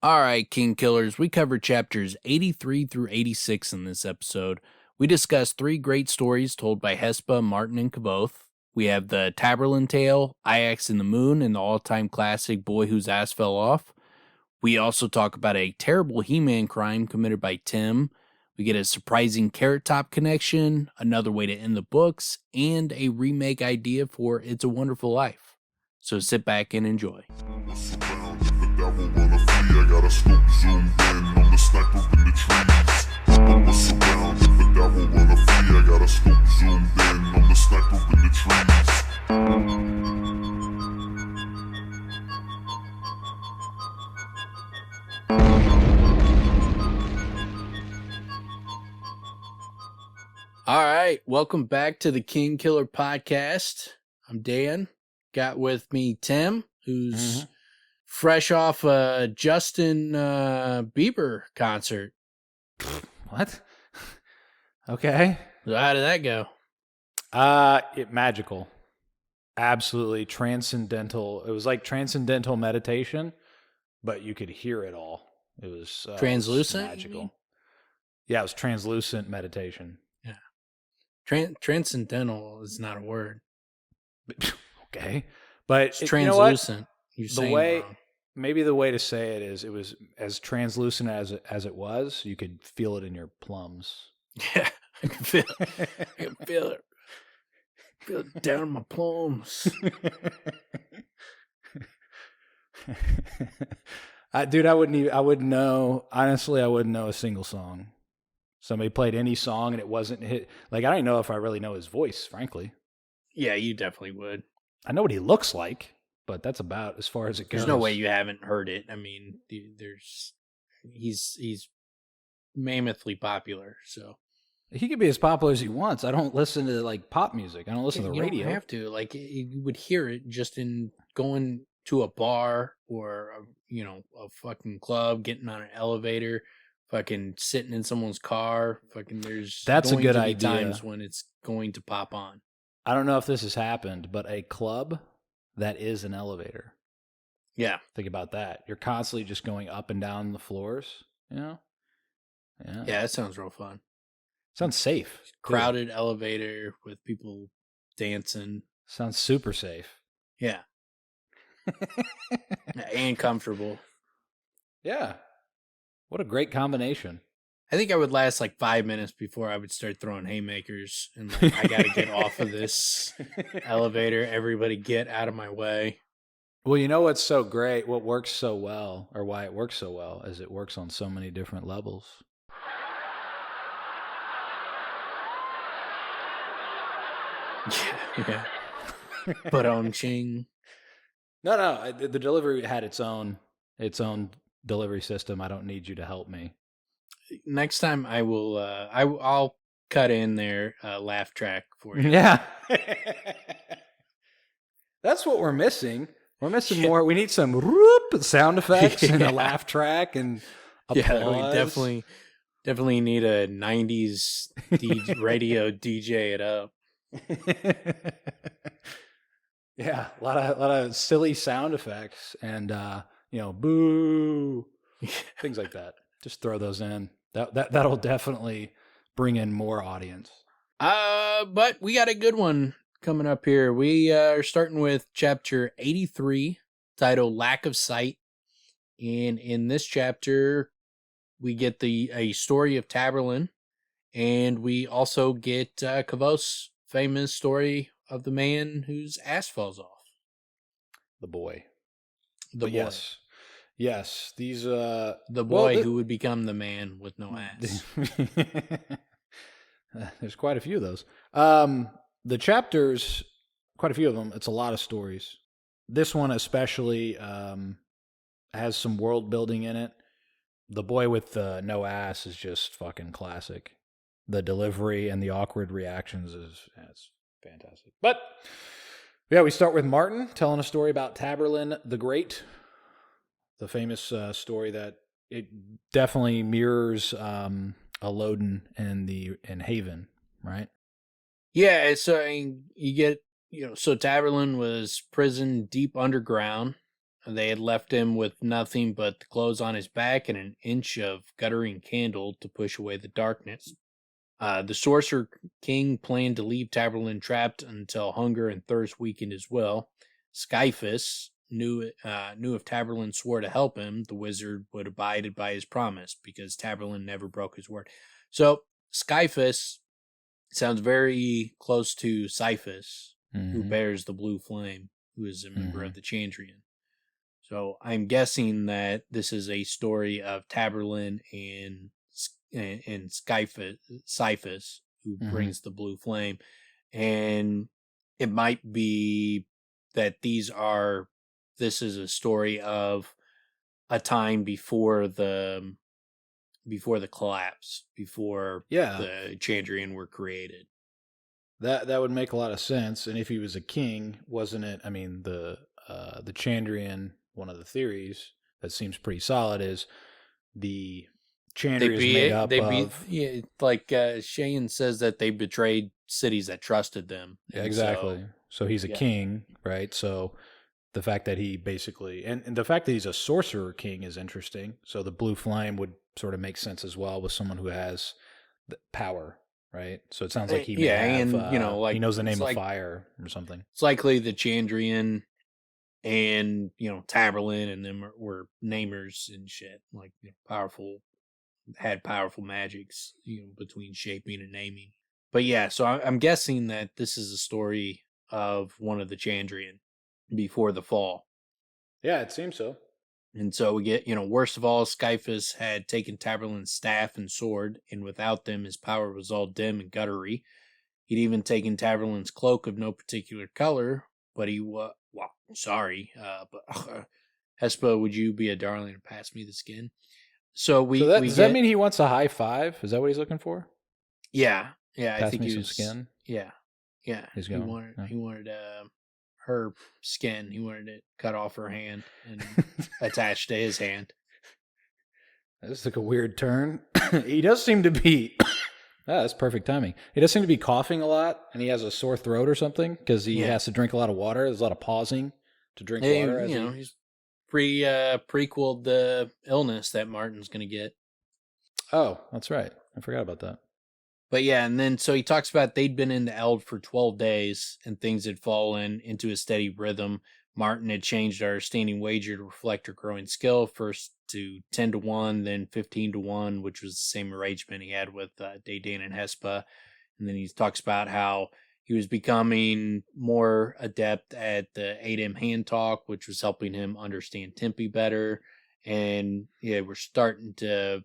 All right, Kingkillers, we covered chapters 83 through 86 in this episode. We discussed 3 great stories told by Hespe, Marten, and Kvothe. We have the Taborlin tale, Ajax in the Moon, and the all-time classic Boy Whose Ass Fell Off. We also talk about a terrible He-Man crime committed by Tim. We get a surprising Carrot Top connection, another way to end the books, and a remake idea for It's a Wonderful Life. So sit back and enjoy. I got a scope zoomed in on the sniper in the trees. Don't mess around if the devil wanna flee. I got a scope zoomed in on the sniper in the trees. All right, welcome back to the Kingkiller podcast. I'm Dan. Got with me Tim, who's fresh off a Justin Bieber concert. What? Okay. So how did that go? Magical. Absolutely transcendental. It was like transcendental meditation, but you could hear it all. It was translucent? Magical. Yeah, it was translucent meditation. Yeah. Transcendental is not a word. Okay. But it's translucent. You know what? Maybe the way to say it was as translucent as it was. You could feel it in your plums. Yeah, I can feel it. I can feel it. Feel it down my plums. Dude, I wouldn't know. Honestly, I wouldn't know a single song. Somebody played any song and it wasn't hit. Like, I don't know if I really know his voice, frankly. Yeah, you definitely would. I know what he looks like. But that's about as far as it goes. There's no way you haven't heard it. I mean, he's mammothly popular, so he could be as popular as he wants. I don't listen to like pop music. I don't listen to the radio. You don't have to. Like, you would hear it just in going to a bar or a fucking club, getting on an elevator, fucking sitting in someone's car. Fucking that's a good idea. Times when it's going to pop on. I don't know if this has happened, but a club that is an elevator. Yeah. Think about that. You're constantly just going up and down the floors, you know? Yeah, that sounds real fun. Sounds safe. Crowded elevator with people dancing. Sounds super safe. Yeah. And comfortable. Yeah. What a great combination. I think I would last like 5 minutes before I would start throwing haymakers and like, I got to get off of this elevator. Everybody get out of my way. Well, you know what's so great? What works so well, or why it works so well, is it works on so many different levels. Yeah. But ching. No. The delivery had its own delivery system. I don't need you to help me. Next time I will. I'll cut in their laugh track for you. Yeah, that's what we're missing. We're missing more. We need some sound effects and a laugh track and applause. Yeah, we definitely need a '90s radio DJ it up. Yeah, a lot of silly sound effects and boo, things like that. Just throw those in. That'll definitely bring in more audience. But we got a good one coming up here. We are starting with chapter 83, titled Lack of Sight. And in this chapter, we get a story of Taborlin, and we also get Kvothe's famous story of the man whose ass falls off. The boy. The boy. Yes, these the boy who would become the man with no ass. There's quite a few of those. The chapters, quite a few of them. It's a lot of stories. This one especially has some world building in it. The boy with no ass is just fucking classic. The delivery and the awkward reactions it's fantastic. But yeah, we start with Marten telling a story about Taborlin the Great. The famous story that it definitely mirrors Loden in Haven, right? Yeah, so you get, so Taborlin was prisoned deep underground They had left him with nothing but the clothes on his back and an inch of guttering candle to push away the darkness. The Sorcerer King planned to leave Taborlin trapped until hunger and thirst weakened his will. Skyphus knew if Taborlin swore to help him, the wizard would abide by his promise because Taborlin never broke his word. So Skyphus sounds very close to Siphus, who bears the blue flame, who is a member of the Chandrian. So I'm guessing that this is a story of Taborlin and Siphus, who brings the blue flame. And it might be that this is a story of a time before the collapse, before the Chandrian were created. That would make a lot of sense. And if he was a king, wasn't it? I mean, the Chandrian, one of the theories that seems pretty solid is the Chandrian is made up of... Yeah, like Cheyenne says that they betrayed cities that trusted them. Yeah, exactly. So he's a king, right? So the fact that he basically... And the fact that he's a sorcerer king is interesting. So the blue flame would sort of make sense as well with someone who has the power, right? So it sounds like he may have... and, like, he knows the name of fire or something. It's likely the Chandrian and, Taborlin and them were namers and shit. Like, had powerful magics, between shaping and naming. But yeah, so I'm guessing that this is a story of one of the Chandrian before the fall. Yeah, it seems so. And so we get, worst of all, Skyphus had taken Taborlin's staff and sword, and without them his power was all dim and guttery. He'd even taken Taborlin's cloak of no particular color, but but Hespe, would you be a darling and pass me the skin? Does that mean he wants a high five? Is that what he's looking for? Yeah, pass I think me he some was skin. Yeah. He wanted her skin. He wanted it cut off her hand and attached to his hand. This took a weird turn. He does seem to be. That's perfect timing. He does seem to be coughing a lot, and he has a sore throat or something because he has to drink a lot of water. There's a lot of pausing to drink water. He's prequeled the illness that Marten's going to get. Oh, that's right. I forgot about that. But yeah, and then so he talks about they'd been in the Eld for 12 days and things had fallen into a steady rhythm. Marten had changed our standing wager to reflect her growing skill, first to 10-1, then 15-1, which was the same arrangement he had with Dedan and Hespe. And then he talks about how he was becoming more adept at the 8M hand talk, which was helping him understand Tempe better. And we're starting to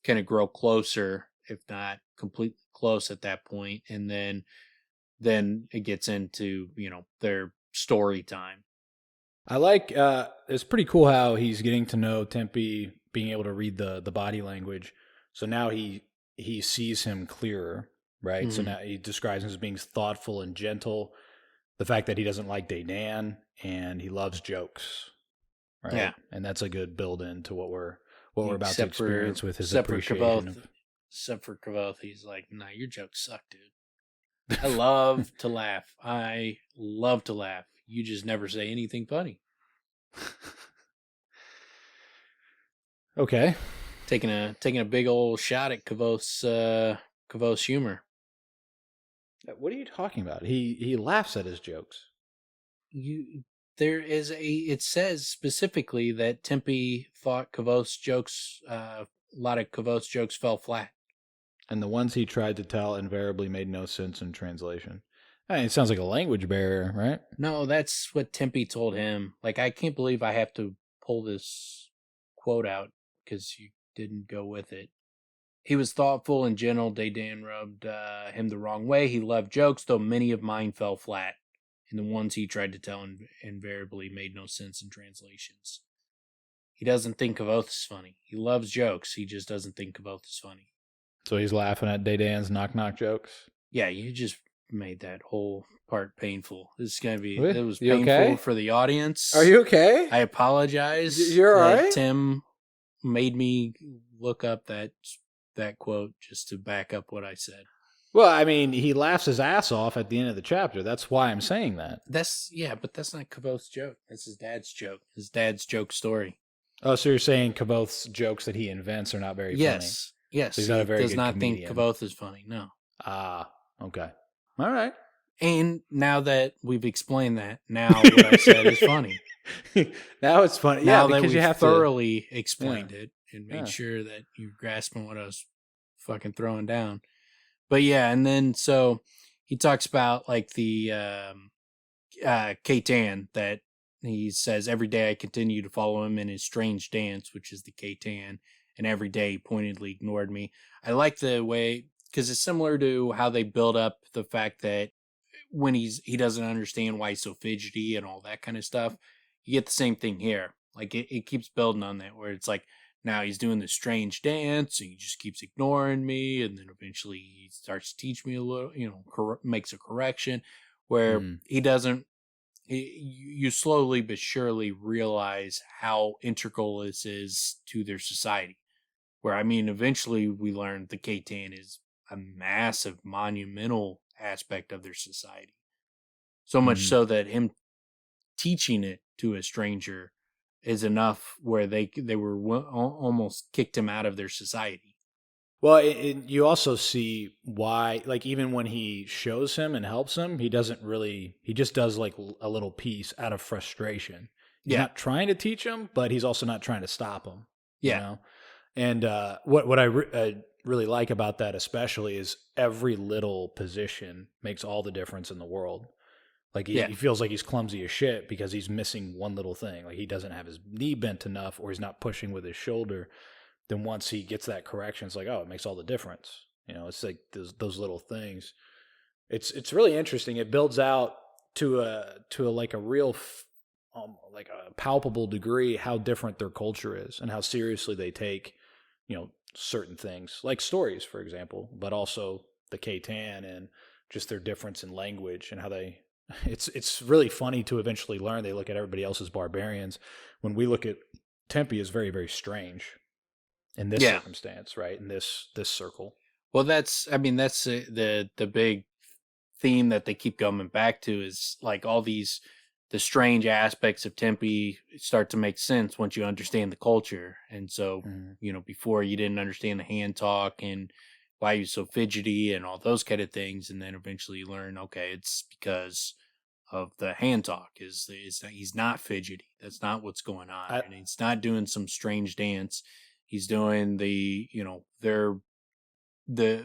kind of grow closer, if not completely close at that point. And then it gets into, their story time. I like, it's pretty cool how he's getting to know Tempe, being able to read the body language. So now he sees him clearer, right? Mm-hmm. So now he describes him as being thoughtful and gentle. The fact that he doesn't like Dedan and he loves jokes, right? Yeah. And that's a good build into what we're about to experience with his appreciation. Except for Kvothe, he's like, nah, your jokes suck, dude. I love to laugh. You just never say anything funny. Okay. Taking a big old shot at Kvothe's humor. What are you talking about? He laughs at his jokes. It says specifically that Tempe thought Kvothe's jokes, a lot of Kvothe's jokes fell flat. And the ones he tried to tell invariably made no sense in translation. I mean, it sounds like a language barrier, right? No, that's what Tempe told him. Like, I can't believe I have to pull this quote out because you didn't go with it. He was thoughtful and gentle. Dedan rubbed him the wrong way. He loved jokes, though many of mine fell flat. And the ones he tried to tell invariably made no sense in translations. He doesn't think Kvothe's funny. He loves jokes. He just doesn't think Kvothe's funny. So he's laughing at Dedan's knock-knock jokes? Yeah, you just made that whole part painful. This is going to be... What? It was You painful okay? for the audience. Are you okay? I apologize. You're all that right? Tim made me look up that quote just to back up what I said. Well, I mean, he laughs his ass off at the end of the chapter. That's why I'm saying that. But that's not Kvothe's joke. That's his dad's joke. His dad's joke story. Oh, so you're saying Kvothe's jokes that he invents are not very funny? Yes. So he's not a very does good not comedian. think Kvothe is funny. No. Ah, okay. All right. And now that we've explained that, now what I said is funny. Now it's funny. Now Yeah, that because we you have thoroughly explained Yeah. it and Yeah. made sure that you're grasping what I was fucking throwing down. But yeah, and then so he talks about like the Katan, that he says every day I continue to follow him in his strange dance, which is the Katan, and every day he pointedly ignored me. I like the way, because it's similar to how they build up the fact that when he doesn't understand why he's so fidgety and all that kind of stuff, you get the same thing here. Like it keeps building on that, where it's like now he's doing this strange dance and he just keeps ignoring me, and then eventually he starts to teach me a little, makes a correction where he doesn't. You slowly but surely realize how integral this is to their society. Where, I mean, eventually we learn the Katan is a massive, monumental aspect of their society. So much so that him teaching it to a stranger is enough where they were almost kicked him out of their society. Well, you also see why, like, even when he shows him and helps him, he just does like a little piece out of frustration. He's not trying to teach him, but he's also not trying to stop him. Yeah. You know? And what I really like about that especially is every little position makes all the difference in the world. Like he feels like he's clumsy as shit because he's missing one little thing. Like he doesn't have his knee bent enough, or he's not pushing with his shoulder. Then once he gets that correction, it's like, oh, it makes all the difference. It's like those little things. It's really interesting. It builds out to a real like a palpable degree how different their culture is and how seriously they take certain things, like stories, for example, but also the Katan and just their difference in language and how they. It's really funny to eventually learn they look at everybody else as barbarians when we look at Tempe as very, very strange. In this circumstance, right? In this circle. Well, that's the big theme that they keep coming back to is like all the strange aspects of Tempe start to make sense once you understand the culture. And so, before you didn't understand the hand talk and why he's so fidgety and all those kind of things. And then eventually you learn, okay, it's because of the hand talk is he's not fidgety. That's not what's going on. And he's not doing some strange dance. He's doing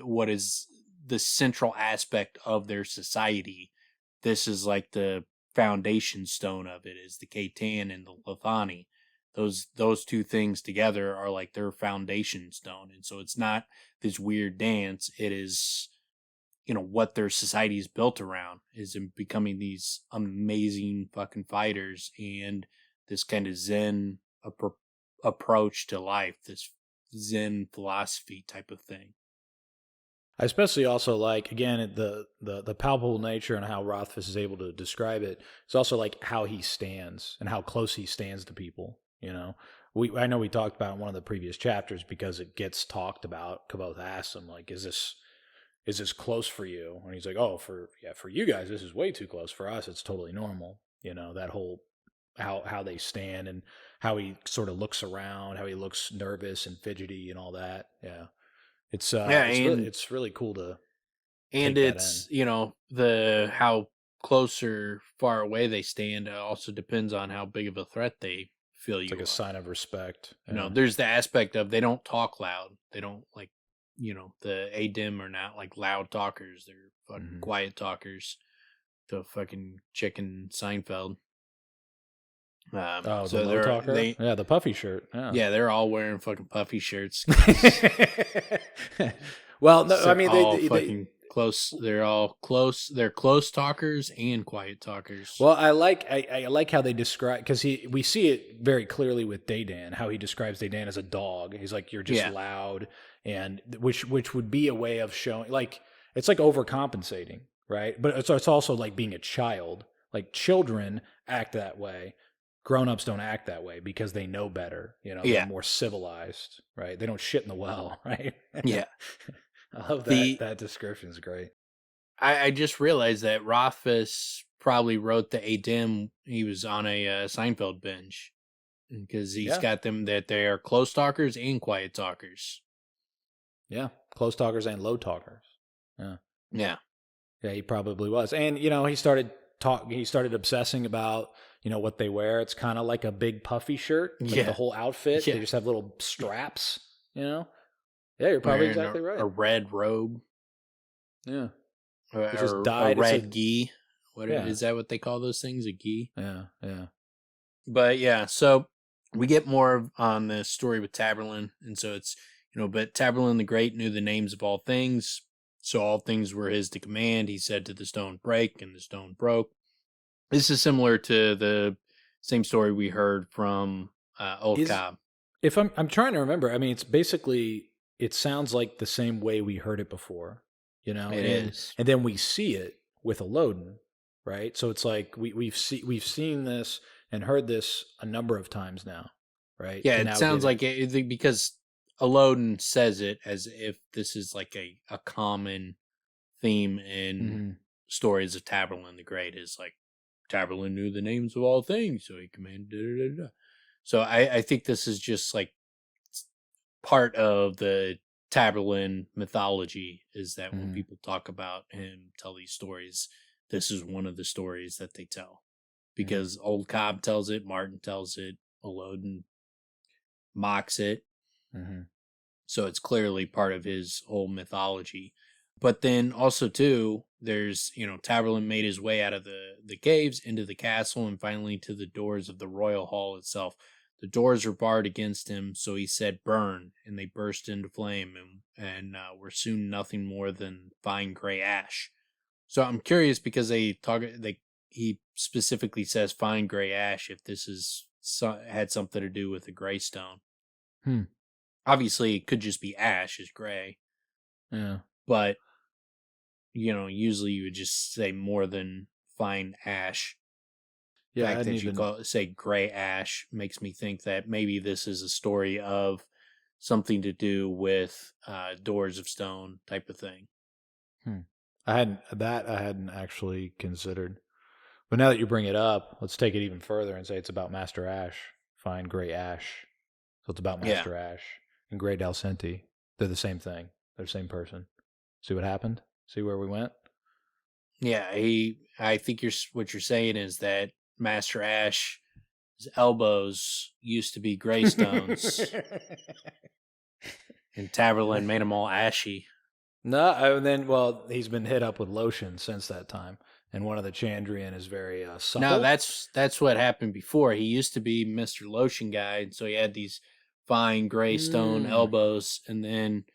what is the central aspect of their society. This is like the foundation stone of it is the Katan and the Lethani. Those two things together are like their foundation stone. And so it's not this weird dance. It is, what their society is built around is in becoming these amazing fucking fighters and this kind of Zen approach to life, this Zen philosophy type of thing. I especially also like, again, the palpable nature and how Rothfuss is able to describe it. It's also like how he stands and how close he stands to people. I know we talked about it in one of the previous chapters because it gets talked about. Kvothe asks him, like, is this close for you? And he's like, oh, for you guys, this is way too close. For us, it's totally normal. That whole how they stand and how he sort of looks around, how he looks nervous and fidgety and all that. Yeah. It's really cool to. And it's, the how close or far away they stand also depends on how big of a threat they feel you. It's like a sign of respect. There's the aspect of they don't talk loud. They don't like, the Adim are not like loud talkers. They're fucking quiet talkers. The fucking chicken Seinfeld. So the low talker? The puffy shirt. Yeah, they're all wearing fucking puffy shirts. Well, no, I mean they close. They're all close. They're close talkers and quiet talkers. Well, I like how they describe, because we see it very clearly with Daydan, how he describes Daydan as a dog. He's like, you're just loud, and which would be a way of showing, like, it's like overcompensating, right? But it's also like being a child. Like children act that way. Grown-ups don't act that way because they know better. They're more civilized, right? They don't shit in the well, right? Yeah. I love that. That description is great. I just realized that Rothfuss probably wrote the Adim. He was on a Seinfeld binge because he's got them that they are close talkers and quiet talkers. Yeah, close talkers and low talkers. Yeah, yeah. He probably was, and he started He started obsessing about what they wear. It's kind of like a big puffy shirt, like the whole outfit. They just have little straps. Yeah, you're probably exactly right. A red robe. Yeah. Or just dyed. A red gi. Is that what they call those things? A gi? Yeah. But yeah, so we get more on the story with Taborlin, and so it's but Taborlin the Great knew the names of all things, so all things were his to command. He said to the stone, break, and the stone broke. This is similar to the same story we heard from Old Cobb. If I'm trying to remember, I mean, it's basically, it sounds like the same way we heard it before. It is, and then we see it with Elodin, right? So it's like we've seen this and heard this a number of times now, right? Yeah, it sounds like it because Elodin says it as if this is like a common theme in stories of Taborlin the Great. Is like Taborlin knew the names of all things, so he commanded. So I think this is just like part of the Taborlin mythology, is that when people talk about him, tell these stories, this is one of the stories that they tell. Because Old Cobb tells it, Marten tells it, Elodin mocks it. So it's clearly part of his whole mythology. But then also, too, there's, Taborlin made his way out of the caves into the castle and finally to the doors of the royal hall itself. The doors were barred against him, so he said, burn, and they burst into flame and were soon nothing more than fine gray ash. So I'm curious because he specifically says fine gray ash, if this had something to do with the gray stone. Obviously, it could just be ash is gray. Yeah. But, usually you would just say more than fine ash. The fact that you say gray ash makes me think that maybe this is a story of something to do with doors of stone type of thing. I hadn't actually considered. But now that you bring it up, let's take it even further and say it's about Master Ash, fine gray ash. So it's about Master Ash and Grey Dalsenti. They're the same thing. They're the same person. See what happened? See where we went? Yeah, I think what you're saying is that Master Ash's elbows used to be gray stones, and Taborlin made them all ashy. No, he's been hit up with lotion since that time, and one of the Chandrian is very supple. No, that's what happened before. He used to be Mr. Lotion Guy, and so he had these fine gray stone elbows, and then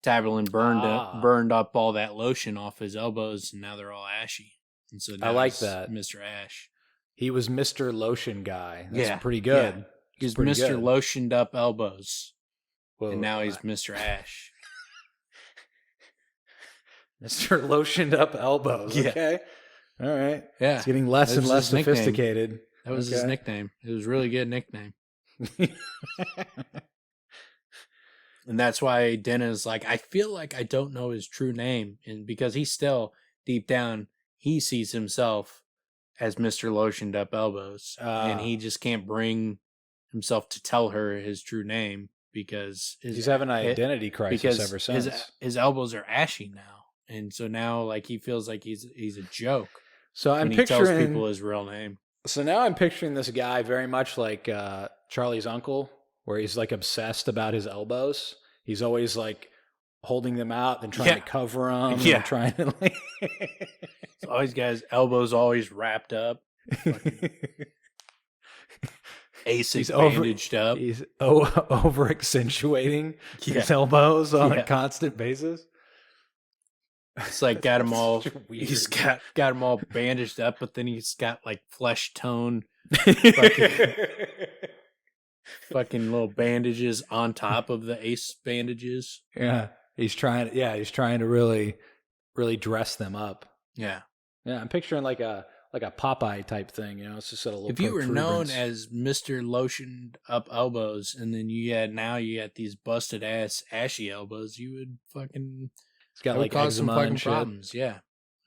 Taborlin burned up all that lotion off his elbows, and now they're all ashy. And so now I like that, Mr. Ash. He was Mr. Lotion Guy. That's pretty good. Yeah. He's Mr. Lotioned up elbows, and now he's Mr. Ash. Mr. Lotioned up elbows. Yeah. Okay. All right. Yeah. It's getting less and less sophisticated. That was his nickname. It was a really good nickname. And that's why Denna's like, I feel like I don't know his true name. And because he's still, deep down, he sees himself as Mr. Lotioned Up Elbows. And he just can't bring himself to tell her his true name because he's having an identity crisis ever since. His elbows are ashy now. And so now like he feels like he's a joke. So I'm when picturing, he tells people his real name. So now I'm picturing this guy very much like Charlie's uncle, where he's like obsessed about his elbows. He's always like holding them out and trying to cover them. Yeah. And trying to like So always got his elbows always wrapped up. He's bandaged up. He's over accentuating his elbows on a constant basis. It's like got him all. He's got him all bandaged up, but then he's got like flesh tone, fucking little bandages on top of the ace bandages. Yeah, he's trying to really, really dress them up. Yeah. I'm picturing like a Popeye type thing. You know, it's just a little. If you were known as Mr. Lotioned Up Elbows, and then you had these busted ass ashy elbows, you would fucking He's got That would like cause some eczema fucking and shit. problems. Yeah,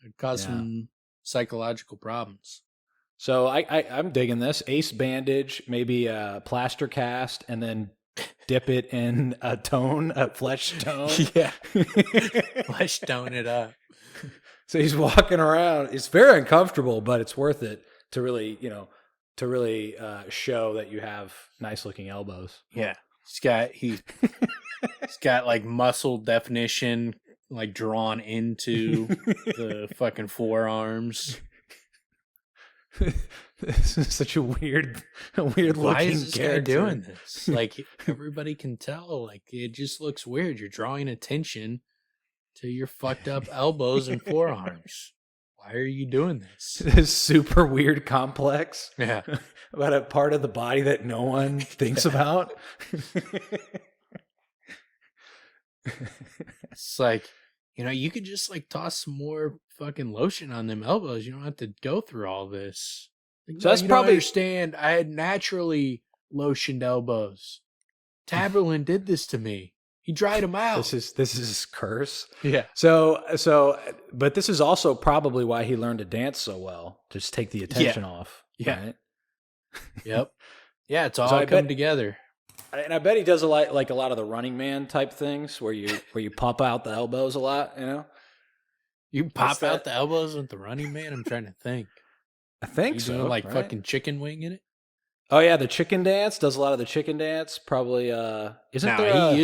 it'd cause some psychological problems. So I'm digging this. Ace bandage, maybe a plaster cast, and then dip it in a flesh tone. Yeah, flesh tone it up. So he's walking around. It's very uncomfortable, but it's worth it to really, show that you have nice looking elbows. Yeah, he's got like muscle definition like drawn into the fucking forearms. This is such a weird looking Why is this character. guy doing this? Like everybody can tell. Like it just looks weird. You're drawing attention to your fucked up elbows and forearms. Why are you doing this? This super weird complex. Yeah. About a part of the body that no one thinks about. It's like, you could just like toss some more fucking lotion on them elbows. You don't have to go through all this. Like, So that's you probably- don't understand. I had naturally lotioned elbows. Taborlin did this to me. He dried them out. This is his curse. Yeah. So, but this is also probably why he learned to dance so well. To just take the attention off. Yeah. Right? Yep. Yeah, it's all So I come bet- together. And I bet he does a lot of the Running Man type things where you pop out the elbows a lot. You pop What's that? out the elbows with the Running Man? I'm trying to think. I think You so. doing like right? fucking chicken wing in it? Oh yeah, the chicken dance does a lot of the chicken dance. Probably isn't No, there? a-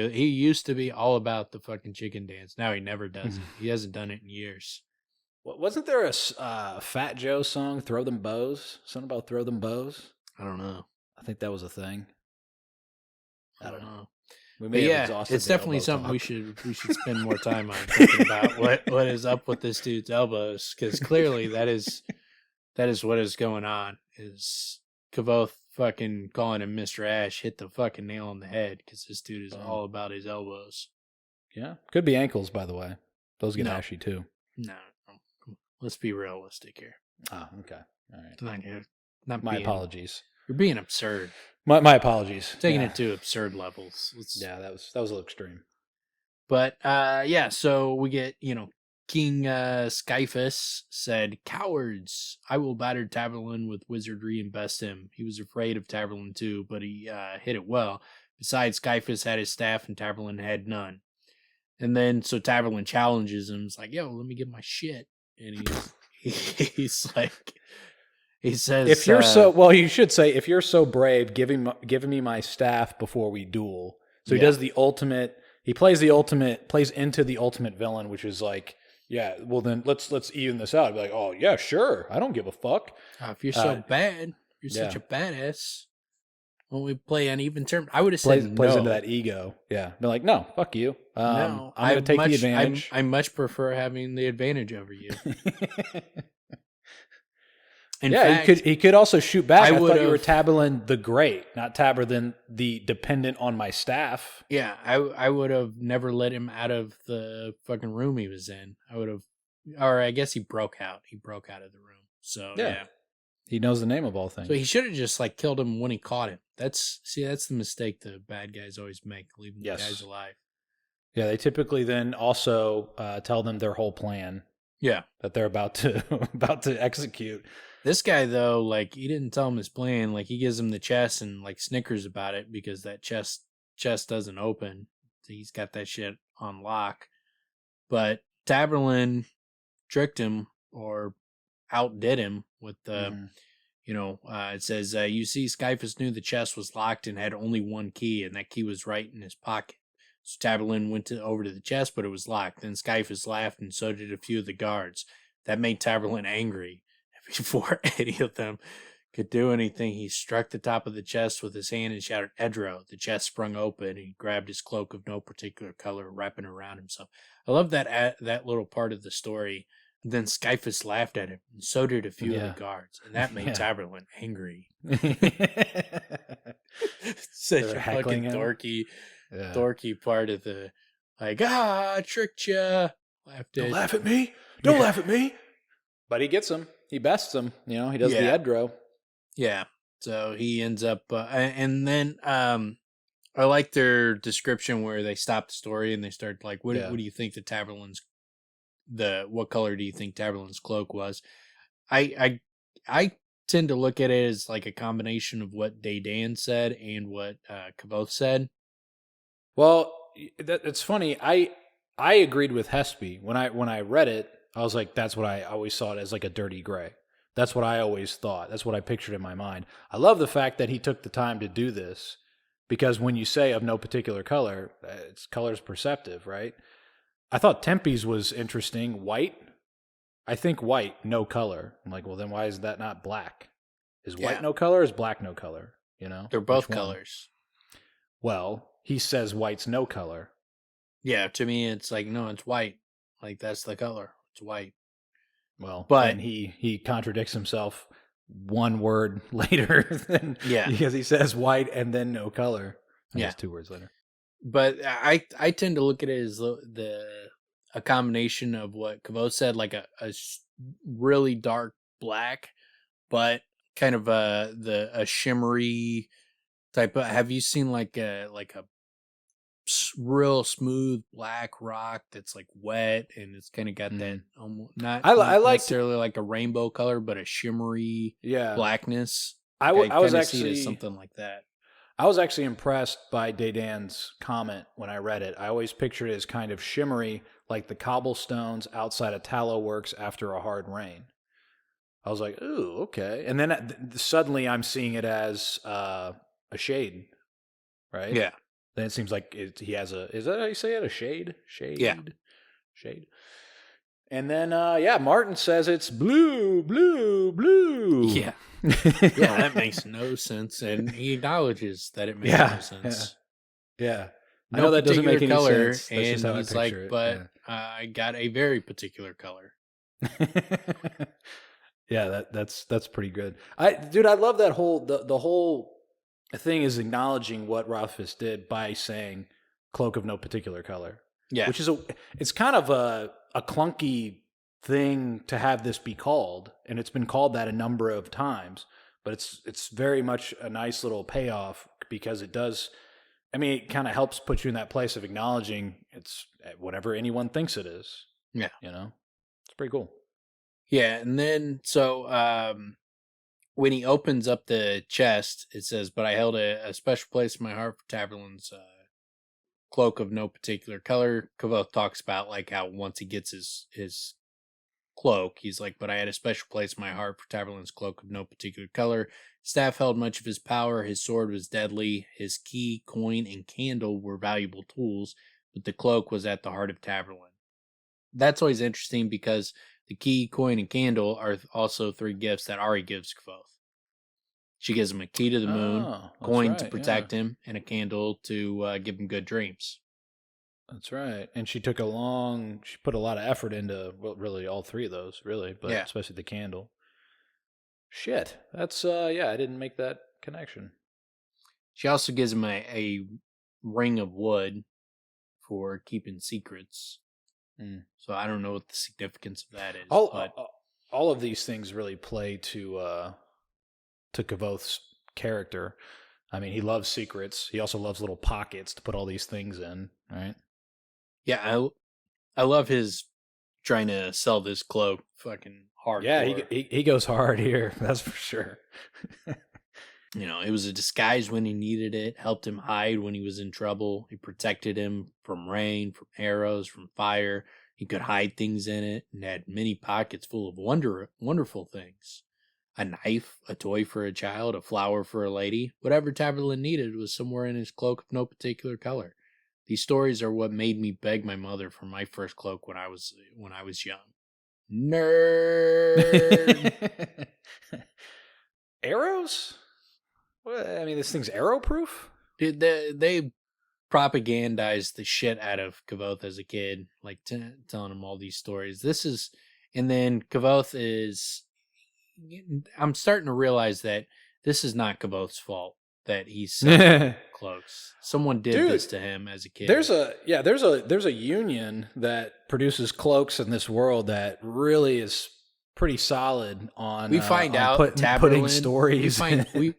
he used to be all about the fucking chicken dance. Now he never does it. He hasn't done it in years. Wasn't there a Fat Joe song? Throw them bows. Something about throw them bows. I don't know. I think that was a thing. I don't know. We But may have yeah, exhausted it's the definitely elbow something talk. we should spend more time on thinking about what is up with this dude's elbows, because clearly that is what is going on. Is Kvothe fucking calling him Mr. Ash hit the fucking nail on the head, because this dude is all about his elbows. Yeah, could be ankles, by the way. Those get No. ashy too. No, let's be realistic here. Oh, okay. All right. Not My being- apologies. You're being absurd. My apologies. Taking Yeah. it to absurd levels. Yeah, that was a little extreme. But so we get, King Skyphus said, "Cowards! I will batter Taborlin with wizardry and best him." He was afraid of Taborlin too, but he hit it well. Besides, Skyphus had his staff and Taborlin had none. And then so Taborlin challenges him. It's like, "Yo, let me get my shit." And he's like, he says, If you're you should say, if you're so brave, giving me my staff before we duel. So he Yeah. does the ultimate. He plays into the ultimate villain, which is like, yeah, well then let's even this out. Be like, oh yeah, sure, I don't give a fuck. if you're so bad, you're such a badass. When we play on even terms, I would have said Plays no. into that ego. Yeah, be like, no, fuck you. No, I'm going to take the advantage. I much prefer having the advantage over you. In yeah, fact, he could also shoot back. I thought you would've- were Taborlin the Great, not Taborlin the dependent on my staff. yeah, I would have never let him out of the fucking room he was in. I would have, or I guess he broke out. He broke out of the room. So yeah. He knows the name of all things. So he should have just like killed him when he caught him. That's the mistake the bad guys always make, leaving the guys alive. Yeah, they typically then also tell them their whole plan. Yeah, that they're about to execute. This guy though, like he didn't tell him his plan. Like he gives him the chest and like snickers about it because that chest doesn't open. So he's got that shit on lock. But Taborlin tricked him or outdid him with the, it says, you see, Skyphus knew the chest was locked and had only one key, and that key was right in his pocket. So Taborlin went over to the chest, but it was locked. Then Skyphus laughed, and so did a few of the guards. That made Taborlin angry. Before any of them could do anything, he struck the top of the chest with his hand and shouted, "Edro!" The chest sprung open. He grabbed his cloak of no particular color, wrapping it around himself. I love that little part of the story. Then Skyphus laughed at him, and so did a few of the guards, and that made Taborlin angry. Such a fucking dorky part of the, like, tricked ya. Don't laugh at me. Don't laugh at me. But he gets him. He bests him. He does the Edro. Yeah. So he ends up, and then I like their description where they stop the story and they start like, what Yeah. do you think what color do you think Taborlin's cloak was? I tend to look at it as like a combination of what Daydan said and what Kvothe said. Well, it's funny. I agreed with Hespe when I read it. I was like, that's what I always saw it as, like a dirty gray. That's what I always thought. That's what I pictured in my mind. I love the fact that he took the time to do this, because when you say of no particular color, it's color's perceptive, right? I thought Tempe's was interesting. White. I think white, no color. I'm like, well, then why is that not black? Is white no color? Or is black no color? You know, they're both colors. Well, he says white's no color. Yeah, to me, it's like, no, it's white. Like, that's the color. It's white. Well, but and he contradicts himself one word later. Yeah, because he says white and then no color. I guess 2 words later. But I tend to look at it as a combination of what Kvothe said, like a really dark black, but kind of a shimmery type of. Have you seen like a real smooth black rock that's like wet and it's kind of got that not necessarily like a rainbow color, but a shimmery blackness? I was actually see it as something like that. I was actually impressed by Daydan's comment when I read it. I always pictured it as kind of shimmery, like the cobblestones outside a tallow works after a hard rain. I was like, ooh, okay. And then suddenly I'm seeing it as a shade, right? Yeah. Then it seems like he has is that how you say it? A shade? Shade? Yeah. Shade. And then, Marten says it's blue, blue, blue. Yeah. Yeah, that makes no sense. And he acknowledges that it makes no sense. Yeah. I know that doesn't make any color, sense. That's just how he's I like, picture it. But I got a very particular color. Yeah, that's pretty good. I love that whole the whole thing is acknowledging what Rothfuss did by saying cloak of no particular color. Yeah. Which is it's kind of a clunky thing to have this be called, and it's been called that a number of times, but it's very much a nice little payoff, because it does, I mean, it kind of helps put you in that place of acknowledging it's whatever anyone thinks it is. Yeah. You know? It's pretty cool. Yeah, and then so when he opens up the chest, it says, "But I held a special place in my heart for Taborlin's cloak of no particular color." Kvothe talks about like how once he gets his cloak, he's like, "But I had a special place in my heart for Taborlin's cloak of no particular color. Staff held much of his power. His sword was deadly. His key, coin, and candle were valuable tools, but the cloak was at the heart of Taborlin." That's always interesting, because the key, coin, and candle are also 3 gifts that Ari gives Kvothe. She gives him a key to the moon, coin to protect him, and a candle to give him good dreams. That's right. And she put a lot of effort into, well, really all 3 of those, really, but especially the candle. Shit. That's, I didn't make that connection. She also gives him a ring of wood for keeping secrets. So I don't know what the significance of that is. All of these things really play to Kvothe's character. I mean, he loves secrets. He also loves little pockets to put all these things in, right? Yeah, I love his trying to sell this cloak fucking hard. Yeah, he goes hard here. That's for sure. You know, it was a disguise when he needed it, helped him hide when he was in trouble. It protected him from rain, from arrows, from fire. He could hide things in it, and had many pockets full of wonderful things. A knife, a toy for a child, a flower for a lady. Whatever Taborlin needed was somewhere in his cloak of no particular color. These stories are what made me beg my mother for my first cloak when I was young. Nerd. Arrows? What? I mean, this thing's arrow proof? Dude, they propagandized the shit out of Kvothe as a kid, like telling him all these stories. And then Kvothe is. I'm starting to realize that this is not Kvothe's fault that he's selling cloaks. Someone did this to him as a kid. There's a union that produces cloaks in this world that really is pretty solid on we find on out putting Taborlin, stories.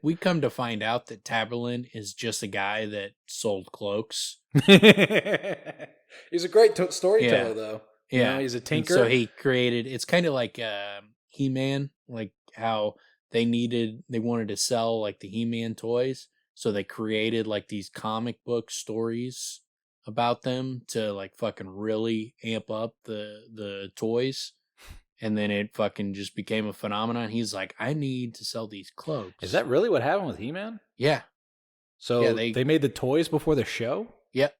We come to find out that Taborlin is just a guy that sold cloaks. He's a great storyteller, though. You know, he's a tinker. And so he created. It's kind of like He-Man, like how they wanted to sell like the He-Man toys, so they created like these comic book stories about them to like fucking really amp up the toys. And then it fucking just became a phenomenon. He's like, I need to sell these cloaks. Is that really what happened with He-Man? Yeah. So Yeah, they made the toys before the show? Yep.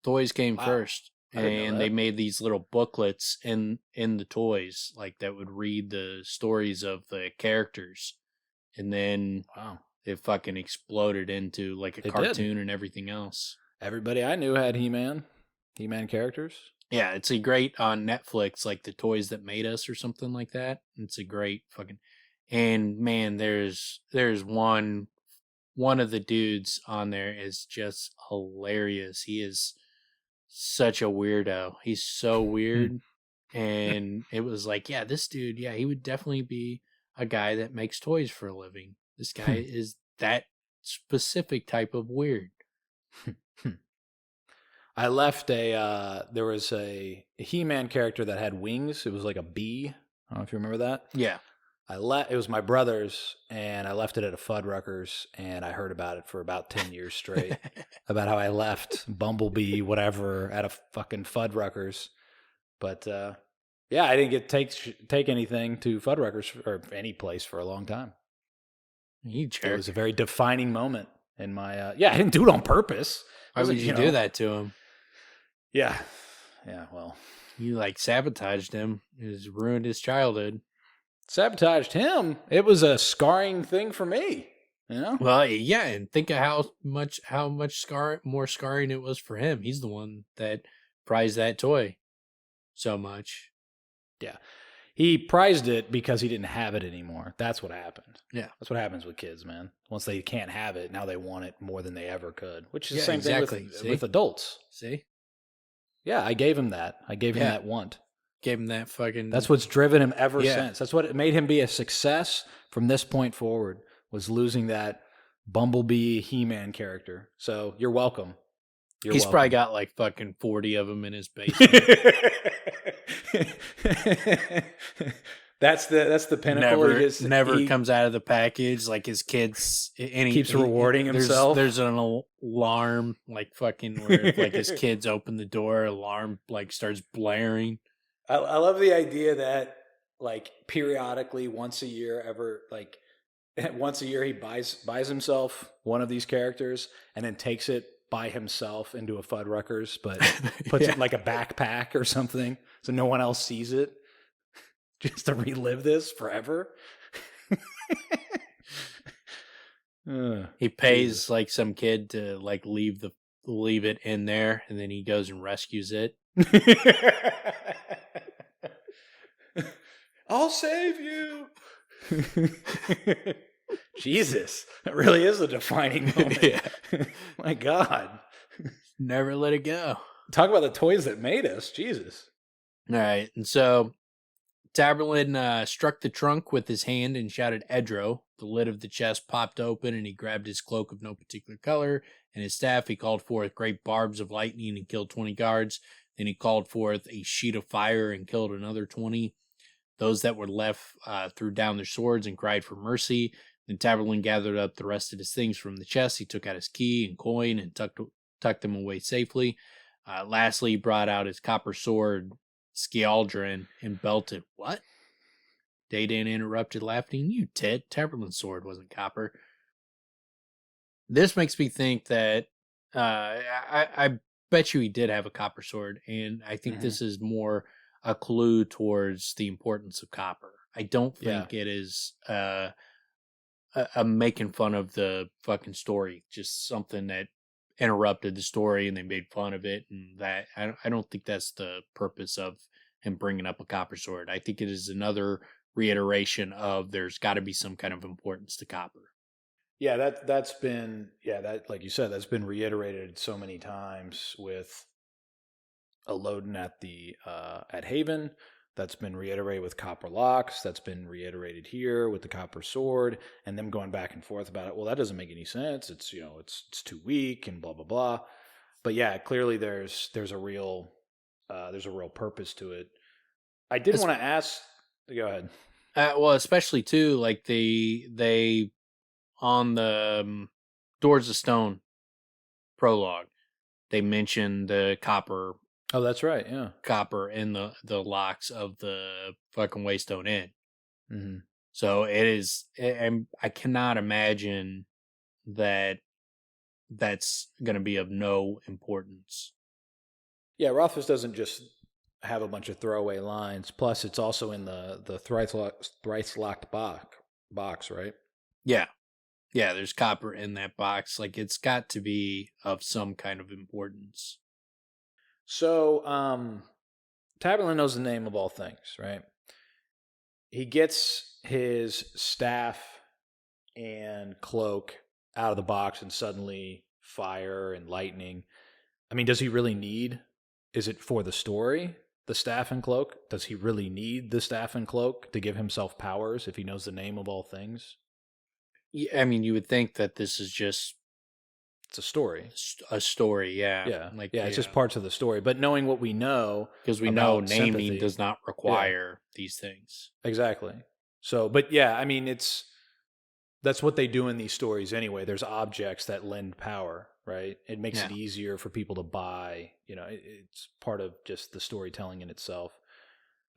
Toys came Wow. first. I didn't know And that. they made these little booklets in the toys, like that would read the stories of the characters. And then Wow. it fucking exploded into like a cartoon and everything else. Everybody I knew had He-Man characters. Yeah, it's a great on Netflix, like The Toys That Made Us or something like that. It's a great fucking, and man, there's one of the dudes on there is just hilarious. He is such a weirdo. He's so weird. And it was like, yeah, this dude, yeah, he would definitely be a guy that makes toys for a living. This guy is that specific type of weird. I left there was a He-Man character that had wings. It was like a bee. I don't know if you remember that. Yeah. It was my brother's, and I left it at a Fuddruckers, and I heard about it for about 10 years straight. About how I left Bumblebee, whatever, at a fucking Fuddruckers. But yeah, I didn't get to take anything to Fuddruckers or any place for a long time. You jerk. It was a very defining moment in my yeah, I didn't do it on purpose. Why would you do that to him? Yeah, well, you like sabotaged him. It ruined his childhood. Sabotaged him? It was a scarring thing for me, you know? Well, yeah, and think of how much more scarring it was for him. He's the one that prized that toy so much. Yeah. He prized it because he didn't have it anymore. That's what happened. Yeah. That's what happens with kids, man. Once they can't have it, now they want it more than they ever could, which is the same thing with adults. See? Yeah, I gave him that. I gave him that want. Gave him that fucking... That's what's driven him ever since. That's what made him be a success from this point forward, was losing that Bumblebee He-Man character. So you're welcome. He's probably got like fucking 40 of them in his basement. That's the pinnacle. Never comes out of the package. Like his kids, and he keeps rewarding himself. There's an alarm, like fucking, where like his kids open the door, alarm like starts blaring. I love the idea that like periodically, once a year, he buys himself one of these characters and then takes it by himself into a Fuddruckers, but puts it in like a backpack or something so no one else sees it, just to relive this forever. He pays like some kid to like leave it in there, and then he goes and rescues it. I'll save you. Jesus, that really is a defining moment. Yeah. My God. Never let it go. Talk about the toys that made us. Jesus. All right. And so Taborlin struck the trunk with his hand and shouted, Edro. The lid of the chest popped open, and he grabbed his cloak of no particular color and his staff. He called forth great barbs of lightning and killed 20 guards. Then he called forth a sheet of fire and killed another 20. Those that were left threw down their swords and cried for mercy. Then Taborlin gathered up the rest of his things from the chest. He took out his key and coin and tucked them away safely. Lastly, he brought out his copper sword, Skjaldrin, and belted. What? Daydan interrupted, laughing. You tit. Taborlin's sword wasn't copper. This makes me think that I bet you he did have a copper sword, and I think this is more a clue towards the importance of copper. I don't think it is a making fun of the fucking story, just something that interrupted the story and they made fun of it, and that I don't think that's the purpose of him bringing up a copper sword. I think it is another reiteration of there's got to be some kind of importance to copper. Yeah, that's been that, like you said, that's been reiterated so many times with Elodin at the at Haven, That's been reiterated with copper locks. That's been reiterated here with the copper sword, and them going back and forth about it. Well, that doesn't make any sense. It's it's too weak and blah blah blah. But yeah, clearly there's a real purpose to it. I did want to ask. Go ahead. Well, especially too, like they on the Doors of Stone prologue, they mentioned the copper. Oh, that's right. Yeah, copper in the locks of the fucking Waystone Inn. mm-hmm. So it is, and I cannot imagine that that's going to be of no importance. Yeah, Rothfuss doesn't just have a bunch of throwaway lines. Plus, it's also in the thrice locked box, right? Yeah. Yeah, there's copper in that box. Like, it's got to be of some kind of importance. So, Taborlin knows the name of all things, right? He gets his staff and cloak out of the box, and suddenly fire and lightning. I mean, does he really need? Is it for the story, the staff and cloak? Does he really need the staff and cloak to give himself powers if he knows the name of all things? Yeah, I mean, you would think that this is just it's a story. A story, yeah. Yeah, like it's just parts of the story. But knowing what we know, because we know naming sympathy does not require these things. Exactly. So, but yeah, I mean, that's what they do in these stories anyway. There's objects that lend power, right? It makes it easier for people to buy. It's part of just the storytelling in itself.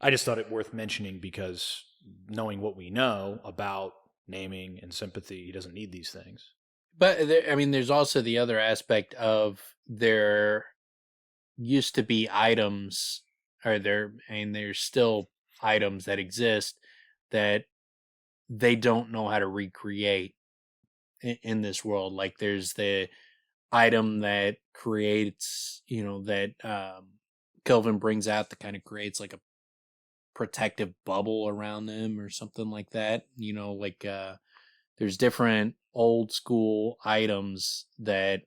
I just thought it worth mentioning because knowing what we know about naming and sympathy, he doesn't need these things. But there's also the other aspect of there used to be items, or there's still items that exist that they don't know how to recreate in this world. Like there's the item that creates, that Kelvin brings out that kind of creates like a protective bubble around them or something like that. There's different old school items that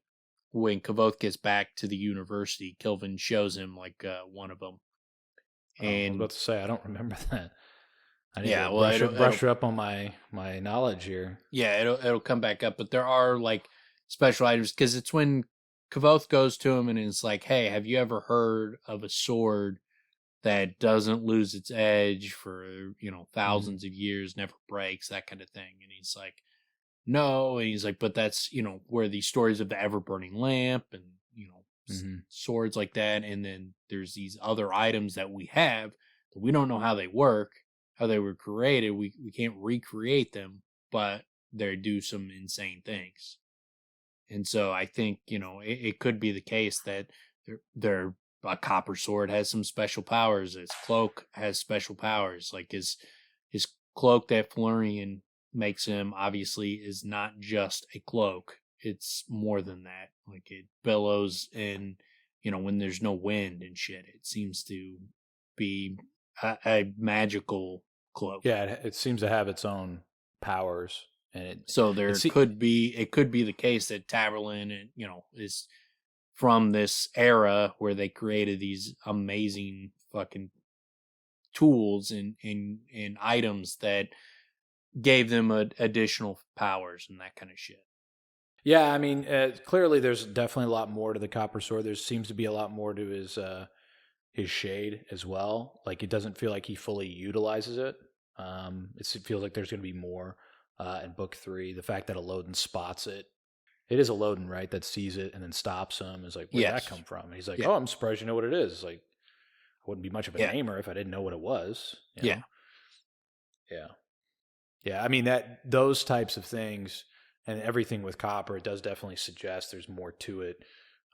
when Kvothe gets back to the university, Kelvin shows him like one of them. And I was about to say, I don't remember that. I need to brush up on my knowledge here. Yeah, it'll come back up, but there are like special items because it's when Kvothe goes to him and is like, "Hey, have you ever heard of a sword that doesn't lose its edge for thousands of years, never breaks, that kind of thing?" And he's like, "No," and he's like, "But that's where these stories of the ever burning lamp and swords like that, and then there's these other items that we have that we don't know how they work, how they were created. We can't recreate them, but they do some insane things." And so I think it could be the case that they're a copper sword has some special powers. His cloak has special powers. Like his cloak that Florian makes him obviously is not just a cloak. It's more than that. Like it billows in, when there's no wind and shit. It seems to be a magical cloak. Yeah, it seems to have its own powers. And it could be the case that Taborlin is from this era where they created these amazing fucking tools and items that gave them additional powers and that kind of shit. Yeah, I mean, clearly there's definitely a lot more to the copper sword. There seems to be a lot more to his shade as well. Like it doesn't feel like he fully utilizes it. It feels like there's going to be more in book 3. The fact that Elodin spots it. It is Elodin, right, that sees it and then stops him. Is like, where did that come from? And he's like, "Oh, I'm surprised you know what it is." It's like, I wouldn't be much of a namer if I didn't know what it was. Yeah. I mean, those types of things and everything with copper, it does definitely suggest there's more to it.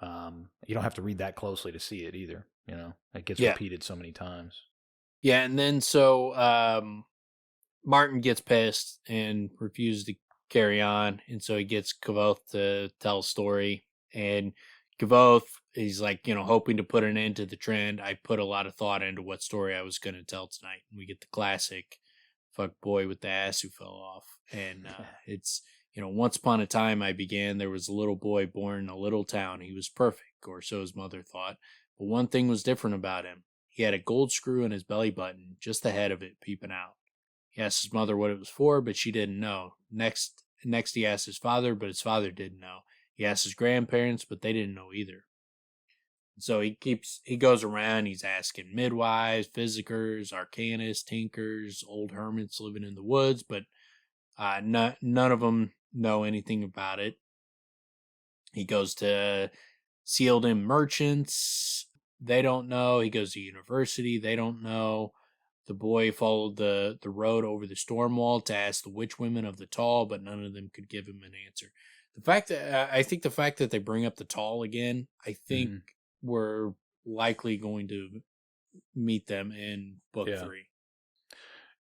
You don't have to read that closely to see it either. It gets repeated so many times. Yeah, and then so Marten gets pissed and refuses to carry on, and so he gets Kvothe to tell a story, and Kvothe is like, hoping to put an end to the trend. I put a lot of thought into what story I was going to tell tonight, and we get the classic fuck boy with the ass who fell off, and it's once upon a time I began, there was a little boy born in a little town. He was perfect, or so his mother thought, but one thing was different about him. he had a gold screw in his belly button, just the head of it peeping out. He asked his mother what it was for, but she didn't know. Next he asked his father, but his father didn't know. He asked his grandparents, but they didn't know either. So he goes around, he's asking midwives, physicers, arcanists, tinkers, old hermits living in the woods, but none of them know anything about it. He goes to sealed in merchants, they don't know. He goes to university, they don't know. The boy followed the road over the storm wall to ask the witch women of the Tall, but none of them could give him an answer. I think the fact that they bring up the Tall again, I think we're likely going to meet them in book 3.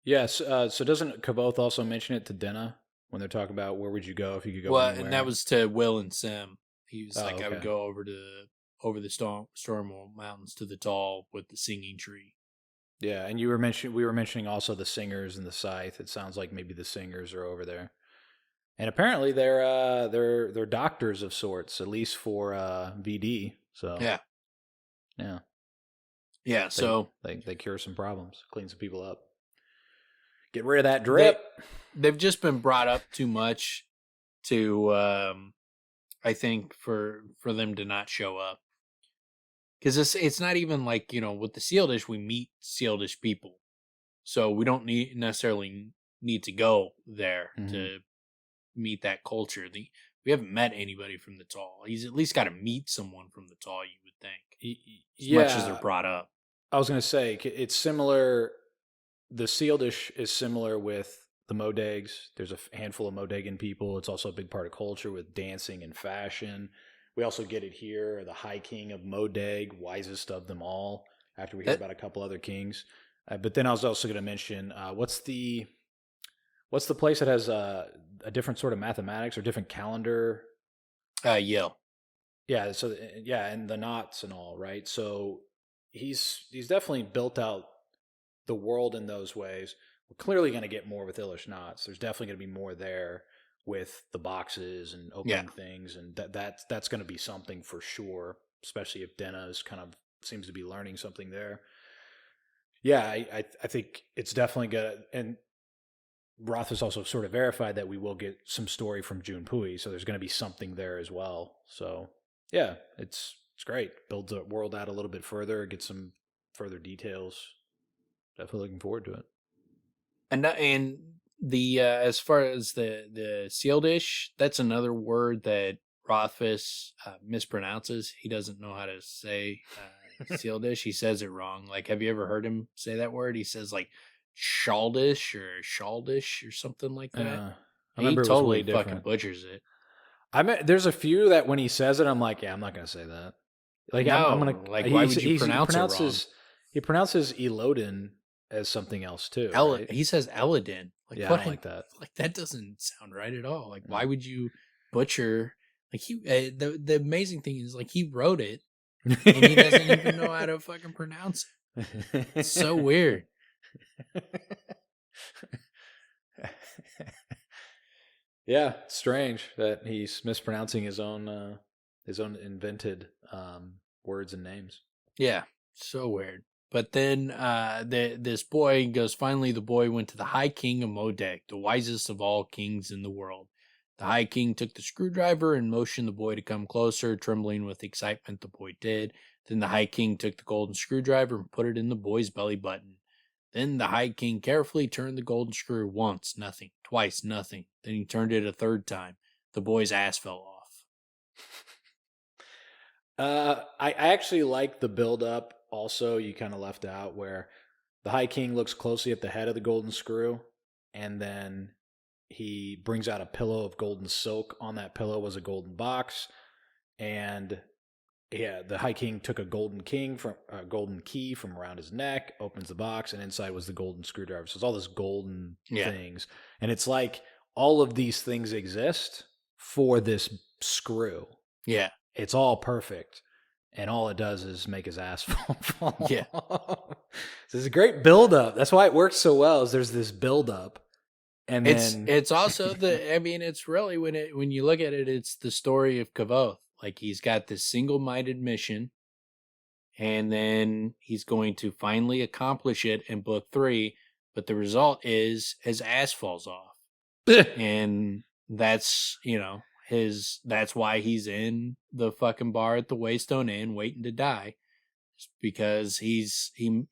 Yes. So doesn't Kvothe also mention it to Denna when they're talking about where would you go if you could go anywhere? And that was to Will and Sim. He was okay. I would go over the storm mountains to the Tall with the singing tree. Yeah, and we were mentioning also the singers and the scythe. It sounds like maybe the singers are over there. And apparently they're doctors of sorts, at least for VD. So yeah. So they cure some problems, clean some people up, get rid of that drip. They've just been brought up too much to, I think, for them to not show up. Because it's not even like, with the Sealdish, we meet Sealdish people, so we don't necessarily need to go there to meet that culture. We haven't met anybody from the Tall. He's at least got to meet someone from the Tall, you would think, as much as they're brought up. I was going to say, it's similar. The Sealdish is similar with the Modegs. There's a handful of Modegan people. It's also a big part of culture with dancing and fashion. We also get it here, the High King of Modeg, wisest of them all, after we hear about a couple other kings. But then I was also going to mention, what's the place that has a different sort of mathematics or different calendar? Yale. Yeah, so and the knots and all, right? So he's definitely built out the world in those ways. We're clearly going to get more with Illish knots. There's definitely going to be more there with the boxes and opening things, and that's going to be something for sure, especially if Denna seems to be learning something there. Yeah, I think it's definitely good, and Rothfuss also sort of verified that we will get some story from June Pui, so there's going to be something there as well. So yeah, it's great. Builds the world out a little bit further, get some further details. Definitely looking forward to it. And the as far as the Sealdish, that's another word that Rothfuss mispronounces. He doesn't know how to say Sealdish. He says it wrong. Like, have you ever heard him say that word? He says like Shaldish or something like that. He totally fucking butchers it. There's a few that when he says it, I'm like, yeah, I'm not gonna say that. Like, no, I'm gonna like, why would you pronounce it wrong? He pronounces Elodin as something else too. Right? He says Eladin. Like, yeah, I don't like that. Like, that doesn't sound right at all. Like, why would you butcher? Like, the amazing thing is, like, he wrote it and he doesn't even know how to fucking pronounce it. It's so weird. Yeah, strange that he's mispronouncing his own invented words and names. Yeah, so weird. But then this boy goes, finally the boy went to the High King of Modeg, the wisest of all kings in the world. The High King took the screwdriver and motioned the boy to come closer. Trembling with excitement, the boy did. Then the High King took the golden screwdriver and put it in the boy's belly button. Then the High King carefully turned the golden screw once, nothing. Twice, nothing. Then he turned it a third time. The boy's ass fell off. I actually like the build-up. Also, you kind of left out where the High King looks closely at the head of the golden screw, and then he brings out a pillow of golden silk. On that pillow was a golden box, and the High King took a golden key from around his neck, opens the box, and inside was the golden screwdriver. So it's all this golden things, and it's like all of these things exist for this screw. Yeah, it's all perfect. And all it does is make his ass fall. Yeah. So it's a great build-up. That's why it works so well, is there's this build-up. And it's also it's really, when you look at it, it's the story of Kvothe. Like, he's got this single-minded mission and then he's going to finally accomplish it in book 3, but the result is his ass falls off. And that's, that's why he's in the fucking bar at the Waystone Inn waiting to die. Just because he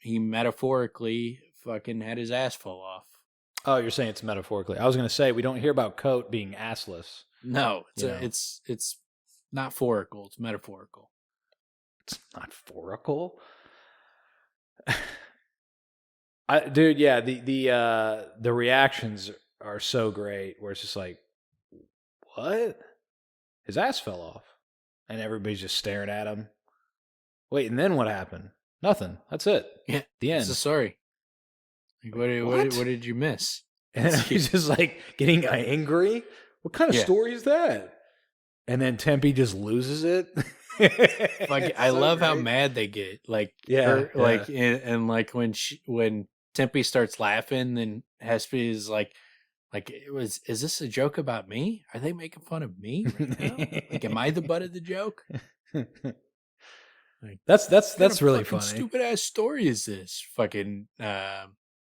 metaphorically fucking had his ass fall off. Oh, you're saying it's metaphorically. I was going to say we don't hear about Kvothe being assless. No, it's not phorical, it's metaphorical. It's not phorical. Dude, yeah, the reactions are so great where it's just like, what? His ass fell off. And everybody's just staring at him. Wait, and then what happened? Nothing. That's it. Yeah. The end. It's a story. Like, what did you miss? And he's just like getting angry. What kind of story is that? And then Tempe just loses it. Like, I love how mad they get. Like, and like when Tempe starts laughing, then Hespe is like, is this a joke about me? Are they making fun of me right now? Like, am I the butt of the joke? Like, that's really funny. Stupid ass story is this? Fucking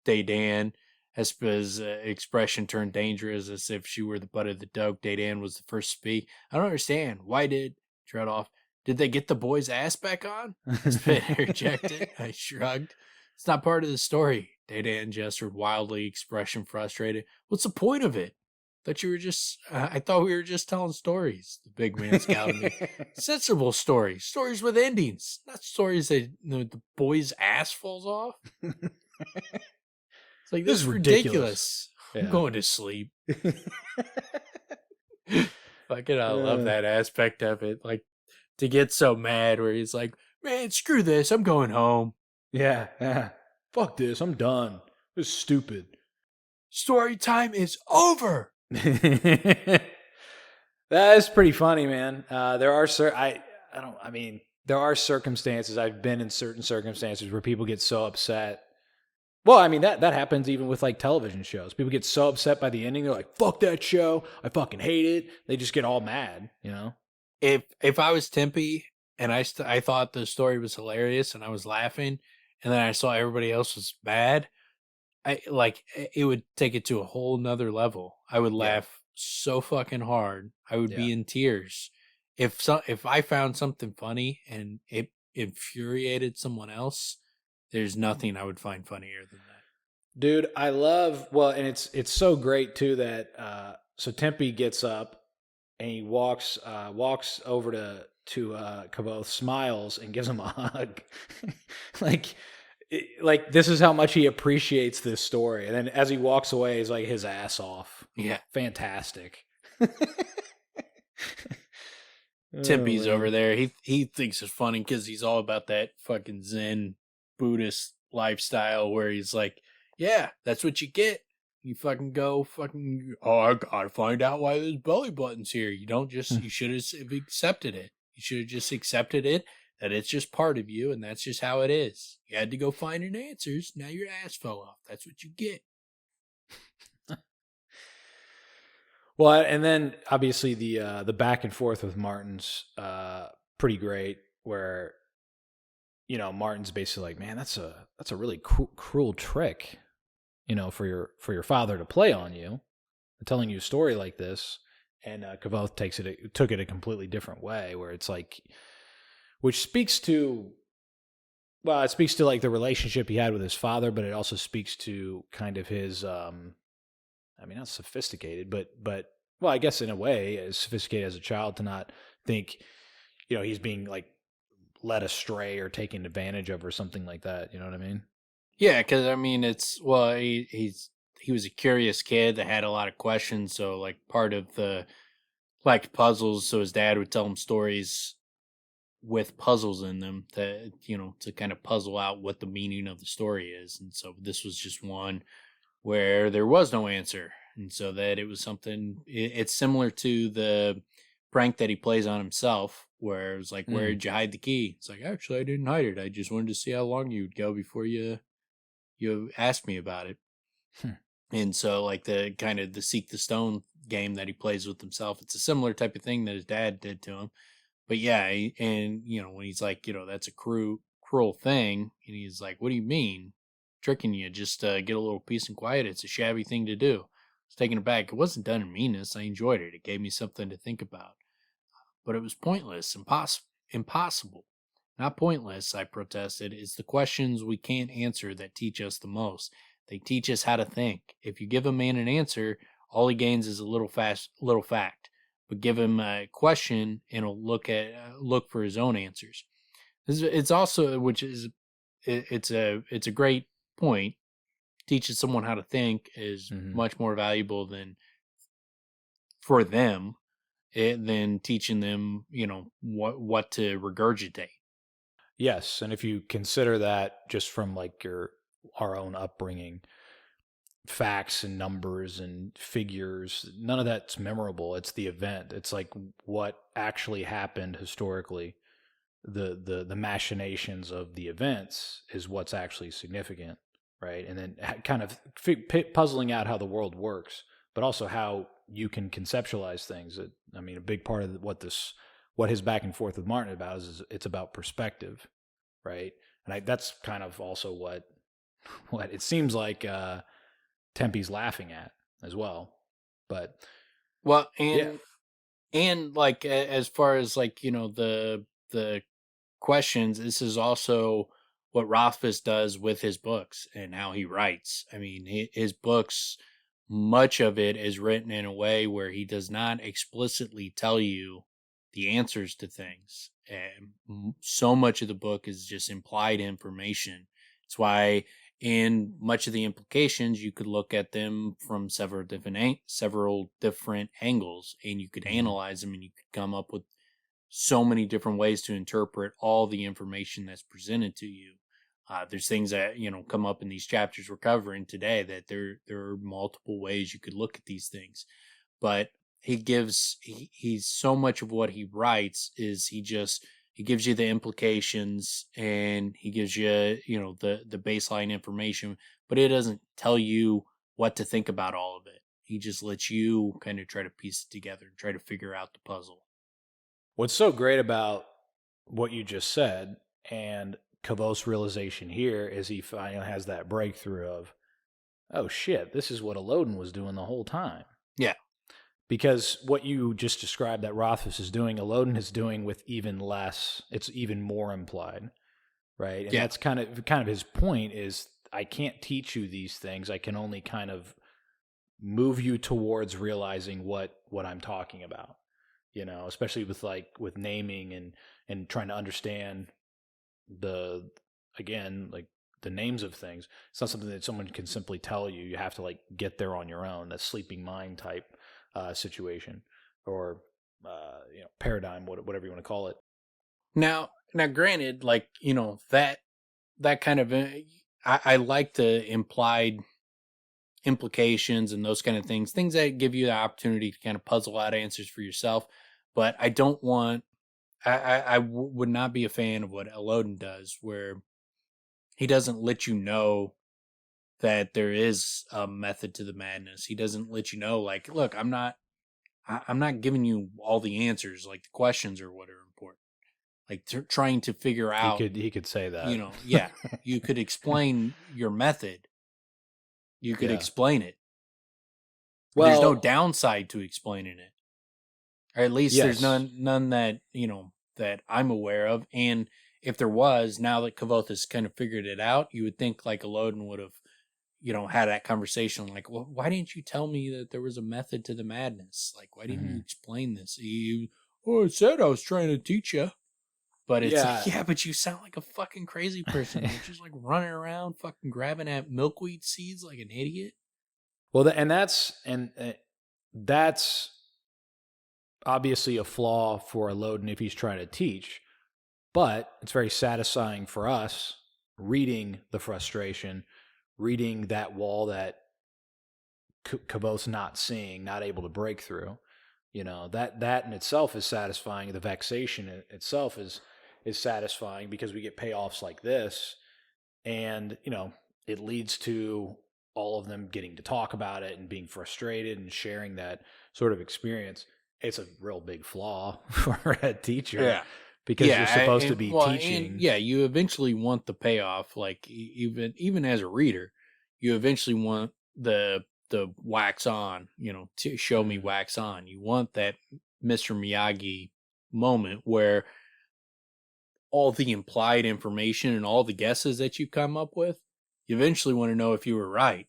Daydan. Hespe's expression turned dangerous as if she were the butt of the joke. Daydan was the first to speak. I don't understand. Why did Tread off? Did they get the boy's ass back on? Hespe interjected. I shrugged. It's not part of the story. Daydan gestured wildly, expression frustrated. What's the point of it? I thought we were just telling stories. The big man scowled at me. Sensible stories. Stories with endings. Not stories that the boy's ass falls off. It's like, this is ridiculous. I'm going to sleep. Fucking, I love that aspect of it. Like, to get so mad where he's like, man, screw this. I'm going home. Yeah. Fuck this. I'm done. This is stupid. Story time is over. That is pretty funny, man. There are there are circumstances. I've been in certain circumstances where people get so upset. Well, I mean, that happens even with like television shows. People get so upset by the ending. They're like, fuck that show. I fucking hate it. They just get all mad, If I was Tempe and I thought the story was hilarious and I was laughing, and then I saw everybody else was mad, it would take it to a whole nother level. I would laugh so fucking hard. I would be in tears. If I found something funny and it infuriated someone else, there's nothing I would find funnier than that. Dude, I love, and it's so great too that so Tempe gets up and he walks over to Kvothe, smiles and gives him a hug. Like this is how much he appreciates this story. And then as he walks away, he's like his ass off. Yeah. Fantastic. Tempe's over there. He thinks it's funny because he's all about that fucking Zen Buddhist lifestyle where he's like, yeah, that's what you get. You fucking go I gotta find out why there's belly buttons here. You don't just, you should have accepted it. You should have just accepted it, that it's just part of you, and that's just how it is. You had to go find your answers. Now your ass fell off. That's what you get. Well, and then obviously the back and forth with Marten's pretty great. Where Marten's basically like, man, that's a really cruel trick, for your father to play on you, telling you a story like this. And Kvothe took it a completely different way, where it's like, which speaks to, it speaks to like the relationship he had with his father, but it also speaks to kind of his, not sophisticated, but I guess in a way, as sophisticated as a child to not think, he's being like led astray or taken advantage of or something like that. You know what I mean? Yeah, because he was a curious kid that had a lot of questions. So like part of the liked puzzles, so his dad would tell him stories with puzzles in them to kind of puzzle out what the meaning of the story is. And so this was just one where there was no answer. And so that it was something, it's similar to the prank that he plays on himself, where it was like, where did you hide the key? It's like, actually, I didn't hide it. I just wanted to see how long you'd go before you asked me about it. And so like the kind of the Seek the Stone game that he plays with himself, it's a similar type of thing that his dad did to him. But yeah, and when he's like, that's a cruel temporal thing. And he's like, what do you mean? Tricking you, just get a little peace and quiet. It's a shabby thing to do. I was taken aback. It wasn't done in meanness. I enjoyed it. It gave me something to think about. But it was pointless, impossible. Not pointless, I protested. It's the questions we can't answer that teach us the most. They teach us how to think. If you give a man an answer, all he gains is a little fact. But give him a question, and he'll look for his own answers. It's also, it's a great point. Teaching someone how to think is much more valuable than for them than teaching them, what to regurgitate. Yes, and if you consider that just from like our own upbringing, facts and numbers and figures, none of that's memorable. It's the event. It's like what actually happened historically. The machinations of the events is what's actually significant, right? And then kind of puzzling out how the world works, but also how you can conceptualize things. I mean, a big part of what his back and forth with Marten about is it's about perspective, right? And that's kind of also what it seems like Tempe's laughing at as well. But well, and like as far as like the questions, this is also what Rothfuss does with his books and how he writes. I mean, his books, much of it is written in a way where he does not explicitly tell you the answers to things. And so much of the book is just implied information. It's why in much of the implications, you could look at them from several different angles, and you could analyze them, and you could come up with so many different ways to interpret all the information that's presented to you. There's things that come up in these chapters we're covering today that there are multiple ways you could look at these things, but he's so much of what he writes is he gives you the implications, and he gives you the baseline information, but it doesn't tell you what to think about all of it. He just lets you kind of try to piece it together and try to figure out the puzzle. What's so great about what you just said and Kvothe's realization here is he finally has that breakthrough of, oh shit, this is what Elodin was doing the whole time. Yeah. Because what you just described that Rothfuss is doing, Elodin is doing with even less. It's even more implied, right? And that's kind of his point is, I can't teach you these things. I can only kind of move you towards realizing what I'm talking about. Especially with naming and trying to understand the names of things. It's not something that someone can simply tell you. You have to get there on your own. That sleeping mind type situation or paradigm, whatever you want to call it. Now, granted, that kind of I like the implied implications and those kind of things that give you the opportunity to kind of puzzle out answers for yourself. But I don't want. I would not be a fan of what Elodin does, where he doesn't let you know that there is a method to the madness. He doesn't let you know, look, I'm not giving you all the answers, the questions are what are important. Trying to figure out. He could say that. Yeah, you could explain your method. You could explain it. Well, there's no downside to explaining it. Or at least there's none that, that I'm aware of. And if there was, now that Kvothe has kind of figured it out, you would think Elodin would have, had that conversation well, why didn't you tell me that there was a method to the madness? Why didn't you explain this? I said I was trying to teach you. But it's but you sound like a fucking crazy person. You're just running around fucking grabbing at milkweed seeds like an idiot. Well, that's obviously a flaw for Elodin if he's trying to teach, but it's very satisfying for us reading the frustration, reading that wall that Kvothe's not seeing, not able to break through. That in itself is satisfying. The vexation itself is satisfying because we get payoffs like this, and it leads to all of them getting to talk about it and being frustrated and sharing that sort of experience. It's a real big flaw for a teacher because you're supposed to be teaching. And yeah, you eventually want the payoff. Like even as a reader, you eventually want the wax on. To show me wax on. You want that Mr. Miyagi moment where all the implied information and all the guesses that you come up with, you eventually want to know if you were right.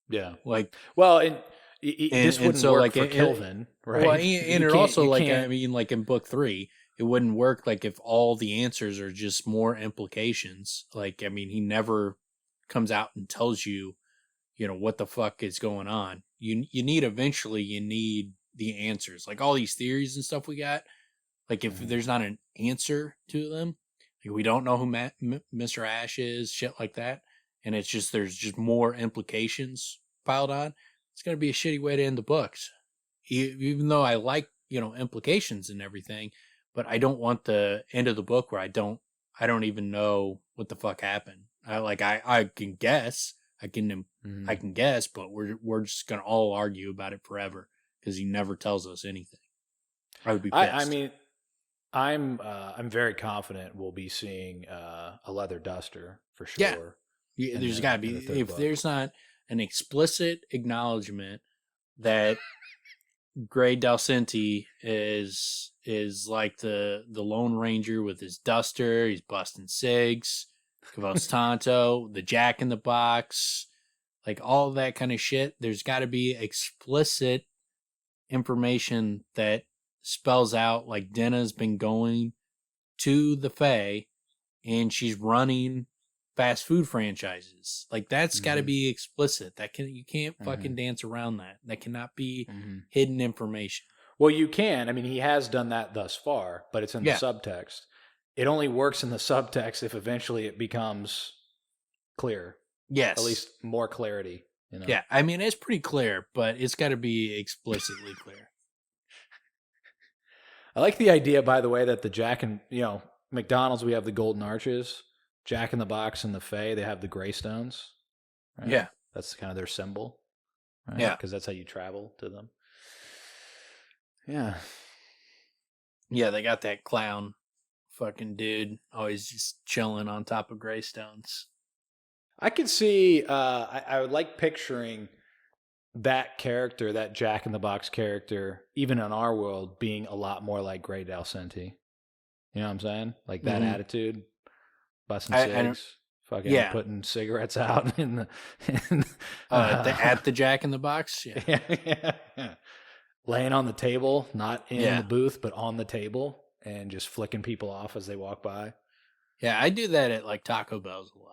Yeah. Like, well, and this wouldn't so work like for Kelvin, right? Well, and it also, like, I mean, like in book 3, it wouldn't work like if all the answers are just more implications. Like, I mean, he never comes out and tells you, what the fuck is going on. You need the answers. Like all these theories and stuff we got. Like if there's not an answer to them, like we don't know who Mr. Ash is, shit like that, and it's just there's just more implications piled on. It's gonna be a shitty way to end the books. Even though I like implications and everything, but I don't want the end of the book where I don't even know what the fuck happened. I can guess, I can guess, but we're just gonna all argue about it forever because he never tells us anything. I would be pissed. I mean, I'm very confident we'll be seeing a leather duster for sure. Yeah, there's got to be, if there's not an explicit acknowledgement that Gray Dalcenti is like the Lone Ranger with his duster, he's busting cigs, Kvothe Tonto, the Jack in the Box, like all that kind of shit. There's got to be explicit information that spells out like Denna's been going to the Fae and she's running fast food franchises. Like that's got to be explicit. You can't fucking dance around that. That cannot be hidden information. Well, you can. I mean, he has done that thus far, but it's in the subtext. It only works in the subtext if eventually it becomes clear. Yes. At least more clarity. Yeah, I mean, it's pretty clear, but it's got to be explicitly clear. I like the idea, by the way, that the Jack and, McDonald's, we have the golden arches. Jack in the Box and the Fae, they have the gray stones. Right? Yeah. That's kind of their symbol. Right? Yeah. Because that's how you travel to them. Yeah. Yeah, they got that clown fucking dude always just chilling on top of gray stones. I could see, I would like picturing that character, that Jack in the Box character, even in our world, being a lot more like Gray Dalcenti. You know what I'm saying? Like that attitude, busting cigs, fucking putting cigarettes out at the Jack in the Box. Yeah. Laying on the table, not in the booth, but on the table, and just flicking people off as they walk by. Yeah, I do that at like Taco Bell's a lot.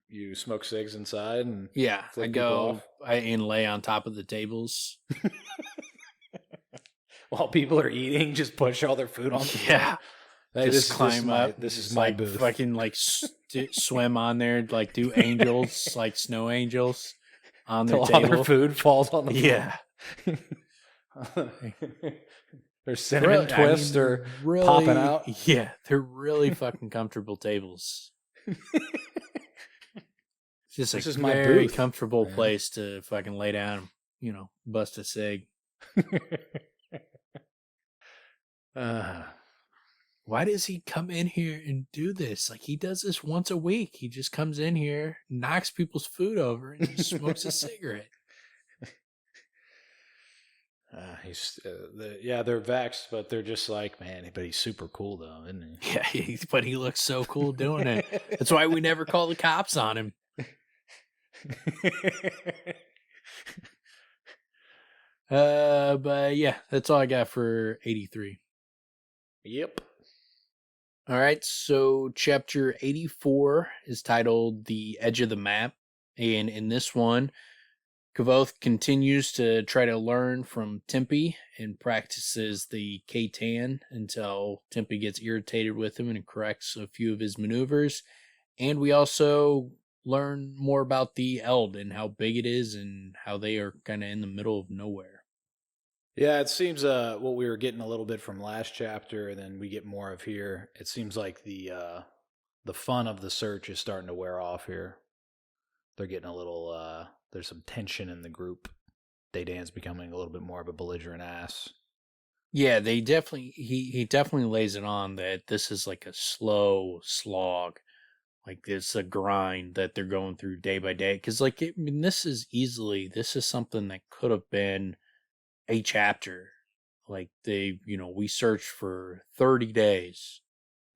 You smoke cigs inside and I go and lay on top of the tables while people are eating. Just push all their food on. Just climb up. This is my booth. Fucking like swim on there, like do angels, like snow angels on their table. All their food falls on the floor. Their cinnamon twists are really popping out. Yeah, they're really fucking comfortable tables. It's just a very comfortable place to fucking lay down, bust a cig. Why does he come in here and do this? Like, he does this once a week. He just comes in here, knocks people's food over, and just smokes a cigarette. They're vexed, but they're just like, man, but he's super cool though, isn't he? Yeah, but he looks so cool doing it. That's why we never call the cops on him. But yeah, that's all I got for 83. Yep. All right, so chapter 84 is titled The Edge of the Map, and in this one, Kvothe continues to try to learn from Tempe and practices the K-Tan until Tempe gets irritated with him and corrects a few of his maneuvers. And we also learn more about the Eld and how big it is and how they are kind of in the middle of nowhere. Yeah, it seems what we were getting a little bit from last chapter, and then we get more of here. It seems like the fun of the search is starting to wear off here. They're getting a little, there's some tension in the group. Daydan's becoming a little bit more of a belligerent ass. Yeah, they definitely he definitely lays it on that this is like a slow slog, like it's a grind that they're going through day by day. Because I mean, this is something that could have been a chapter. Like we searched for 30 days,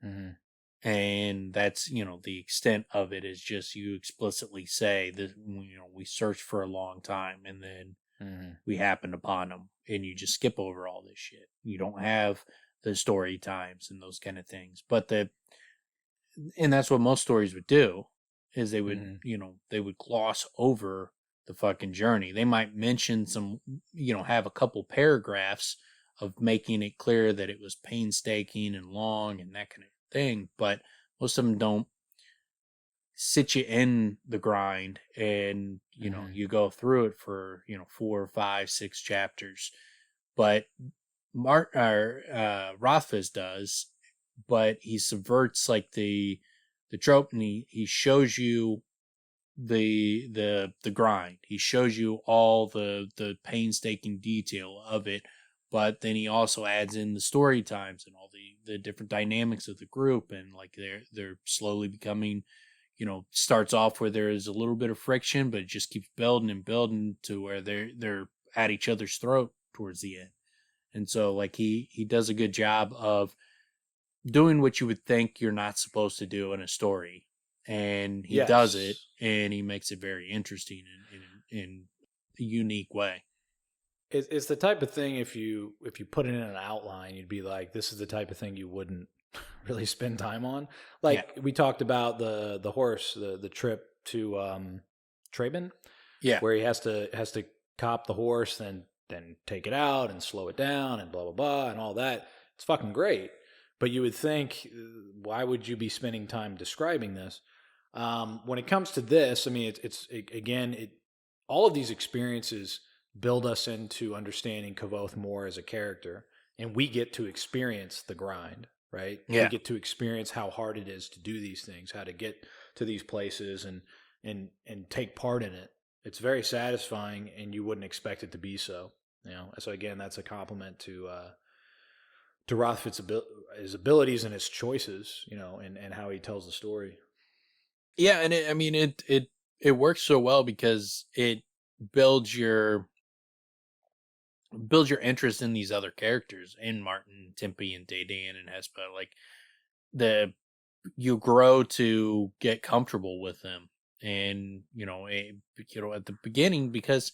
Mm-hmm. and that's the extent of it is just you explicitly say that we searched for a long time, and then Mm-hmm. we happened upon them, and you just skip over all this shit. You don't have the story times and those kind of things, and that's what most stories would do, is they would Mm-hmm. they would gloss over the fucking journey. They might mention some, have a couple paragraphs of making it clear that it was painstaking and long and that kind of thing, but most of them don't sit you in the grind, and Mm-hmm. you go through it for 4, 5, 6 chapters. But Rothfuss does, but he subverts like the trope, and he shows you the grind. He shows you all the painstaking detail of it, but then he also adds in the story times and all the different dynamics of the group, and like they're slowly becoming, starts off where there is a little bit of friction, but it just keeps building and building to where they're at each other's throat towards the end. And so like he does a good job of doing what you would think you're not supposed to do in a story, and he does it, Yes. and he makes it very interesting in a unique way. It's the type of thing, if you put it in an outline, you'd be like, this is the type of thing you wouldn't really spend time on. Yeah, Like we talked about the horse, the trip to Traben, yeah, where he has to cop the horse, then take it out and slow it down and blah blah blah and all that. It's fucking great. But you would think, why would you be spending time describing this? When it comes to this, I mean, all of these experiences build us into understanding Kvothe more as a character, and we get to experience the grind, right? We yeah. get to experience how hard it is to do these things, how to get to these places, and take part in it. It's very satisfying, and you wouldn't expect it to be so. So again, that's a compliment to Rothfuss' his abilities and his choices, and how he tells the story. Yeah, and I mean it works so well because it builds your interest in these other characters, in Marten, Tempe, and Daydan, and Hespe. Like the you grow to get comfortable with them, and at the beginning, because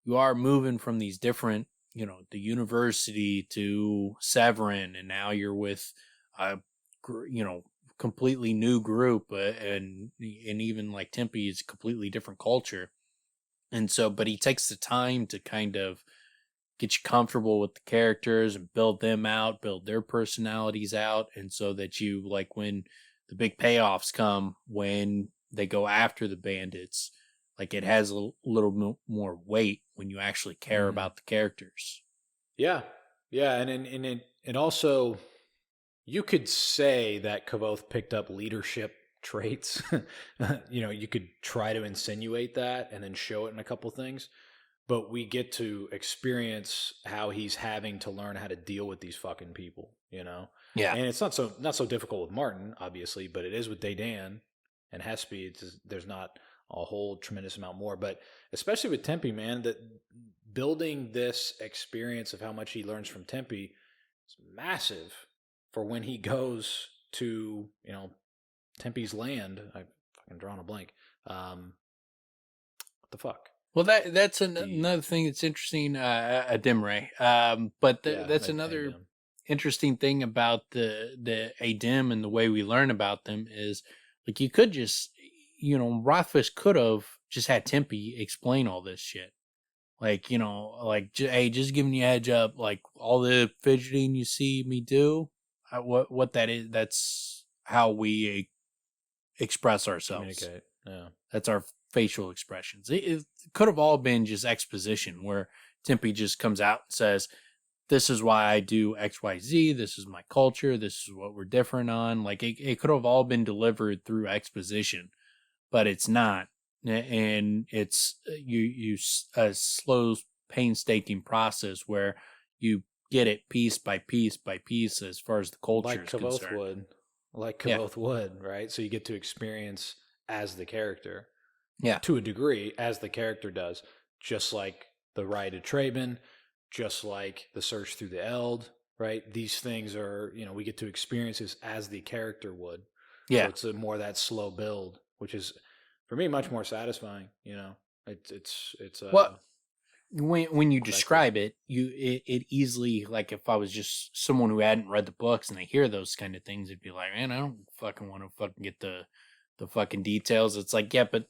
you are moving from these different, the university to Severin, and now you're with a completely new group, and even like Tempe is a completely different culture. And so, but he takes the time to kind of get you comfortable with the characters and build them out, build their personalities out. And so that you, like, when the big payoffs come, when they go after the bandits, like it has a little more weight when you actually care Mm-hmm. about the characters. Yeah, yeah, and it also, you could say that Kvothe picked up leadership traits. You could try to insinuate that and then show it in a couple things, but we get to experience how he's having to learn how to deal with these fucking people. Yeah. And it's not so difficult with Marten, obviously, but it is with Daydan and Hespe. There's not a whole tremendous amount more, but especially with Tempe, man, that building this experience of how much he learns from Tempe is massive for when he goes to Tempe's land. I fucking drawn a blank. What the fuck? Well, that's The another thing that's interesting, a Dimray. But Yeah, that's I another know. interesting thing about the Adim and the way we learn about them is, like, you could just, Rothfuss could have just had Tempe explain all this shit. Like, hey, just giving you a heads up, like all the fidgeting you see me do, what that is, that's how we express ourselves. Communicate. Yeah. That's our facial expressions. It could have all been just exposition where Tempe just comes out and says, this is why I do XYZ. This is my culture. This is what we're different on. Like it could have all been delivered through exposition, but it's not. And it's a slow, painstaking process where you get it piece by piece by piece as far as the culture like is Kvothe concerned. would, like Yeah. Kvothe would, right? So you get to experience as the character, Yeah. to a degree, as the character does, just like the Ride of Traben, just like the Search Through the Eld, right? These things are, we get to experience this as the character would. Yeah. So it's more that slow build, which is for me much more satisfying. It's Well, when you Exactly. describe it, it easily, like if I was just someone who hadn't read the books and they hear those kind of things, it'd be like, man, I don't fucking want to fucking get the fucking details. It's like, yeah, but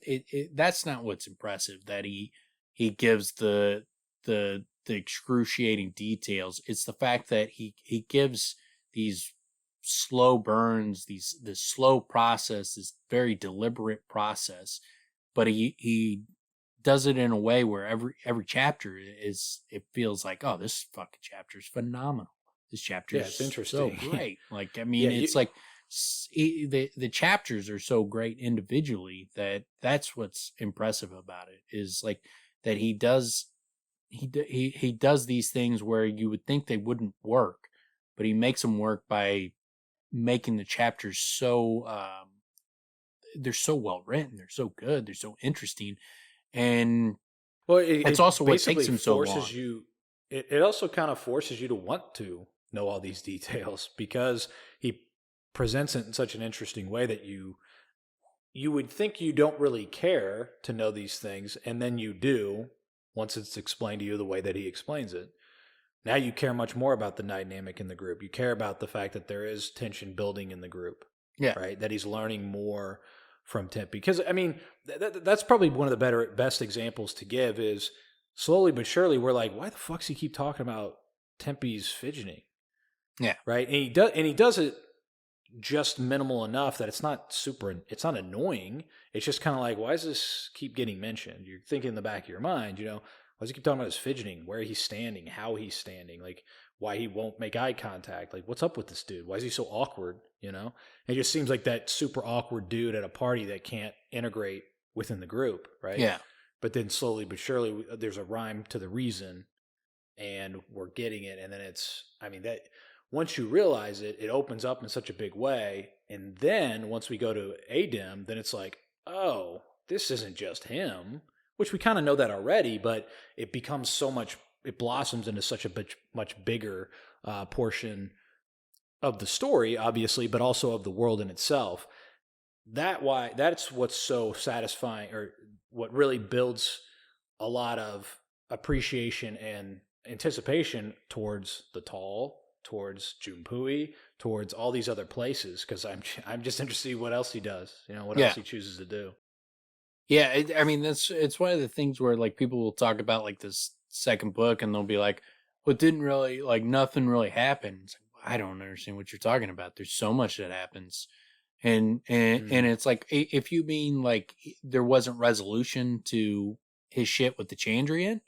that's not what's impressive, that he gives the excruciating details. It's the fact that he gives these slow burns, this slow process, this very deliberate process, but he does it in a way where every chapter it feels like, oh, this fucking chapter is phenomenal. This chapter is it's interesting. so great. Like, I mean, it's like the chapters are so great individually that's what's impressive about it, is like that he does these things where you would think they wouldn't work, but he makes them work by making the chapters so they're so well written, they're so good, they're so interesting, and that's also what takes him so long. It also kind of forces you to want to know all these details, because he presents it in such an interesting way that you would think you don't really care to know these things, and then you do once it's explained to you the way that he explains it. Now you care much more about the dynamic in the group. You care about the fact that there is tension building in the group. Yeah. Right? That he's learning more from Tempe. Because, I mean, that's probably one of the best examples to give is slowly but surely we're like, why the fuck does he keep talking about Tempe's fidgeting? Yeah. Right? And he does it just minimal enough that it's not annoying. It's just kind of like, why does this keep getting mentioned? You're thinking in the back of your mind, why does he keep talking about his fidgeting, where he's standing, how he's standing, like why he won't make eye contact, like what's up with this dude? Why is he so awkward? It just seems like that super awkward dude at a party that can't integrate within the group, right? Yeah. But then slowly but surely there's a rhyme to the reason, and we're getting it. And then that once you realize it, it opens up in such a big way. And then once we go to Adem, then it's like, oh, this isn't just him, which we kind of know that already, but it becomes it blossoms into such a much bigger portion of the story, obviously, but also of the world in itself. That's what's so satisfying, or what really builds a lot of appreciation and anticipation towards the Tall, towards Junpui, towards all these other places, because I'm just interested in what else he does, what else he chooses to do. Yeah, it's one of the things where like people will talk about like this second book and they'll be like, well, it didn't really, like, nothing really happened. It's like, I don't understand what you're talking about. There's so much that happens. And it's like, if you mean like there wasn't resolution to his shit with the Chandrian,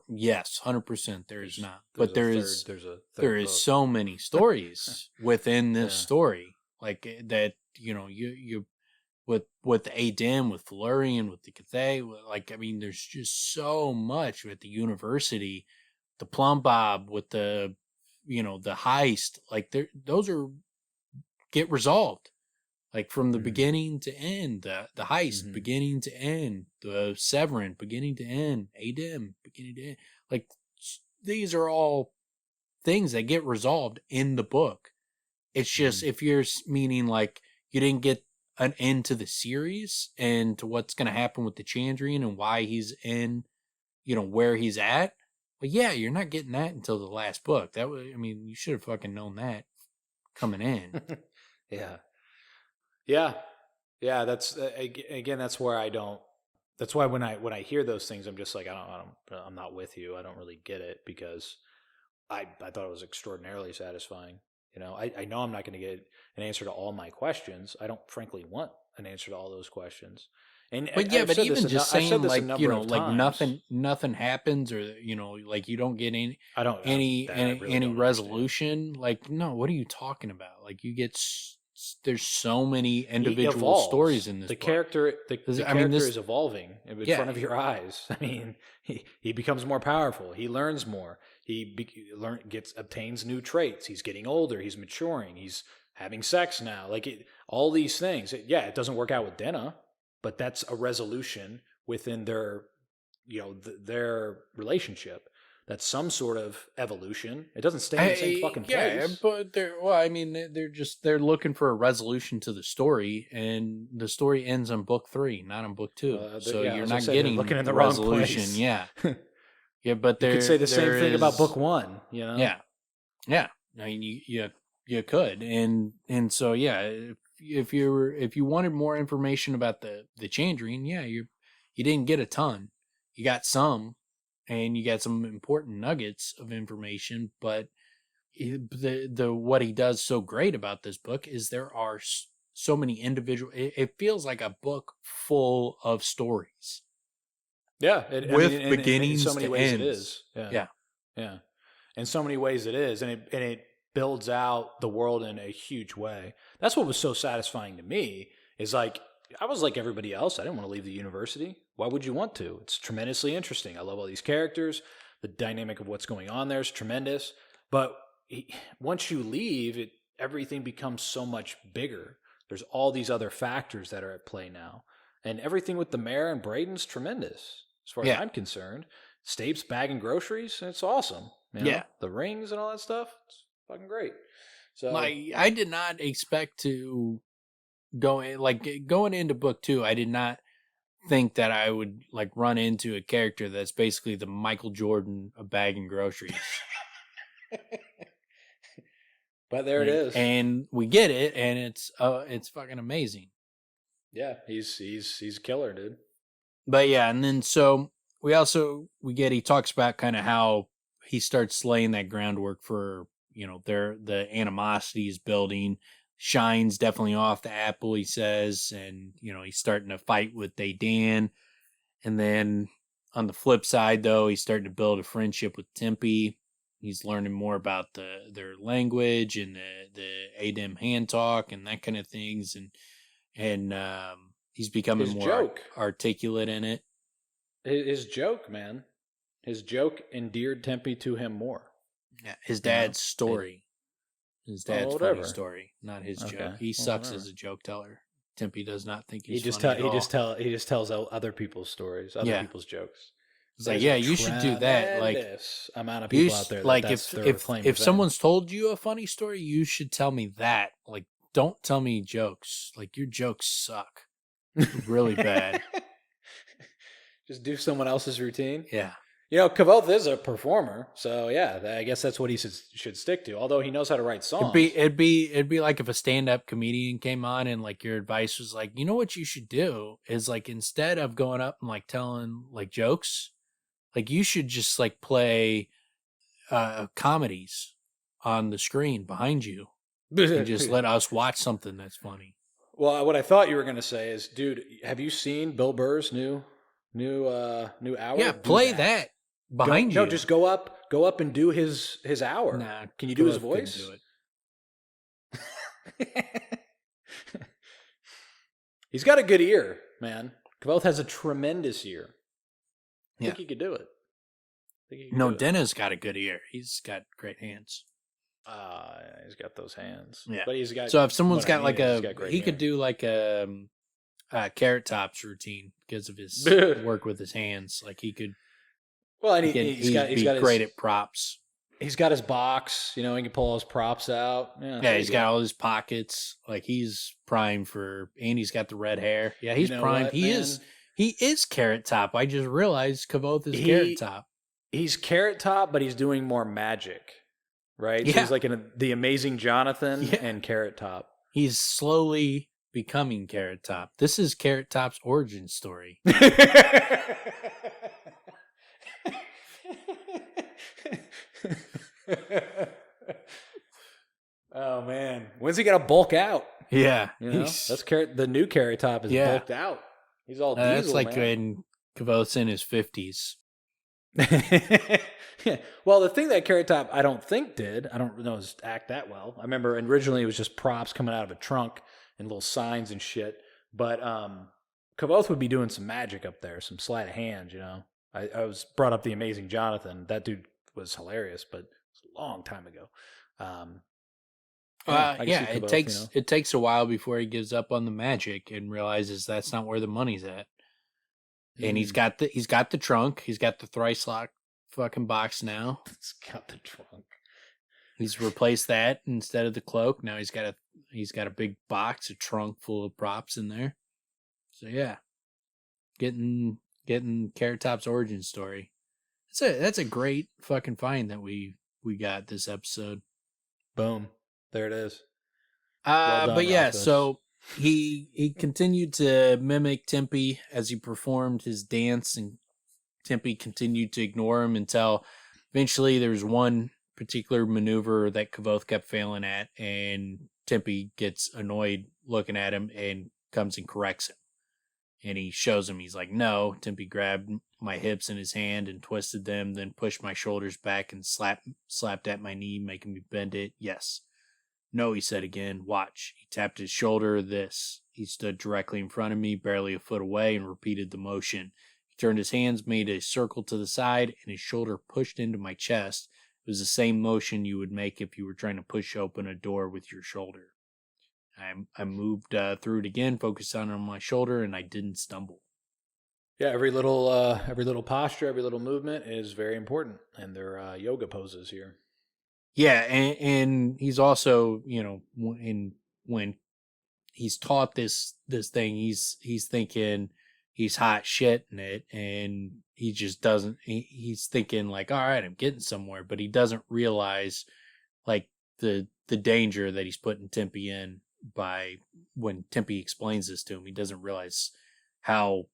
yes, 100% there is not. But there is so many stories within this story, like that, you with Adem, with Florian, with the Kvothe, like, I mean, there's just so much with the university, the plumb bob, with the, the heist, like those get resolved, like from the beginning to end, the heist beginning to end, the Severin beginning to end, Adem beginning to end, like these are all things that get resolved in the book. It's just if you're meaning like you didn't get an end to the series and to what's going to happen with the Chandrian and why he's in, where he's at. But yeah, you're not getting that until the last book. You should have fucking known that coming in. Yeah. That's again, that's where that's why when I hear those things, I'm just like, I'm not with you. I don't really get it, because I thought it was extraordinarily satisfying. I know I'm not going to get an answer to all my questions. I don't frankly want an answer to all those questions. But even just saying like, like nothing happens, or, like you don't get any resolution. Like, no, what are you talking about? Like you get there's so many He individual evolves. stories in this the book. character. The I mean, character this- is evolving in Yeah. front of your eyes. I mean, he becomes more powerful. He learns more. He obtains new traits. He's getting older. He's maturing. He's having sex now. Like all these things. It doesn't work out with Denna, but that's a resolution within their, their relationship. That's some sort of evolution. It doesn't stay in the same fucking place. Yeah, but they're looking for a resolution to the story, and the story ends on book 3, not on book 2. So you're not getting looking in the resolution. wrong place. Yeah, yeah, but you could say the same thing about book 1. Yeah. I mean, you could, and so if you wanted more information about the Chandrian, you didn't get a ton. You got some. And you got some important nuggets of information, but what he does so great about this book is there are so many individual. It feels like a book full of stories. Yeah, beginnings in so many to ways ends. it is. Yeah. In so many ways it is, and it builds out the world in a huge way. That's what was so satisfying to me. Is like I was like everybody else. I didn't want to leave the university. Why would you want to? It's tremendously interesting. I love all these characters. The dynamic of what's going on there is tremendous. But once you leave, everything becomes so much bigger. There's all these other factors that are at play now. And everything with the mayor and Braden's tremendous, as far as I'm concerned. Stapes bagging groceries, it's awesome. Yeah. The rings and all that stuff, it's fucking great. So I did not expect to going into book 2, I did not think that I would run into a character that's basically the Michael Jordan of bagging groceries. But there it is. And we get it, and it's fucking amazing. Yeah, he's a killer, dude. But yeah, and then so he talks about kind of how he starts laying that groundwork for, the animosity is building. Shine's definitely off the apple, he says, and he's starting to fight with Dadan. And then on the flip side, though, he's starting to build a friendship with Tempe. He's learning more about their language and the Adem hand talk and that kind of things, and he's becoming more articulate in it. His joke, man, his joke endeared Tempe to him more. Yeah, his dad's story. His dad's funny story, not his joke. He sucks as a joke teller. Tempe does not think he's funny at all. He just tells other people's stories, people's jokes. It's like, you should do that. Like, amount of people out there. If someone's told you a funny story, you should tell me that. Like, don't tell me jokes. Like, your jokes suck. Really bad. Just do someone else's routine. Yeah. Kvothe is a performer, so I guess that's what he should stick to. Although he knows how to write songs. It'd be like if a stand-up comedian came on and your advice was like, what you should do is instead of going up and telling jokes, you should just play comedies on the screen behind you and just let us watch something that's funny. Well, what I thought you were going to say is, dude, have you seen Bill Burr's new hour? Yeah, play that. Behind you. No, just go up and do his hour. Nah, can you do his voice? Do it. He's got a good ear, man. Kvothe has a tremendous ear. I think he could do it. Denna's got a good ear. He's got great hands. He's got those hands. Yeah, but he's got. So if someone's got he could do a Carrot Top's routine because of his work with his hands. He could. Well, and he's got great at props. He's got his box, he can pull all his props out. Yeah, he's got all his pockets. He's primed and he's got the red hair. Yeah, he's primed. He is Carrot Top. I just realized Kvothe is Carrot Top. He's Carrot Top, but he's doing more magic, right? Yeah. So he's the Amazing Jonathan and Carrot Top. He's slowly becoming Carrot Top. This is Carrot Top's origin story. Oh man, when's he gonna bulk out? Yeah, that's the new Carrot Top is bulked out. He's all diesel. That's when Kvothe's in his 50s. Well, the thing that Carrot Top I don't think did, I don't know his act that well. I remember originally it was just props coming out of a trunk and little signs and shit. But Kvothe would be doing some magic up there, some sleight of hand, you know. I was brought up the Amazing Jonathan. That dude was hilarious, but it was a long time ago. It takes it takes a while before he gives up on the magic and realizes that's not where the money's at. And he's got the trunk, he's got the thrice locked fucking box now. He's got the trunk. He's replaced that instead of the cloak. Now he's got a big box, a trunk full of props in there. So yeah, getting Carrot Top's origin story. That's a great fucking find that we got this episode. Boom, there it is. Well done, but yeah, Rothfuss. so he continued to mimic Tempe as he performed his dance, and Tempe continued to ignore him until eventually there was one particular maneuver that Kvothe kept failing at, and Tempe gets annoyed looking at him and comes and corrects him. And he shows him, he's like, no. Tempe grabbed my hips in his hand and twisted them, then pushed my shoulders back and slapped at my knee, making me bend it. Yes. No, he said again. Watch. He tapped his shoulder. This. He stood directly in front of me, barely a foot away, and repeated the motion. He turned his hands, made a circle to the side, and his shoulder pushed into my chest. It was the same motion you would make if you were trying to push open a door with your shoulder. I moved through it again, focused on my shoulder, and I didn't stumble. Yeah, every little posture, every little movement is very important, and they're yoga poses here. Yeah, and he's also, you know, when he's taught this thing, he's thinking he's hot shit in it, and he just doesn't. He's thinking like, all right, I'm getting somewhere, but he doesn't realize like the danger that he's putting Tempe in by when Tempe explains this to him. He doesn't realize how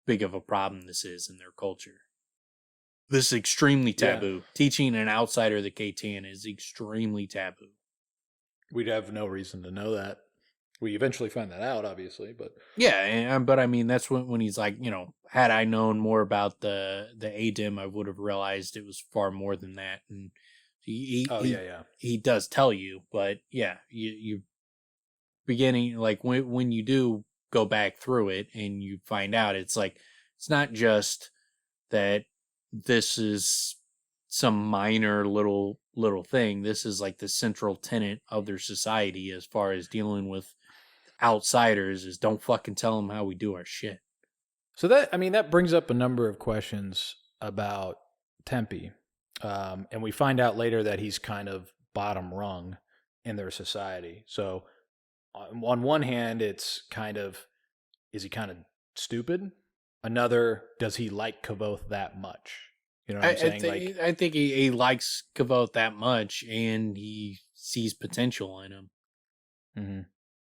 big of a problem this is in their culture. This is extremely taboo. Yeah. Teaching an outsider the K-Tan is extremely taboo. We'd have no reason to know that. We eventually find that out, obviously, but yeah. But I mean, that's when he's like, you know, had I known more about the ADIM, I would have realized it was far more than that. And he does tell you, but yeah, you beginning like when you do go back through it and you find out, it's like it's not just that this is some minor little thing. This is like the central tenet of their society as far as dealing with outsiders is don't fucking tell them how we do our shit. So that brings up a number of questions about Tempe. And we find out later that he's kind of bottom rung in their society. So on one hand, it's kind of, is he kind of stupid? Another, does he like Kvothe that much? You know what I'm saying? I think he likes Kvothe that much, and he sees potential in him. Mm-hmm.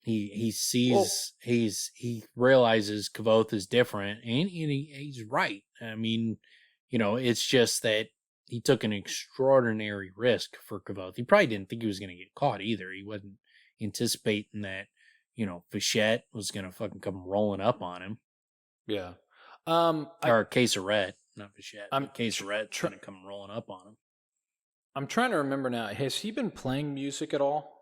He sees, he realizes Kvothe is different, and he's right. I mean, you know, it's just that he took an extraordinary risk for Kvothe. He probably didn't think he was going to get caught either. He wasn't anticipating that, you know, Fichette was going to fucking come rolling up on him. Yeah. Or Casseret, not Fichette. Casseret's going to come rolling up on him. I'm trying to remember now. Has he been playing music at all?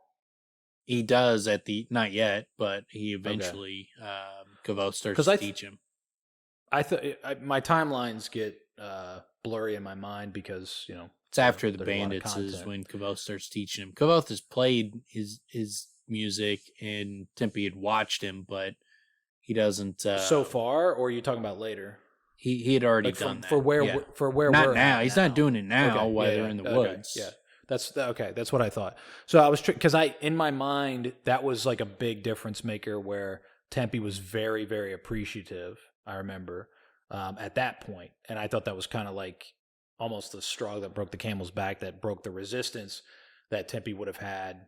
He does not yet, but he eventually, Kvothe starts to teach him. My timelines get blurry in my mind because, you know. It's after the Bandits is when Kvothe starts teaching him. Kvothe has played his music, and Tempe had watched him, but he doesn't. So far, or are you talking about later? He had already done that. For where not we're now. He's not doing it now. Okay. While they're in the woods. Yeah. That's okay. That's what I thought. So I was because in my mind that was like a big difference maker where Tempe was very, very appreciative. I remember at that point, and I thought that was kind of like almost the straw that broke the camel's back, that broke the resistance that Tempe would have had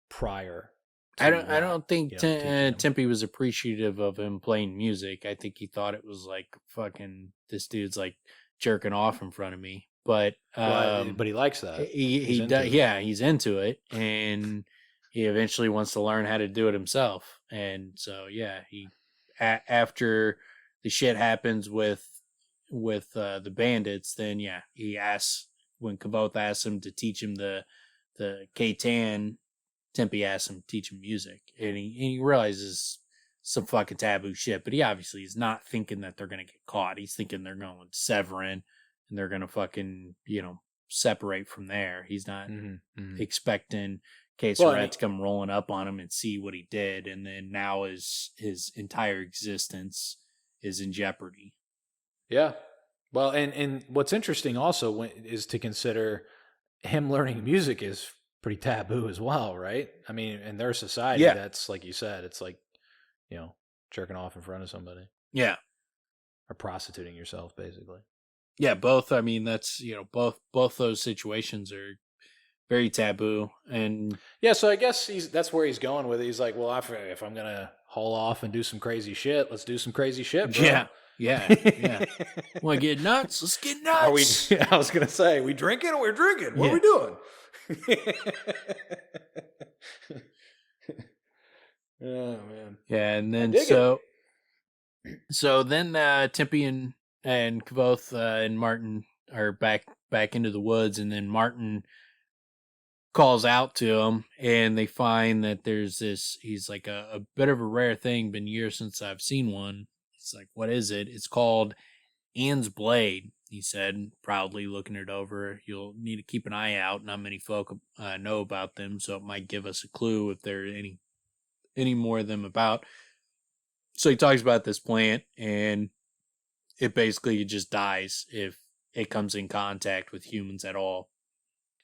prior. I don't think Tempe was appreciative of him playing music. I think he thought it was like fucking this dude's like jerking off in front of me. But but he likes that. He does. Yeah, he's into it, and he eventually wants to learn how to do it himself. And so yeah, he after the shit happens with the bandits, then yeah, he asks when Kvothe asks him to teach him the Katan, Tempe asks him to teach him music, and he realizes some fucking taboo shit, but he obviously is not thinking that they're gonna get caught. He's thinking they're going to Severin and they're gonna fucking separate from there. He's not expecting Kesseret to come rolling up on him and see what he did, and then now his entire existence is in jeopardy. Yeah. Well, and what's interesting also is to consider him learning music is pretty taboo as well, right? I mean, in their society, that's like you said, it's like, jerking off in front of somebody. Yeah. Or prostituting yourself, basically. Yeah, both. I mean, that's, both those situations are very taboo. And yeah, so I guess that's where he's going with it. He's like, well, if I'm going to haul off and do some crazy shit, let's do some crazy shit, bro. Yeah. Want to get nuts? Let's get nuts. I was going to say, we drinking or we're drinking? What are we doing? Oh, man. Yeah, and then so then Tempe and Kvothe and Marten are back into the woods, and then Marten calls out to him, and they find that there's this, he's like a bit of a rare thing, been years since I've seen one. It's like, what is it? It's called Anne's Blade, he said, proudly looking it over. You'll need to keep an eye out. Not many folk know about them, so it might give us a clue if there are any more of them about. So he talks about this plant, and it basically just dies if it comes in contact with humans at all.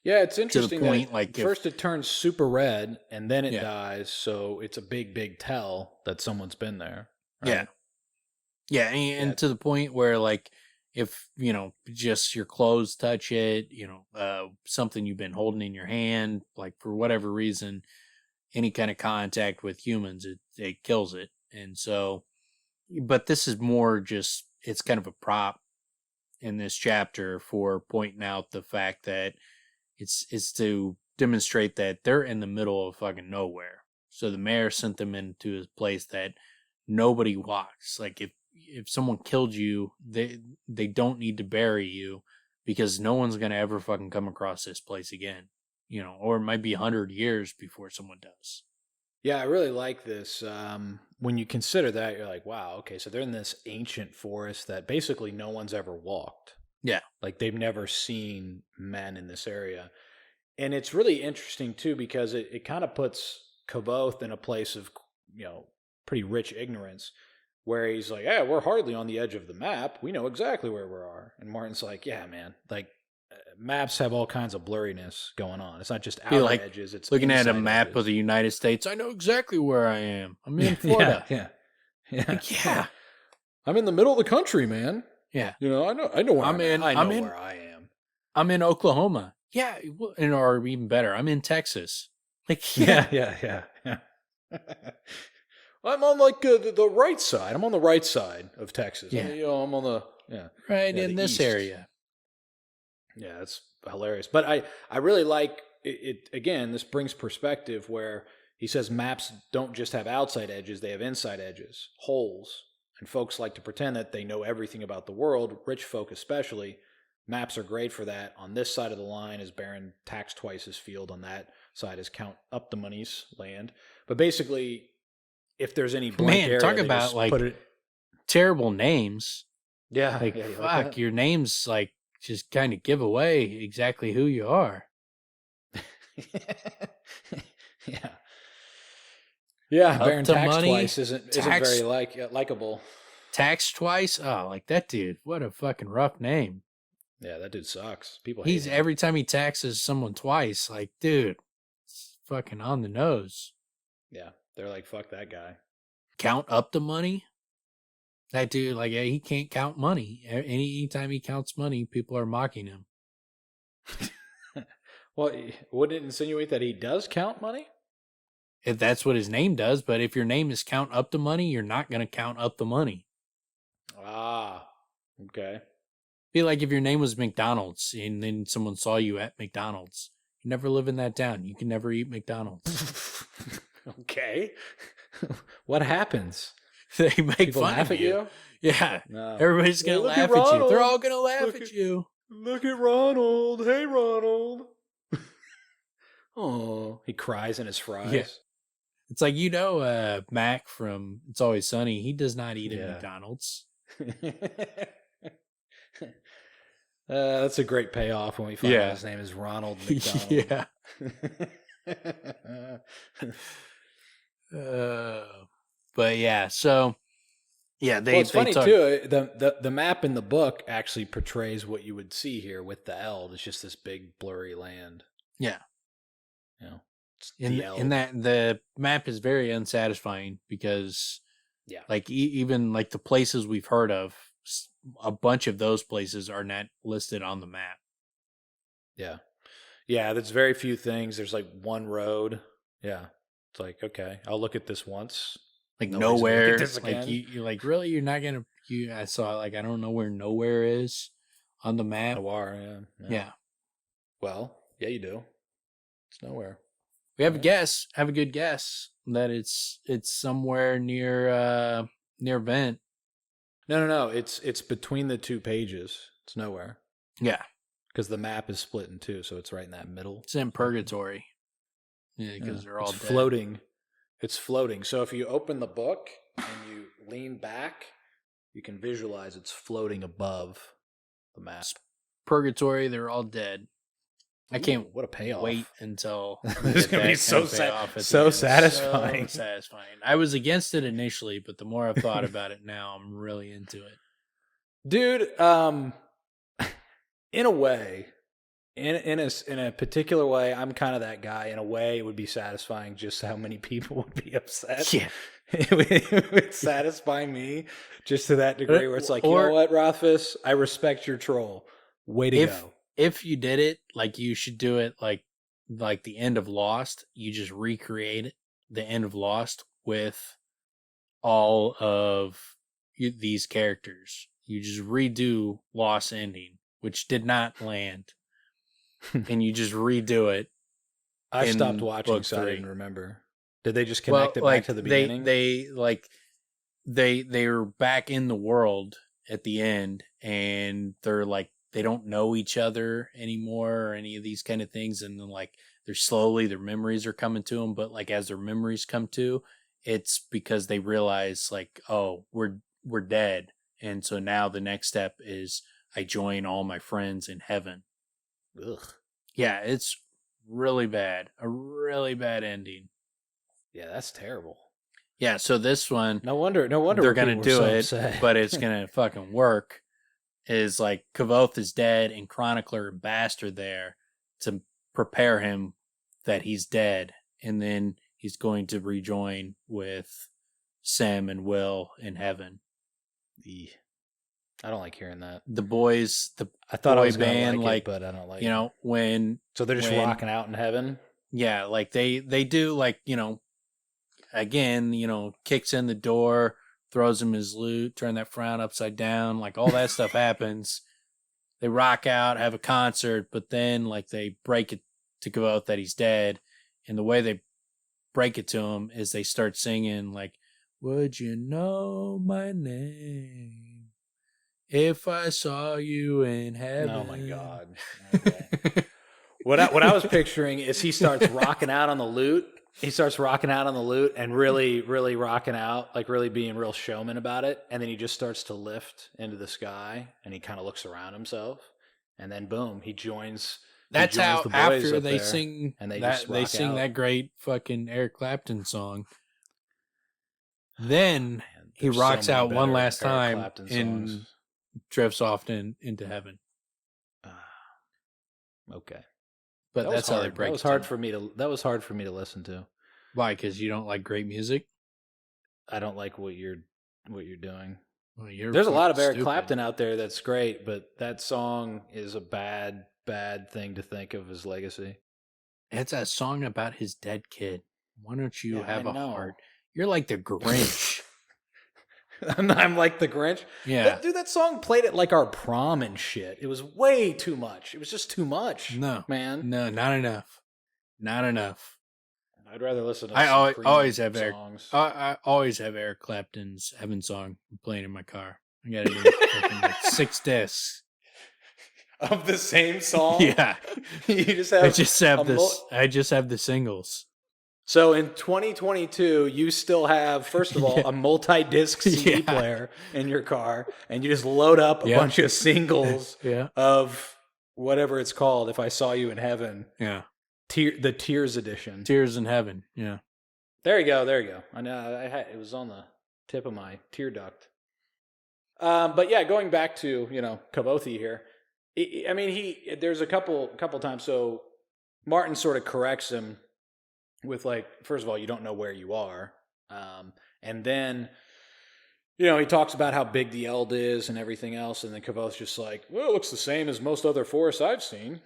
Yeah, it's interesting. To the point, that first it turns super red, and then it dies, so it's a big tell that someone's been there. Right? Yeah, and to the point where, like, if, just your clothes touch it, something you've been holding in your hand, like, for whatever reason, any kind of contact with humans, it kills it. And so, but this is more just, it's kind of a prop in this chapter for pointing out the fact that it's to demonstrate that they're in the middle of fucking nowhere. So the mayor sent them into a place that nobody walks. Like, if someone killed you, they don't need to bury you, because no one's going to ever fucking come across this place again. Or it might be 100 years before someone does. Yeah, I really like this. When you consider that, you're like, wow, okay, so they're in this ancient forest that basically no one's ever walked. Yeah. Like, they've never seen men in this area. And it's really interesting, too, because it kind of puts Kvothe in a place of, pretty rich ignorance, where he's like, yeah, we're hardly on the edge of the map. We know exactly where we are. And Marten's like, yeah, man, like, maps have all kinds of blurriness going on. It's not just outer edges. It's looking at a map of the United States. I know exactly where I am. I'm in Florida. Yeah. I'm in the middle of the country, man. Yeah. I know where I'm in. I know where I am. I'm in Oklahoma. Yeah. Or even better, I'm in Texas. Like, yeah. I'm on like the right side. I'm on the right side of Texas. Yeah. I'm on the in this east area. Yeah, it's hilarious. But I really like it. Again, this brings perspective where he says maps don't just have outside edges, they have inside edges, holes. And folks like to pretend that they know everything about the world, rich folk especially. Maps are great for that. On this side of the line is Baron Tax Twice's field. On that side is Count Up the Money's land. But basically, if there's any blank area, talk about like terrible names. Yeah. Like, fuck, your names like just kind of give away exactly who you are. Yeah, Baron Tax Twice isn't very likable. Tax Twice? Oh, like that dude. What a fucking rough name. Yeah, that dude sucks. People hate him. Every time he taxes someone twice, like, dude, it's fucking on the nose. Yeah, they're like, fuck that guy. Count Up the Money? That dude, like, yeah, he can't count money. Anytime he counts money, people are mocking him. Well, wouldn't it insinuate that he does count money? If that's what his name does, but if your name is Count Up the Money, you're not going to count up the money. Ah, okay. Be like if your name was McDonald's and then someone saw you at McDonald's. You never live in that town. You can never eat McDonald's. Okay. What happens? they make People fun laugh of at you? Yeah. No. Everybody's going to Look laugh at at you. Ronald. They're all going to laugh Look at at- you. Look at Ronald. Hey, Ronald. Oh, he cries in his fries. Yeah. It's like, Mac from It's Always Sunny, he does not eat at McDonald's. That's a great payoff when we find out his name is Ronald McDonald. But yeah, so yeah, it's funny too. The map in the book actually portrays what you would see here with the Eld. It's just this big blurry land. Yeah, in that the map is very unsatisfying because like even like the places we've heard of, a bunch of those places are not listed on the map. Yeah, there's very few things. There's like one road. Yeah, it's like, okay, I'll look at this once. Like nowhere. Like you like, really, you're not gonna. I saw like, I don't know where nowhere is on the map. Noir, yeah. Well, yeah, you do. It's nowhere. We have a guess. Have a good guess that it's somewhere near Vent. No. It's between the two pages. It's nowhere. Yeah, because the map is split in two, so it's right in that middle. It's in purgatory. Yeah, because they're all dead. Floating. It's floating. So if you open the book and you lean back, you can visualize it's floating above the map. Purgatory. They're all dead. I can't. What a payoff! Wait until it's gonna be so satisfying. So satisfying. I was against it initially, but the more I've thought about it now, I'm really into it, dude. In a way, in a particular way, I'm kind of that guy. In a way, it would be satisfying just how many people would be upset. Yeah, it would satisfy me just to that degree where it's like, you know what, Rothfuss, I respect your troll. Way to go. If you did it, like, you should do it like the end of Lost. You just recreate the end of Lost with all of these characters. You just redo Lost ending, which did not land, and you just redo it. I stopped watching, so I didn't remember. Did they just connect it back to the beginning? They were back in the world at the end, and they're like, they don't know each other anymore or any of these kind of things. And then like their memories are coming to them. But like, as their memories come to, it's because they realize like, oh, we're dead. And so now the next step is I join all my friends in heaven. Ugh. Yeah. It's really bad. A really bad ending. Yeah. That's terrible. Yeah. So this one, no wonder they're going to do so it, upset. But it's going to fucking work. Is like Kvothe is dead and Chronicler and Bast are there to prepare him that he's dead, and then he's going to rejoin with Sam and Will in heaven. I don't like hearing that. The boys, I thought boy I was band, like it, but I don't like it. When so they're just rocking out in heaven. Yeah, like they do, like, again, kicks in the door, throws him his loot, turn that frown upside down, like all that stuff happens. They rock out, have a concert, but then like they break it to Kvothe that he's dead. And the way they break it to him is they start singing like, would you know my name if I saw you in heaven? Oh my God. Okay. What I was picturing is he starts rocking out on the lute. He starts rocking out on the lute and really, really rocking out, like really being real showman about it. And then he just starts to lift into the sky and he kind of looks around himself. And then boom, he joins. That's how the boys after they there, sing and they sing that great fucking Eric Clapton song. Then he rocks out one last time and drifts off into heaven. Okay. But that's how they break. That was hard for me to listen to. Why? Because you don't like great music? I don't like what you're doing. Well, there's a lot of Eric Clapton out there that's great, but that song is a bad thing to think of as legacy. It's a song about his dead kid. Why don't you have a heart? You're like the Grinch. I'm like the Grinch. Yeah. That song played at like our prom and shit. It was way too much. It was just too much. No. Man. No, not enough. Not enough. I'd rather listen to I some Cream always have songs. I always have Eric Clapton's Heaven Song playing in my car. I got to do fucking like 6 discs. Of the same song? Yeah. You just have I just have the singles. So in 2022, you still have, first of all, a multi-disc CD player in your car, and you just load up a bunch of singles of whatever it's called, If I Saw You in Heaven. Yeah. The Tears edition. Tears in Heaven, yeah. There you go. I know, it was on the tip of my tear duct. But yeah, going back to, Kvothe here, there's a couple times, so Marten sort of corrects him with, like, first of all, you don't know where you are. And then, he talks about how big the Eld is and everything else. And then Kvothe's just like, well, it looks the same as most other forests I've seen.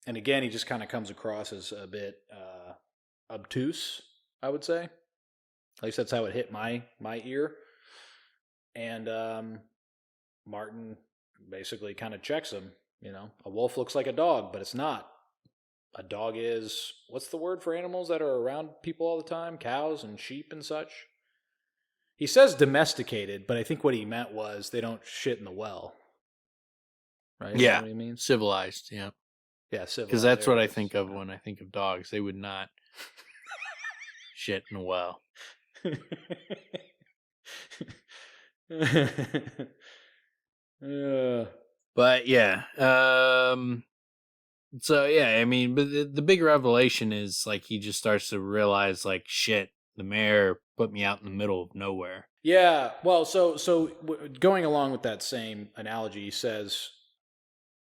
And again, he just kind of comes across as a bit obtuse, I would say. At least that's how it hit my ear. And Marten basically kind of checks him. A wolf looks like a dog, but it's not. A dog is, what's the word for animals that are around people all the time? Cows and sheep and such. He says domesticated, but I think what he meant was they don't shit in the well. Right? Yeah. Is that what he means? Civilized, yeah. Yeah, civilized. Because that's what I think of when I think of dogs. They would not shit in a well. But yeah. So yeah, but the big revelation is, like, he just starts to realize, like, shit, the mayor put me out in the middle of nowhere. Yeah, well, so going along with that same analogy, he says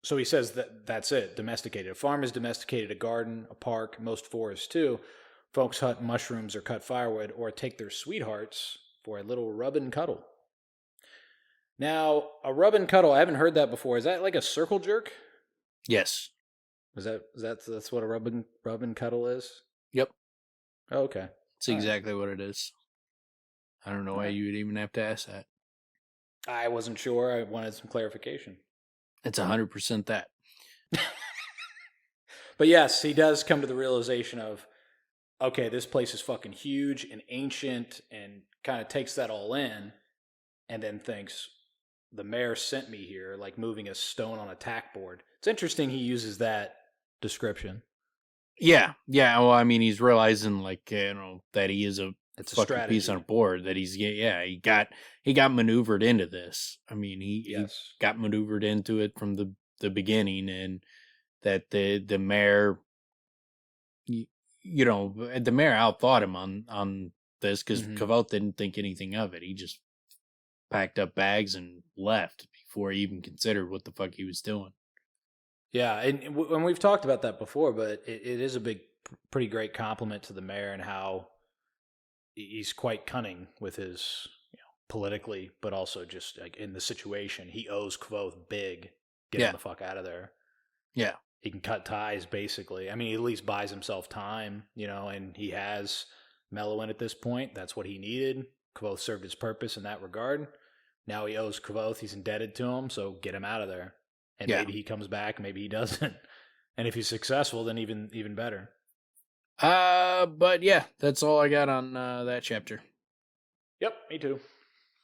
that that's it, domesticated. A farm is domesticated, a garden, a park, most forests too. Folks hunt mushrooms or cut firewood or take their sweethearts for a little rub and cuddle. Now, a rub and cuddle, I haven't heard that before. Is that like a circle jerk? Yes. That's what a rub and cuddle is? Yep. Oh, okay. That's exactly what it is. I don't know why you would even have to ask that. I wasn't sure. I wanted some clarification. It's 100% that. But yes, he does come to the realization of, okay, this place is fucking huge and ancient, and kind of takes that all in, and then thinks, the mayor sent me here, like moving a stone on a tack board. It's interesting he uses that description. Yeah. Well, he's realizing, like, that he is it's fucking a piece on a board, that he got maneuvered into this. He got maneuvered into it from the beginning, and that the mayor, the mayor outthought him on this, because Kvothe didn't think anything of it. He just packed up bags and left before he even considered what the fuck he was doing. Yeah, and we've talked about that before, but it is a pretty great compliment to the mayor, and how he's quite cunning with his, politically, but also just like in the situation. He owes Kvothe big. Get him the fuck out of there. Yeah. He can cut ties, basically. He at least buys himself time, and he has Mellowin at this point. That's what he needed. Kvothe served his purpose in that regard. Now he owes Kvothe. He's indebted to him, so get him out of there. And maybe he comes back, maybe he doesn't. And if he's successful, then even better. But yeah, that's all I got on that chapter. Yep, me too.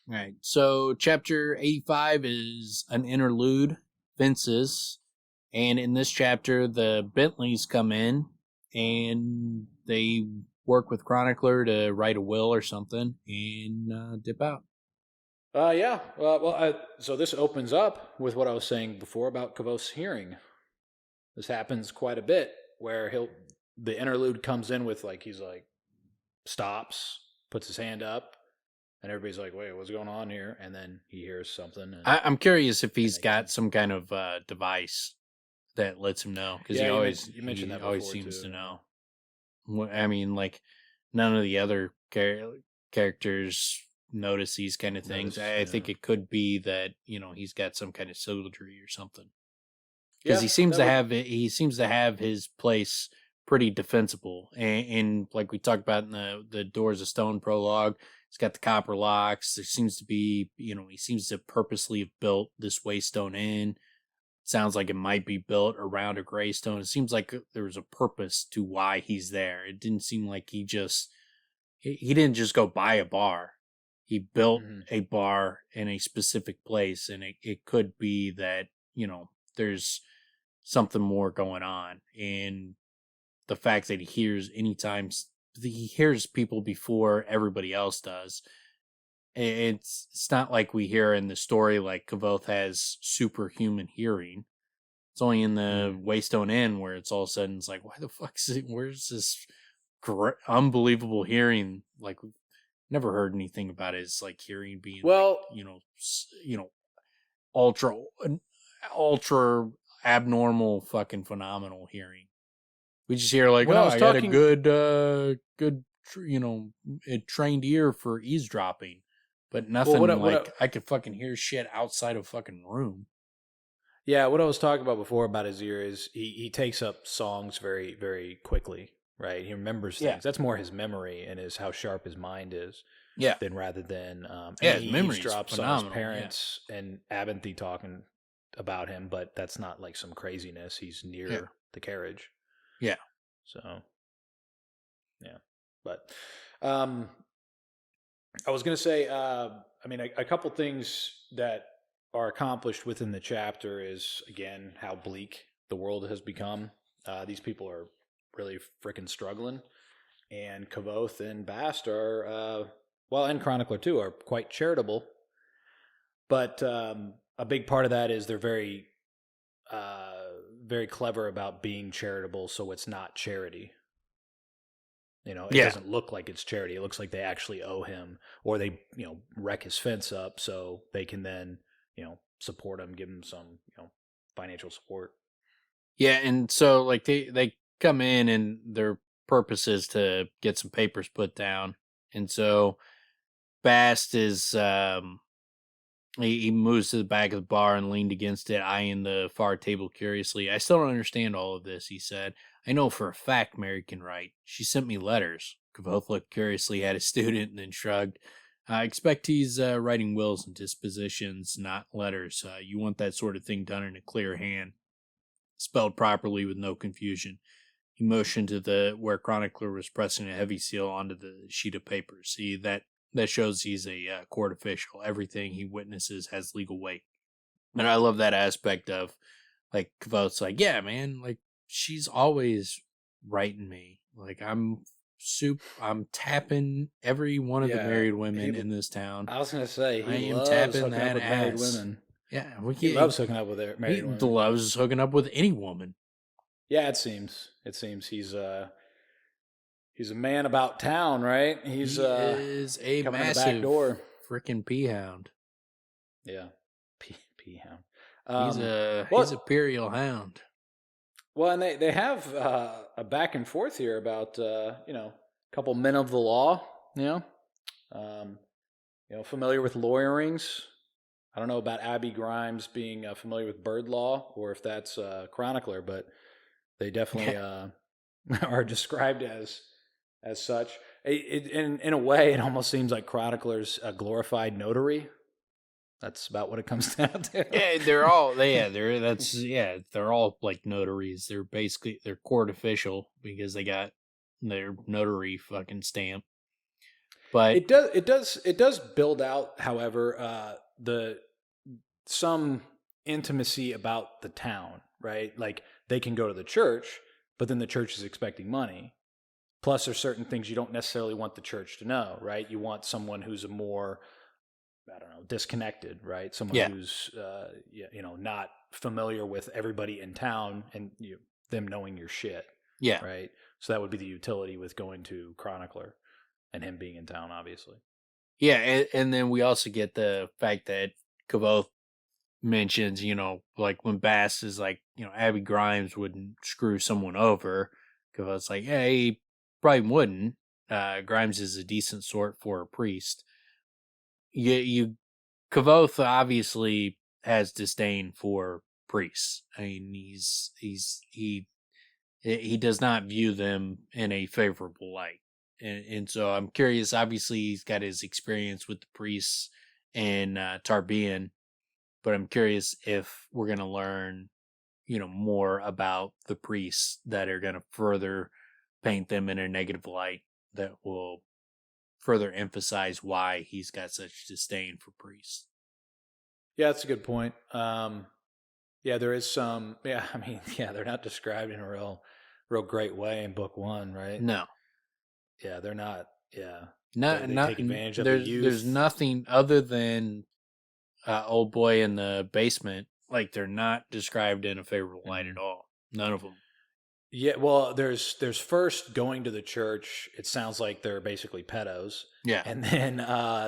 All right, so chapter 85 is an interlude, Fences. And in this chapter, the Bentleys come in, and they work with Chronicler to write a will or something, and dip out. Yeah. So this opens up with what I was saying before about Kvothe's hearing. This happens quite a bit, where the interlude comes in with, like, he's like, stops, puts his hand up, and everybody's like, wait, what's going on here? And then he hears something. And I'm curious if he's got some kind of device that lets him know, because he always seems to know. Like, none of the other characters notice these kind of things. I think it could be that, he's got some kind of surgery or something, because he seems to have his place pretty defensible, and like we talked about in the Doors of Stone prologue, he's got the copper locks. There seems to be, he seems to purposely have built this Waystone Inn sounds like it might be built around a gravestone. It seems like there was a purpose to why he's there. It didn't seem like he didn't just go buy a bar. He built a bar in a specific place, and it could be that, there's something more going on. And the fact that he hears people before everybody else does. It's not like we hear in the story like Kvothe has superhuman hearing. It's only in the Waystone Inn where it's all of a sudden it's like, why the fuck is it? Where's this unbelievable hearing? Like, we've never heard anything about his like hearing being ultra ultra abnormal fucking phenomenal hearing. We just hear like, I got a good a trained ear for eavesdropping, but nothing I could fucking hear shit outside of fucking room. Yeah, what I was talking about before about his ear is he takes up songs very, very quickly, right? He remembers things. Yeah. That's more his memory and how sharp his mind is. Yeah. Rather than his memory drops on his parents and Abinthy talking about him, but that's not like some craziness. He's near the carriage. Yeah. So, yeah. But I was going to say, a couple things that are accomplished within the chapter is, again, how bleak the world has become. These people are really freaking struggling. And Kvothe and Bast are, and Chronicler too, are quite charitable. But a big part of that is they're very, very clever about being charitable, so it's not charity. It doesn't look like it's charity. It looks like they actually owe him, or they, wreck his fence up so they can then, support him, give him some, financial support. Yeah, and so like they come in and their purpose is to get some papers put down, and so Bast is he moves to the back of the bar and leaned against it, eyeing the far table curiously. I still don't understand all of this, he said. I know for a fact Mary can write. She sent me letters. Kvothe looked curiously at his student and then shrugged. I expect he's writing wills and dispositions, not letters. You want that sort of thing done in a clear hand, spelled properly with no confusion. He motioned to where Chronicler was pressing a heavy seal onto the sheet of paper. See, that shows he's a court official. Everything he witnesses has legal weight. And I love that aspect of, like, Kvothe's like, yeah, man, like, she's always writing me. Like, I'm tapping every one of the married women in this town. I was going to say, he loves hooking up with married women. Yeah. He loves hooking up with married women. He loves hooking up with any woman. Yeah, it seems. He's a man about town, right? He is a massive freaking peahound. Yeah, peahound. He's a imperial hound. Well, and they have a back and forth here about a couple men of the law. Familiar with lawyerings. I don't know about Abby Grimes being familiar with bird law or if that's Chronicler, but they definitely are described as such. In a way, it almost seems like Chronicler's a glorified notary. That's about what it comes down to. Yeah, they're all they're all like notaries. They're court official because they got their notary fucking stamp. But it does build out, however, some intimacy about the town, right? Like they can go to the church, but then the church is expecting money. Plus, there's certain things you don't necessarily want the church to know, right? You want someone who's a more, disconnected, right? Someone who's, not familiar with everybody in town and them knowing your shit. Yeah. Right. So that would be the utility with going to Chronicler and him being in town, obviously. Yeah. And then we also get the fact that Kvothe mentions, like when Bast is like, Abby Grimes wouldn't screw someone over. Kvothe's like, yeah, he probably wouldn't. Grimes is a decent sort for a priest. Kvothe obviously has disdain for priests. I mean, he does not view them in a favorable light, and so I'm curious. Obviously, he's got his experience with the priests in Tarbean, but I'm curious if we're going to learn more about the priests that are going to further paint them in a negative light that will further emphasize why he's got such disdain for priests. Yeah, that's a good point. Yeah, there is some. Yeah, I mean, yeah, they're not described in a real great way in book one, right? No, Yeah, they're not. Yeah, not they not take advantage of there's the youth. there's nothing other than old boy in the basement. Like, they're not described in a favorable light at all. None of them. Yeah, well, there's first going to the church. It sounds like they're basically pedos. Yeah. And then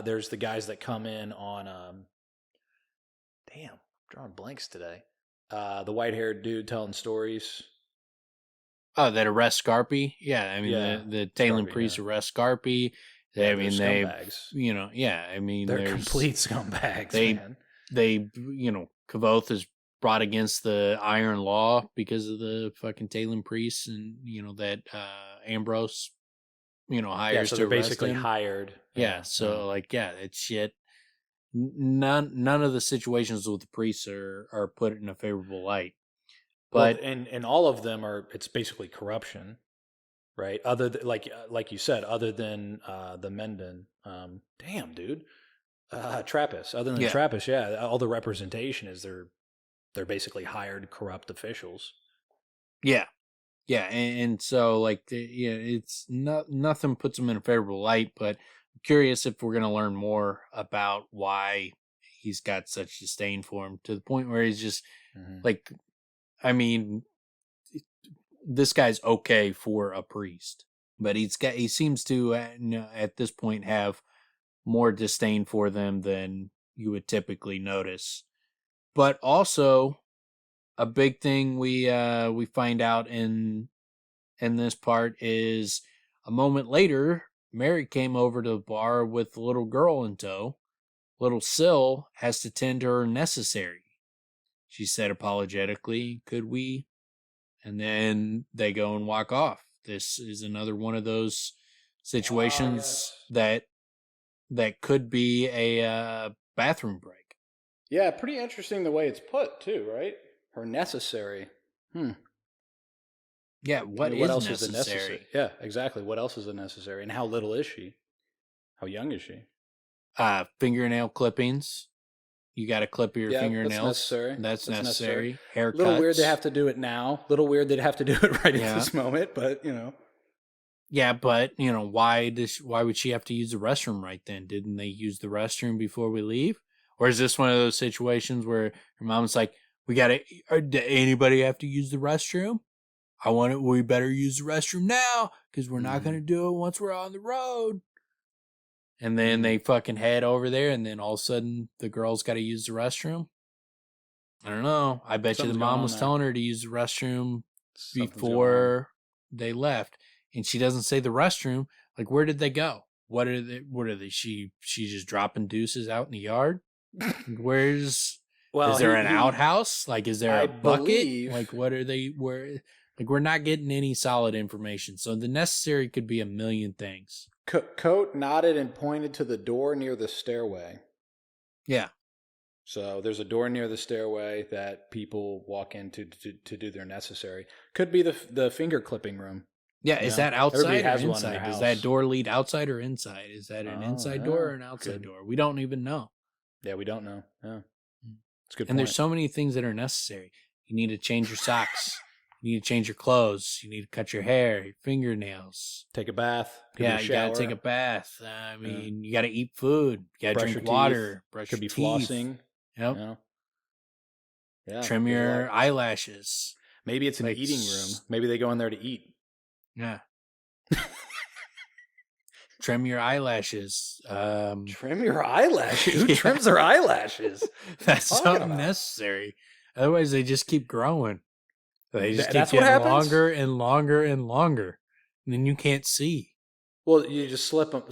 there's the guys that come in on damn, I'm drawing blanks today. The white-haired dude telling stories. Oh, that arrest Scarpy? Yeah, I mean, Yeah, the Talon Scarpy, priests yeah. arrest Scarpy. Yeah, I mean, they're they, scumbags. yeah, I mean, They're there's complete scumbags, they- man. they, Kvothe is brought against the Iron Law because of the fucking Talon priests, and that Ambrose, hires Yeah, so to they're arrest basically him. hired. Yeah, so it's shit. None of the situations with the priests are put in a favorable light. But and all of them it's basically corruption, right? Other than, like you said, other than the Menden. Damn, dude. Trappist. Other than Yeah. Trappist, yeah, all the representation is they're basically hired corrupt officials. yeah, and so it's nothing puts him in a favorable light. But I'm curious if we're gonna learn more about why he's got such disdain for him, to the point where he's just like, I mean, this guy's okay for a priest, but he seems to at this point have more disdain for them than you would typically notice. But also, a big thing we find out in this part is, a moment later, Mary came over to the bar with the little girl in tow. Little Syl has to tend to her necessary. She said apologetically, "Could we?" And then they go and walk off. This is another one of those situations that could be a bathroom break. Yeah, pretty interesting the way it's put too, right? Her necessary. Yeah, what else is necessary? Yeah, exactly. What else is necessary? And how little is she? How young is she? Fingernail clippings. You got to clip your fingernails. That's necessary. Haircuts. Little weird they have to do it now. Little weird they'd have to do it right at this moment, but Yeah, but why would she have to use the restroom right then? Didn't they use the restroom before we leave? Or is this one of those situations where her mom's like, did anybody have to use the restroom? We better use the restroom now, because we're not going to do it once we're on the road. And then they fucking head over there, and then all of a sudden the girl's got to use the restroom. I don't know. I bet you the mom was telling her to use the restroom before they left. And she doesn't say the restroom. Like, where did they go? What are they? She just dropping deuces out in the yard? Is there an outhouse? Like, is there a bucket? Like, what are they? Like, we're not getting any solid information. So the necessary could be a million things. Coat nodded and pointed to the door near the stairway. Yeah. So there's a door near the stairway that people walk into to do their necessary. Could be the finger clipping room. Yeah, is that outside or inside? Does that house. door lead outside or inside? Is that an inside door or an outside door? We don't even know. Yeah, we don't know. Yeah. It's a good point. And there's so many things that are necessary. You need to change your socks. You need to change your clothes. You need to cut your hair, your fingernails. Take a bath. You got to take a bath. I mean, you got to eat food. You got to drink water. Brush your teeth. Could be flossing. Yep. Yeah. Trim your eyelashes. Maybe it's an eating room. Maybe they go in there to eat. Yeah. Trim your eyelashes. Trim your eyelashes? Who trims their eyelashes? That's something necessary. Otherwise, they just keep growing. They just keep getting longer and longer and longer. And then you can't see. Well, you just slick them.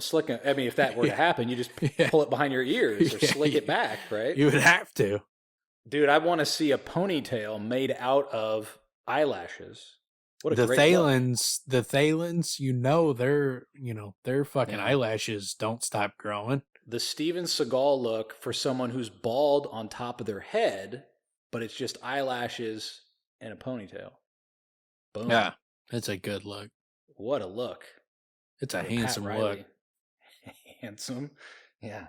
I mean, if that were to happen, you just pull it behind your ears or slick it back, right? You would have to. Dude, I want to see a ponytail made out of eyelashes. What a the great Thalens, look. The Thalens, their fucking eyelashes don't stop growing. The Steven Seagal look for someone who's bald on top of their head, but it's just eyelashes in a ponytail. Boom. Yeah, that's a good look. What a look. It's a Pat handsome look. Riley. Handsome. Yeah.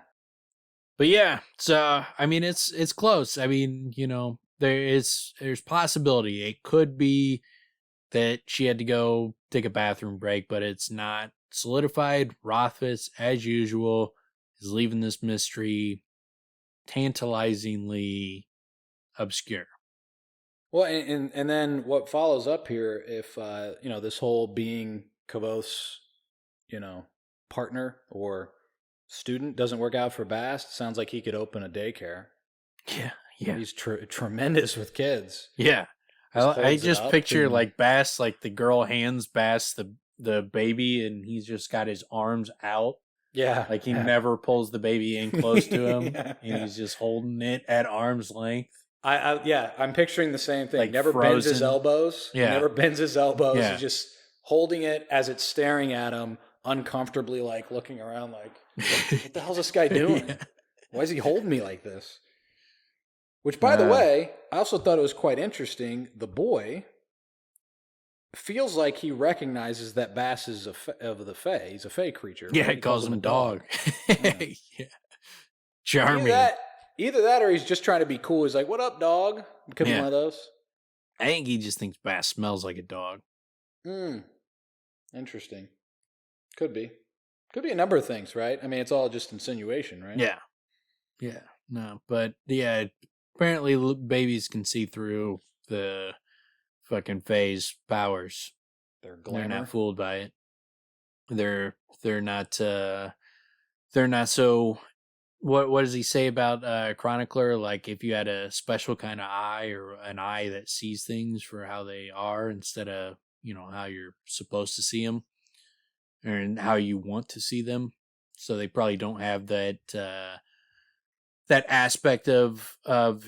But yeah, so I mean, it's close. I mean, there's possibility. It could be that she had to go take a bathroom break, but it's not solidified. Rothfuss, as usual, is leaving this mystery tantalizingly obscure. Well, and then what follows up here, if this whole being Kvothe's, partner or student doesn't work out for Bast, sounds like he could open a daycare. Yeah. He's tremendous with kids. Yeah. I just picture and- like Bass, like the girl hands Bass the baby, and he's just got his arms out. Yeah. Like he never pulls the baby in close to him, Yeah. and he's just holding it at arm's length. I'm picturing the same thing. Like never bends his elbows. Yeah. Never bends his elbows. Yeah. He's just holding it as it's staring at him, uncomfortably, like looking around like, what the hell's this guy doing? Yeah. Why is he holding me like this? Which, by the way, I also thought it was quite interesting. The boy feels like he recognizes that Bass is of the Fae. He's a Fae creature. Yeah, right? he calls him a dog. Yeah. Yeah. Charming. Either that or he's just trying to be cool. He's like, what up, dog? Could be Yeah. one of those. I think he just thinks Bass smells like a dog. Interesting. Could be. Could be a number of things, right? I mean, it's all just insinuation, right? Yeah. Yeah. No, but yeah, apparently babies can see through the fucking Fae's powers. They're glamour. They're not fooled by it. They're not so. What does he say about Chronicler? Like if you had a special kind of eye or an eye that sees things for how they are instead of how you're supposed to see them and how you want to see them. So they probably don't have that aspect of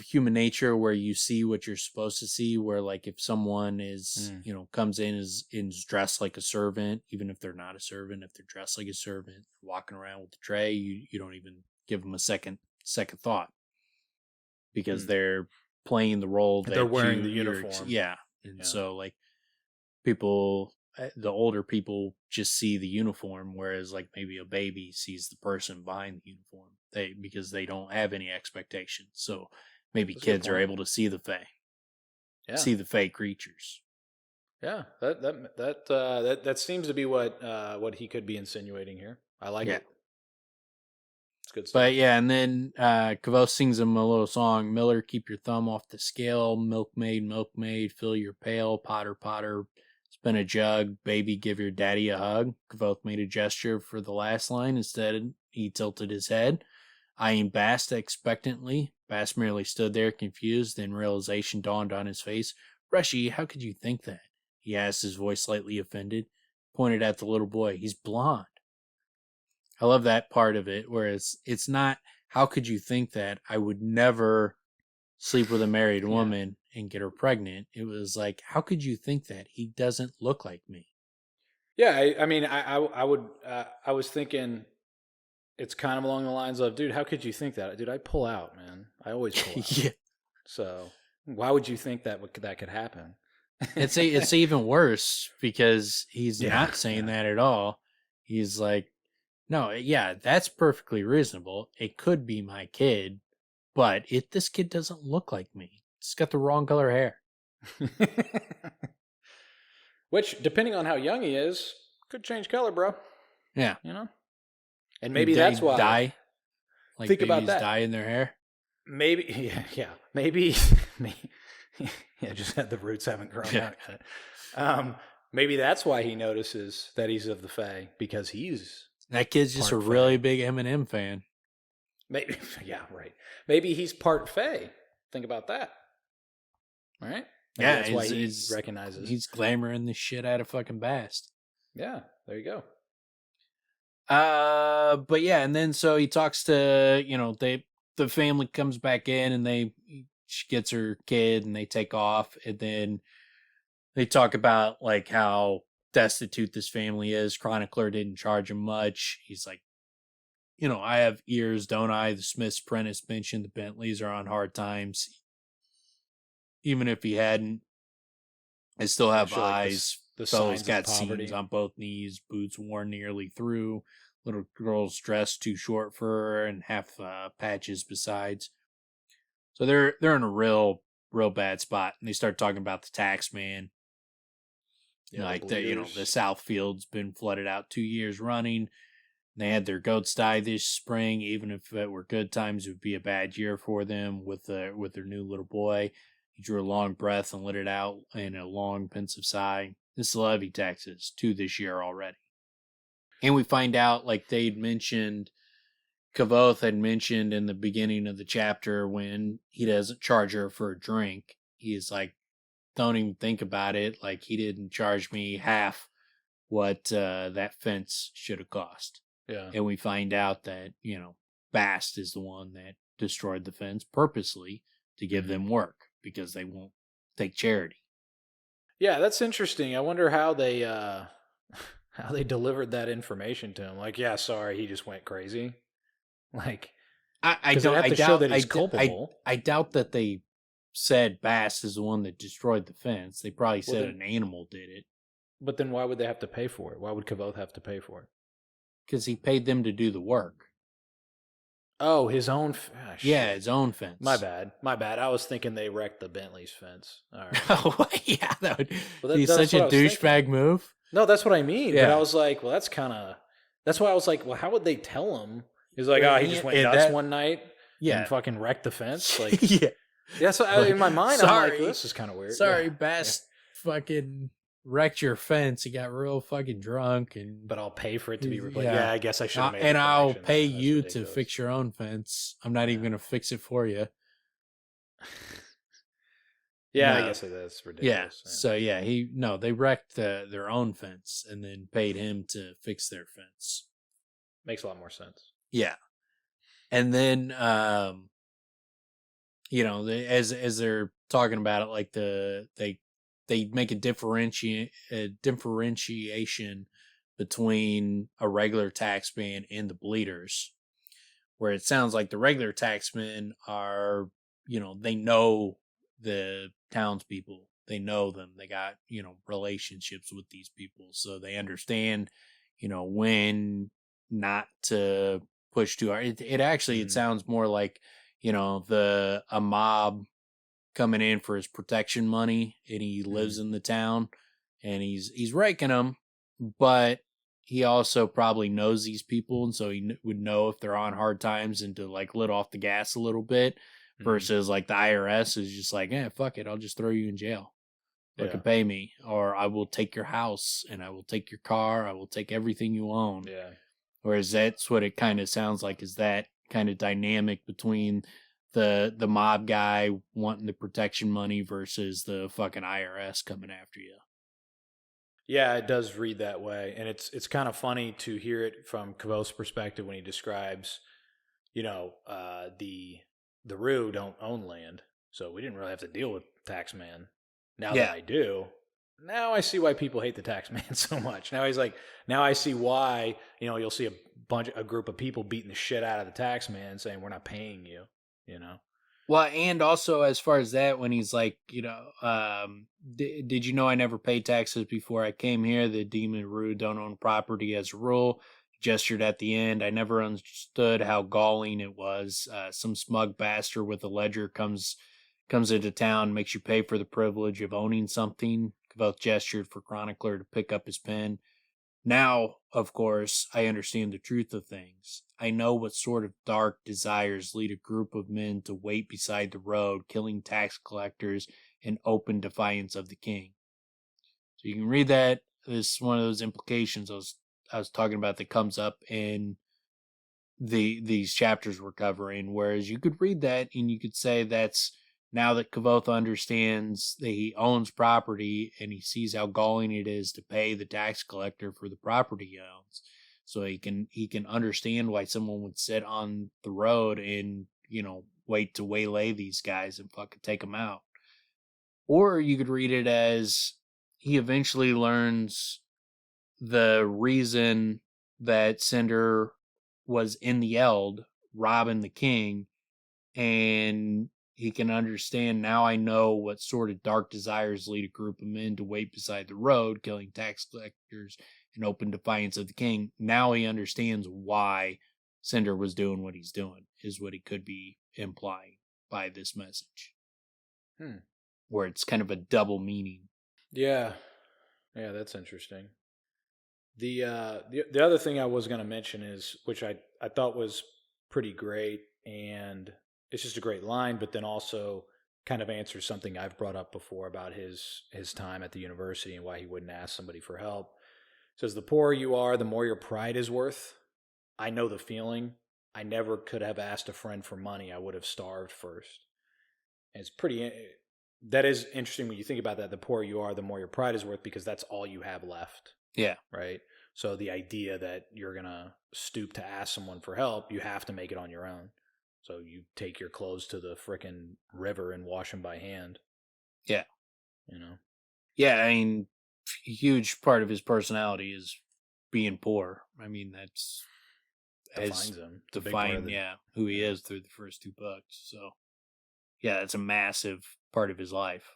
human nature where you see what you're supposed to see. Where like if someone is comes in is dressed like a servant, even if they're not a servant, if they're dressed like a servant, walking around with the tray, you don't even give them a second thought because they're playing the role that they're wearing the uniform. Yeah. And so like people, the older people just see the uniform, whereas like maybe a baby sees the person behind the uniform because they don't have any expectations. So maybe kids are able to see the Fae, see the Fae creatures. Yeah, that seems to be what he could be insinuating here. I like it. It's good stuff. But yeah, and then Kvothe sings him a little song. Miller, keep your thumb off the scale. Milkmaid, milkmaid, fill your pail. Potter, potter, spin a jug. Baby, give your daddy a hug. Kvothe made a gesture for the last line. Instead, he tilted his head, eyeing Bast expectantly. Bast merely stood there, confused. Then realization dawned on his face. Rushy, how could you think that? He asked, his voice slightly offended. Pointed at the little boy. He's blonde. I love that part of it, where it's not, how could you think that? I would never sleep with a married woman and get her pregnant. It was like, how could you think that? He doesn't look like me. Yeah, I mean, I was thinking it's kind of along the lines of, dude, how could you think that? Dude, I pull out, man. I always pull out. Yeah. So why would you think that could happen? It's even worse because he's not saying that at all. He's like, no, yeah, that's perfectly reasonable. It could be my kid, but this kid doesn't look like me. It's got the wrong color hair. Which, depending on how young he is, could change color, bro. Yeah. And maybe that's why. Dye. Like think about that. Dye in their hair. Maybe, maybe, just the roots haven't grown out yet. Maybe that's why he notices that he's of the Fae, because that kid's just a really big Eminem fan. Maybe, yeah, right. Maybe he's part Fae. Think about that. All right? Maybe that's why he recognizes. He's glamoring the shit out of fucking Bast. Yeah, there you go. But yeah, and then so he talks to, the family comes back in and she gets her kid and they take off, and then they talk about like how destitute this family is. Chronicler didn't charge him much. He's like, I have ears, don't I? The Smith's apprentice mentioned the Bentleys are on hard times. Even if he hadn't, They still have Show, like, eyes. the Fellas signs got of poverty. seams on both knees, boots worn nearly through. Little girls dressed too short for her and have patches besides. So they're in a real bad spot. And they start talking about the tax man. Yeah, like the the bleeders. the South Field's been flooded out 2 years running. They had their goats die this spring. Even if it were good times, it would be a bad year for them with their new little boy. He drew a long breath and let it out in a long, pensive sigh. This levy taxes 2 this year already. And we find out, like they'd mentioned, Kvothe had mentioned in the beginning of the chapter when he doesn't charge her for a drink. He's like, don't even think about it. Like, he didn't charge me half what that fence should have cost. Yeah. And we find out that, Bast is the one that destroyed the fence purposely to give them work because they won't take charity. Yeah, that's interesting. I wonder how they delivered that information to him. Like, yeah, sorry, he just went crazy. Like, I 'cause they don't have to I show doubt that he's I culpable. I doubt that they said Bast is the one that destroyed the fence. They probably Well, said then- an animal did it But then why would they have to pay for it? Why would Kvothe have to pay for it? because he paid them to do the work. Oh, his own. Yeah, Shit. his own fence. My bad. I was thinking they wrecked the Bentley's fence. All right. Oh, yeah, that would Well, be that's such a what I was douchebag move. No, that's what I mean. But Yeah. I was like, well, that's why I was like, well, how would they tell him? He's like, Well, he just went yeah, nuts that- one night Yeah. and fucking wrecked the fence. Like, Yeah. yeah, so Like, in my mind, I'm sorry. like, well, this is kind of weird. Sorry, Yeah. Bast fucking wrecked your fence. He got real fucking drunk and But I'll pay for it to be replaced. Yeah. Yeah, I guess I should have made and the I'll connection. pay That's you ridiculous. to fix your own fence. I'm not even going to fix it for you. Yeah, I No. guess that's Yeah. ridiculous. So they wrecked their own fence and then paid him to fix their fence. Makes a lot more sense. Yeah. And then as they're talking about it, like they make a differentiation between a regular taxman and the bleeders, where it sounds like the regular taxmen are, they know the townspeople, they know them, they got relationships with these people, so they understand when not to push too hard. It actually it sounds more like a mob coming in for his protection money, and he lives in the town, and he's raking them, but he also probably knows these people, and so he would know if they're on hard times and to like let off the gas a little bit, versus like the IRS is just like, fuck it, I'll just throw you in jail. Fucking pay me, or I will take your house and I will take your car, I will take everything you own. Yeah. Whereas that's what it kind of sounds like, is that kind of dynamic between the mob guy wanting the protection money versus the fucking IRS coming after you. Yeah, it does read that way, and it's kind of funny to hear it from Kvothe's perspective when he describes, the Rue don't own land, so we didn't really have to deal with Taxman. Now that I do, now I see why people hate the Taxman so much. Now he's like, now I see why you'll see a group of people beating the shit out of the Taxman, saying we're not paying you. Well, and also as far as that, when he's like, did you know I never paid taxes before I came here? The demon Rue don't own property as a rule. Gestured at the end. I never understood how galling it was. Some smug bastard with a ledger comes into town, makes you pay for the privilege of owning something. Kvothe gestured for Chronicler to pick up his pen. Now, of course, I understand the truth of things. I know what sort of dark desires lead a group of men to wait beside the road, killing tax collectors in open defiance of the king. So you can read that. This is one of those implications I was talking about that comes up in these chapters we're covering. Whereas you could read that and you could say that's now that Kvothe understands that he owns property and he sees how galling it is to pay the tax collector for the property he owns. So he can understand why someone would sit on the road and, wait to waylay these guys and fucking take them out. Or you could read it as he eventually learns the reason that Cinder was in the Eld robbing the king, and he can understand. Now I know what sort of dark desires lead a group of men to wait beside the road, killing tax collectors in open defiance of the king. Now he understands why Cinder was doing what he's doing, is what he could be implying by this message. Where it's kind of a double meaning. Yeah, that's interesting. The other thing I was going to mention is, which I thought was pretty great, and it's just a great line, but then also kind of answers something I've brought up before about his time at the university and why he wouldn't ask somebody for help. It says, "The poorer you are, the more your pride is worth. I know the feeling. I never could have asked a friend for money. I would have starved first." And it's pretty. That is interesting when you think about that. The poorer you are, the more your pride is worth, because that's all you have left. Yeah. Right. So the idea that you're going to stoop to ask someone for help, you have to make it on your own. So you take your clothes to the frickin' river and wash them by hand. Yeah. You know? Yeah, I mean, a huge part of his personality is being poor. I mean, that's defines him. Who he is through the first 2 books. So, yeah, it's a massive part of his life.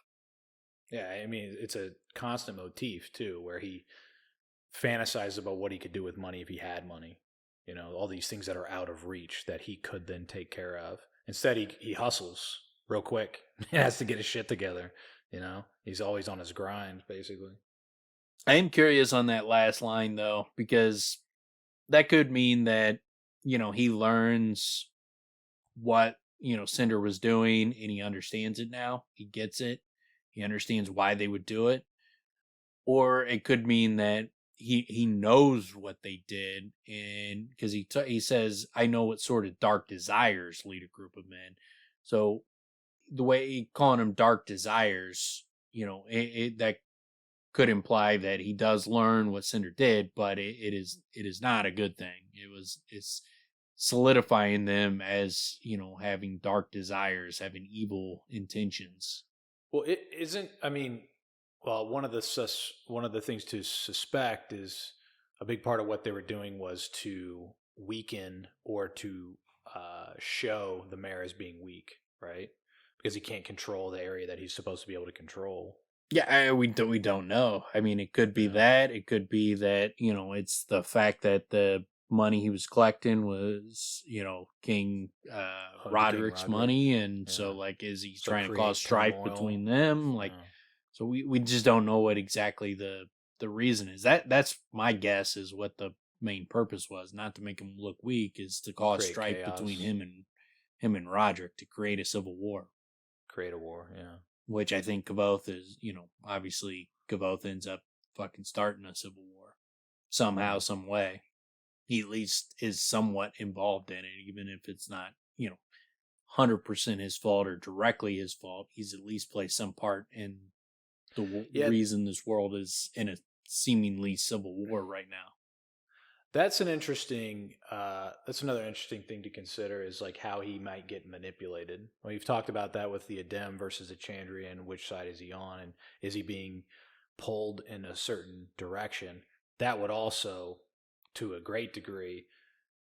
Yeah, I mean, it's a constant motif, too, where he fantasizes about what he could do with money if he had money. You know, all these things that are out of reach that he could then take care of. Instead, he hustles real quick. He has to get his shit together. You know, he's always on his grind, basically. I am curious on that last line, though, because that could mean that, you know, he learns what, you know, Cinder was doing and he understands it now. He gets it. He understands why they would do it. Or it could mean that he knows what they did, and because he says, "I know what sort of dark desires lead a group of men." So the way he calling them dark desires, you know, that could imply that he does learn what Cinder did, but it is not a good thing. It's solidifying them as, you know, having dark desires, having evil intentions. Well, it isn't. I mean, well, one of the things to suspect is a big part of what they were doing was to weaken or to show the mayor as being weak, right? Because he can't control the area that he's supposed to be able to control. Yeah, we don't know. I mean, it could be that. It could be that, you know, it's the fact that the money he was collecting was, you know, King Roderick's money, and so, like, is he trying to cause strife between them? Like, so we just don't know what exactly the reason is. That's my guess, is what the main purpose was, not to make him look weak, is to cause strife between him and Roderick, to create a civil war. Create a war, yeah. Which I think Kvothe is, you know, obviously Kvothe ends up fucking starting a civil war. Somehow, some way. He at least is somewhat involved in it, even if it's not, you know, 100% his fault or directly his fault. He's at least played some part in the reason this world is in a seemingly civil war right now. That's another interesting thing to consider, is like how he might get manipulated. Well, you've talked about that with the Adem versus the Chandrian. Which side is he on, and is he being pulled in a certain direction? That would also, to a great degree,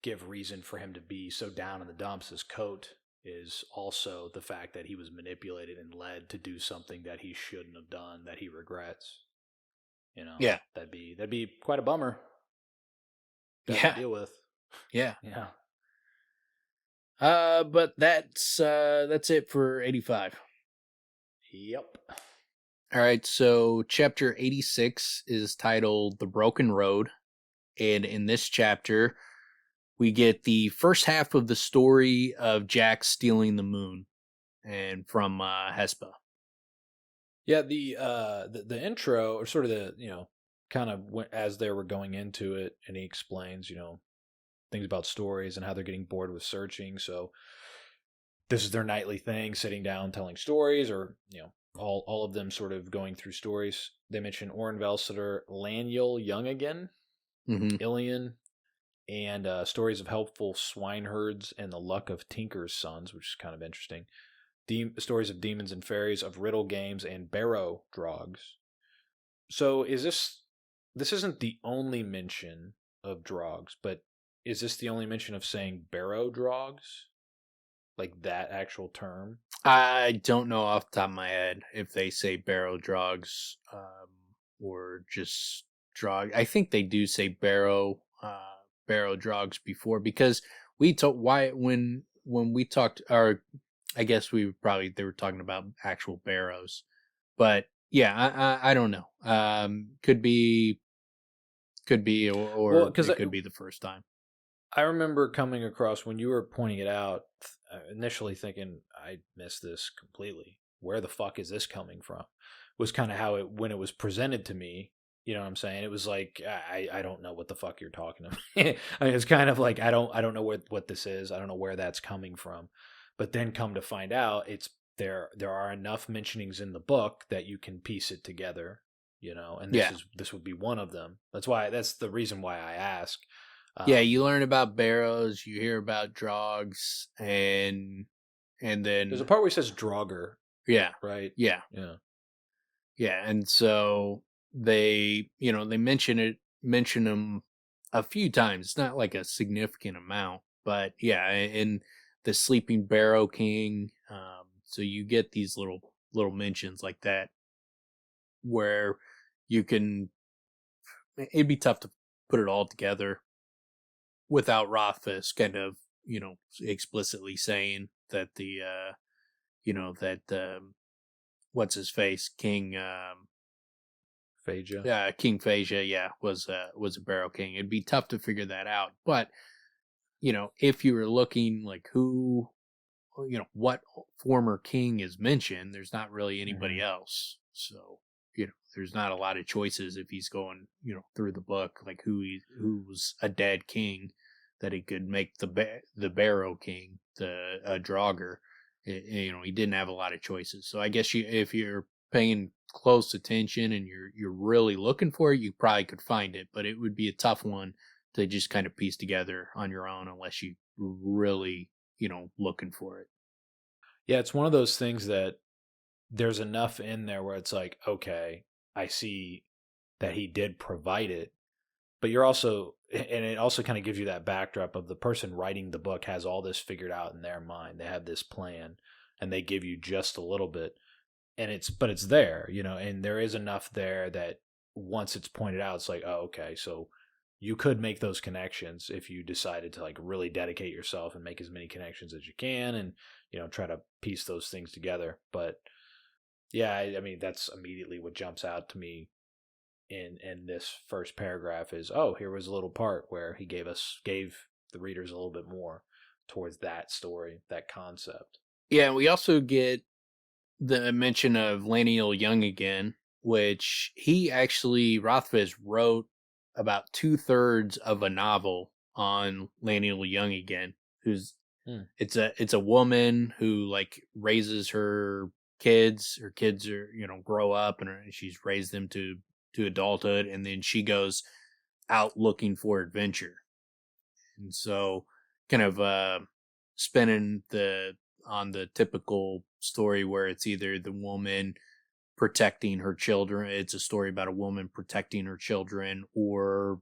give reason for him to be so down in the dumps as Kvothe is. Also the fact that he was manipulated and led to do something that he shouldn't have done, that he regrets. You know, yeah, that'd be quite a bummer. To deal with. Yeah. Yeah. But that's it for 85. Yep. All right, so chapter 86 is titled The Broken Road, and in this chapter we get the first half of the story of Jack stealing the moon, and from Hespe. Yeah, the intro, or sort of the, you know, kind of as they were going into it, and he explains, you know, things about stories and how they're getting bored with searching. So this is their nightly thing, sitting down, telling stories, or, you know, all of them sort of going through stories. They mention Oren Velseter, Laniel Young again, Ilian, and stories of helpful swineherds and the luck of Tinker's sons, which is kind of interesting. Stories of demons and fairies, of riddle games, and barrow drogs. So is this isn't the only mention of drogs, but is this the only mention of saying barrow drogs? Like that actual term? I don't know off the top of my head if they say barrow drogs or just drog. I think they do say barrow drogs before, because we talked why when we talked, or I guess they were talking about actual barrows, but yeah, I don't know. Could be, or Because it could be the first time. I remember coming across when you were pointing it out, initially thinking, I missed this completely. Where the fuck is this coming from? Was kind of how when it was presented to me. You know what I'm saying? It was like, I don't know what the fuck you're talking about. I mean, it's kind of like, I don't know what this is. I don't know where that's coming from. But then come to find out, there are enough mentionings in the book that you can piece it together, and this would be one of them. That's the reason why I ask. Yeah, you learn about barrows, you hear about drogs, and then there's a part where he says drogger. Yeah. Right. Yeah. Yeah. Yeah, and so they mention them a few times. It's not like a significant amount, but yeah, and the sleeping barrow king. So you get these little mentions like that, where you can. It'd be tough to put it all together without Rothfuss kind of explicitly saying that what's his face, King Phaedra. King Phaedra, was a barrow king. It'd be tough to figure that out, but if you were looking like what former king is mentioned, there's not really anybody else. So there's not a lot of choices if he's going through the book, like who's a dead king that he could make the barrow king, a drogger. He didn't have a lot of choices. So I guess if you're paying close attention and you're really looking for it, you probably could find it, but it would be a tough one to just kind of piece together on your own unless you really looking for it. Yeah, it's one of those things that there's enough in there where it's like, okay, I see that he did provide it, but you're also, and it also kind of gives you that backdrop of the person writing the book has all this figured out in their mind. They have this plan and they give you just a little bit, but it's there, and there is enough there that once it's pointed out, it's like, oh, okay, so you could make those connections if you decided to like really dedicate yourself and make as many connections as you can, and try to piece those things together. But yeah, I mean, that's immediately what jumps out to me in this first paragraph is, oh, here was a little part where he gave the readers a little bit more towards that story, that concept. Yeah, and we also get the mention of Laniel Young again, which Rothfuss wrote about 2/3 of a novel on Laniel Young again, who's it's a woman who like raises her kids. Her kids are grow up and she's raised them to adulthood, and then she goes out looking for adventure, and so kind of spinning on the typical story where it's either the woman protecting her children. It's a story about a woman protecting her children, or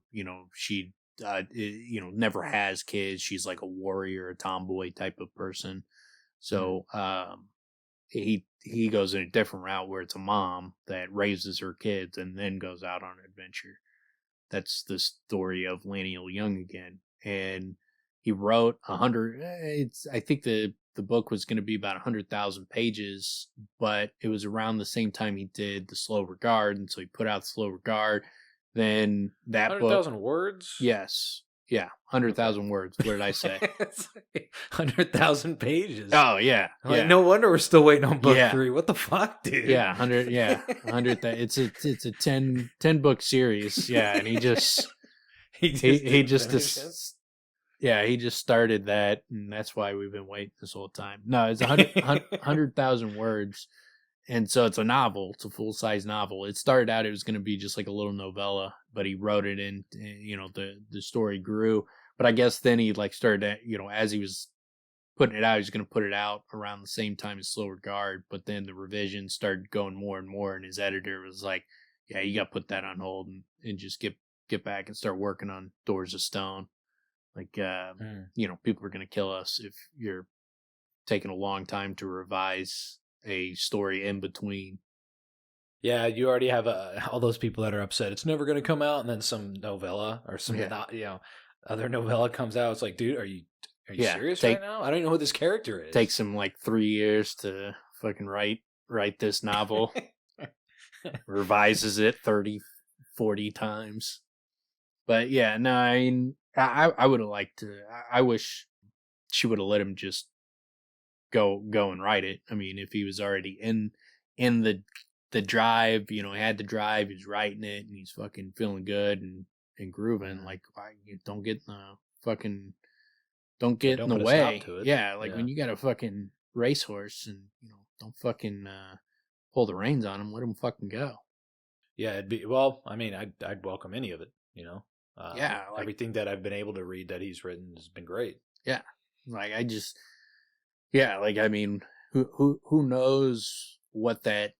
she never has kids. She's like a warrior, a tomboy type of person. So he goes in a different route where it's a mom that raises her kids and then goes out on adventure. That's the story of Laniel Young again, and he wrote 100. I think the book was going to be about 100,000 pages, but it was around the same time he did The Slow Regard, and so he put out Slow Regard. Then that 100,000 words? Yes. Yeah, 100,000 words. What did I say? 100,000 pages. Oh, yeah. Like, no wonder we're still waiting on book 3. What the fuck, dude? Yeah, 100. Yeah, 100. It's a 10 book series. Yeah, and he just started that, and that's why we've been waiting this whole time. No, it's 100,000 words, and so it's a novel. It's a full size novel. It started out it was going to be just like a little novella, but he wrote it in. The story grew, but I guess then he like started as he was putting it out, he was going to put it out around the same time as Slow Regard, but then the revisions started going more and more, and his editor was like, "Yeah, you got to put that on hold and just get back and start working on Doors of Stone." Like, people are going to kill us if you're taking a long time to revise a story in between. Yeah, you already have all those people that are upset. It's never going to come out, and then some novella or some other novella comes out. It's like, dude, are you serious right now? I don't even know who this character is. Takes him like 3 years to fucking write this novel. Revises it 30, 40 times. But yeah, no, I mean, I would have liked to. I wish she would have let him just go and write it. I mean, if he was already in the drive, he had the drive, he's writing it, and he's fucking feeling good and grooving. Like, why don't get in the fucking in the way. Yeah, like when you got a fucking racehorse and don't fucking pull the reins on him, let him fucking go. Yeah, it'd be well. I mean, I'd welcome any of it. Yeah, like, everything that I've been able to read that he's written has been great. Yeah, like I mean, who knows what that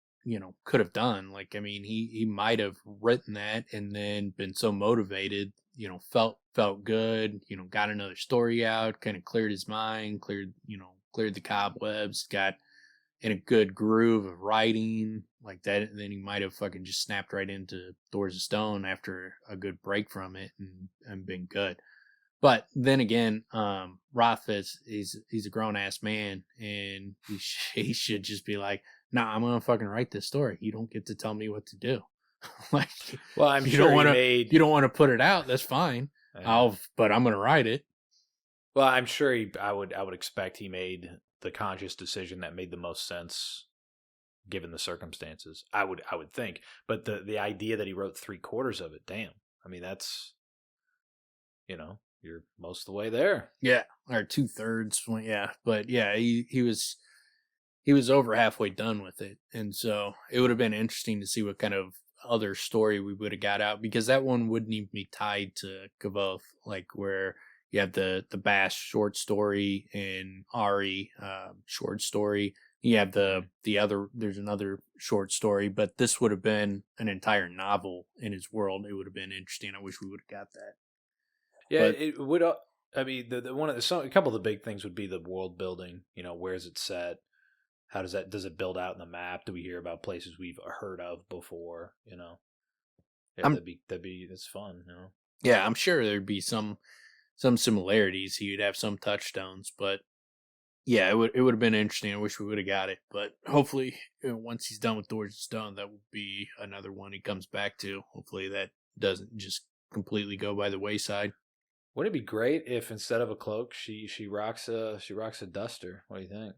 could have done. Like, I mean, he might have written that and then been so motivated, felt good, got another story out, kind of cleared his mind, cleared the cobwebs, got in a good groove of writing like that, and then he might have fucking just snapped right into Doors of Stone after a good break from it and been good. But then again, Rothfuss, he's a grown ass man, and he should just be like, "Nah, I'm gonna fucking write this story. You don't get to tell me what to do." Like, well, I'm you sure you don't want to put it out. That's fine. But I'm gonna write it. Well, I'm sure I would expect he made the conscious decision that made the most sense given the circumstances. I would think, but the idea that he wrote 3/4 of it, damn. I mean, that's you're most of the way there. Yeah, or 2/3. Yeah, but yeah, he was over halfway done with it, and so it would have been interesting to see what kind of other story we would have got out, because that one wouldn't even be tied to Kvothe, like where you have the Bass short story and Ari short story. You have the other. There's another short story, but this would have been an entire novel in his world. It would have been interesting. I wish we would have got that. Yeah, it would. I mean, a couple of the big things would be the world building. Where is it set? How does it build out in the map? Do we hear about places we've heard of before? Yeah, it's fun. Yeah, I'm sure there'd be some similarities. He'd have some touchstones, but yeah, it would have been interesting. I wish we would have got it, but hopefully, once he's done with Doors of Stone, that will be another one he comes back to. Hopefully, that doesn't just completely go by the wayside. Wouldn't it be great if instead of a cloak, she rocks a duster? What do you think?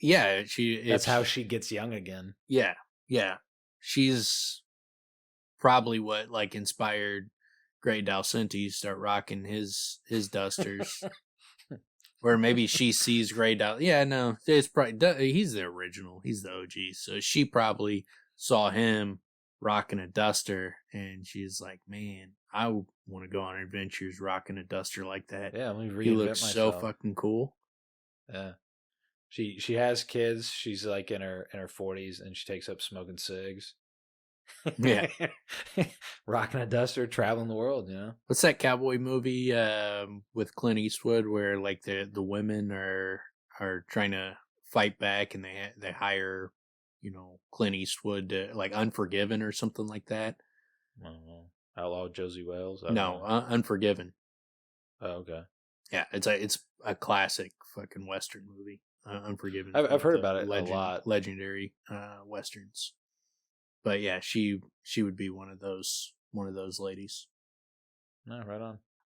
Yeah, that's how she gets young again. Yeah. She's probably what inspired Grey Dalcenti start rocking his dusters. Or maybe she sees Grey Dal. Yeah, no, it's probably he's the original. He's the OG. So she probably saw him rocking a duster, and she's like, "Man, I want to go on adventures rocking a duster like that." Yeah, let me reinvent he looks myself. So fucking cool. Yeah, she has kids. She's like in her 40s, and she takes up smoking cigs. Yeah, rocking a duster, traveling the world. What's that cowboy movie with Clint Eastwood where like the women are trying to fight back, and they hire Clint Eastwood to, like Unforgiven or something like that. I don't know. Outlaw Josie Wales. No, Unforgiven. Oh, okay. Yeah, it's a classic fucking Western movie. Unforgiven. I've heard about it a lot. Legendary Westerns. But yeah, she would be one of those ladies. No, right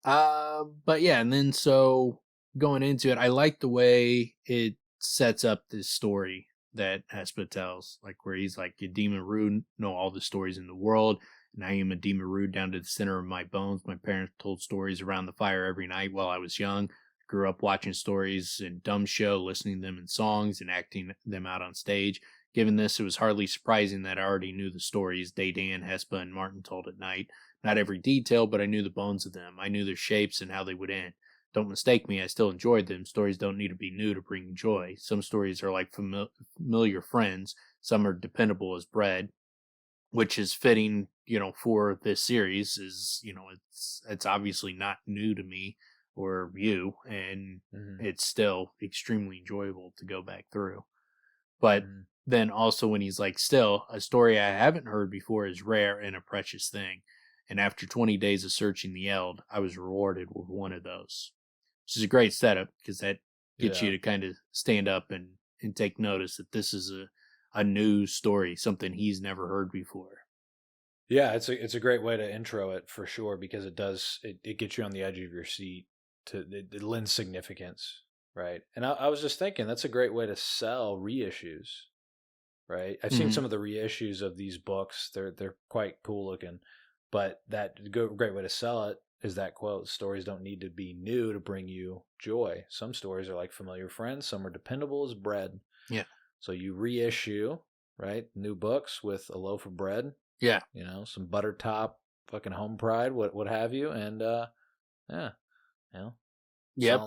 on. But yeah, and then so going into it, I like the way it sets up this story that Hespe tells, like where he's like, "You demon rude, know all the stories in the world, and I am a demon rude down to the center of my bones. My parents told stories around the fire every night while I was young. Grew up watching stories in dumb show, listening to them in songs, and acting them out on stage. Given this, it was hardly surprising that I already knew the stories Dan, Hespe, and Marten told at night. Not every detail, but I knew the bones of them. I knew their shapes and how they would end. Don't mistake me, I still enjoyed them. Stories don't need to be new to bring joy. Some stories are like familiar friends. Some are dependable as bread," which is fitting, for this series. Is it's obviously not new to me or you, and it's still extremely enjoyable to go back through. But then also when he's like, still, a story I haven't heard before is rare and a precious thing. And after 20 days of searching the Eld, I was rewarded with one of those. Which is a great setup, because that gets you to kind of stand up and take notice that this is a new story, something he's never heard before. Yeah, it's a great way to intro it for sure, because it gets you on the edge of your seat. It lends significance, right? And I was just thinking that's a great way to sell reissues, right? I've seen some of the reissues of these books; they're quite cool looking, but great way to sell it is that quote: "Stories don't need to be new to bring you joy. Some stories are like familiar friends. Some are dependable as bread." Yeah. So you reissue, right? New books with a loaf of bread. Yeah. Some butter top, fucking home pride, what have you, and selling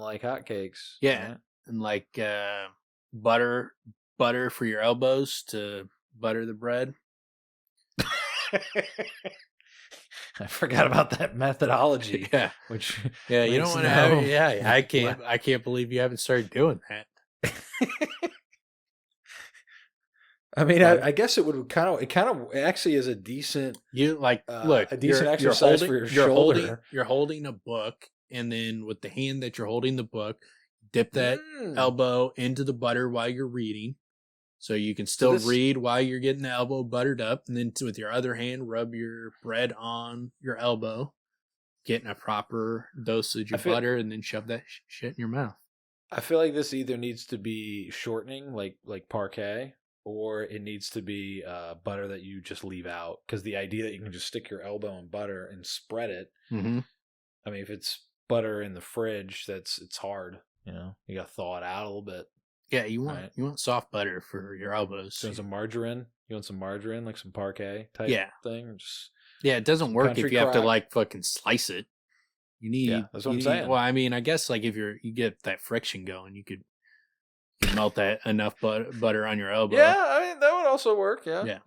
like hotcakes. Yeah, right? and like butter for your elbows to butter the bread. I forgot about that methodology. Yeah, you don't want to have it. Yeah, I can't believe you haven't started doing that. I mean, I guess it would it actually is a decent. You look a decent exercise for your shoulder. You're holding a book, and then with the hand that you're holding the book, dip that elbow into the butter while you're reading, so you can still read while you're getting the elbow buttered up, and then with your other hand, rub your bread on your elbow, getting a proper dosage of butter, and then shove that shit in your mouth. I feel like this either needs to be shortening, like parquet, or it needs to be butter that you just leave out. Because the idea that you can just stick your elbow in butter and spread it. Mm-hmm. I mean, if it's butter in the fridge, it's hard. You got to thaw it out a little bit. Yeah, you want soft butter for your elbows. So some margarine. You want some margarine, like some parquet type thing? Or just it doesn't work if you have to like fucking slice it. You need. That's what I'm saying. Well, I mean, I guess like if you get that friction going, you could melt that enough butter on your elbow. Yeah, I mean that would also work. Yeah.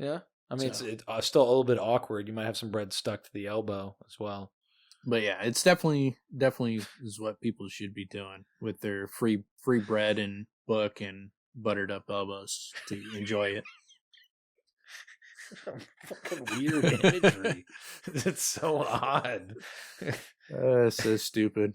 I mean, it's still a little bit awkward. You might have some bread stuck to the elbow as well. But yeah, it's definitely is what people should be doing with their free bread and book and buttered up elbows to enjoy it. Fucking weird imagery. It's so odd. So stupid.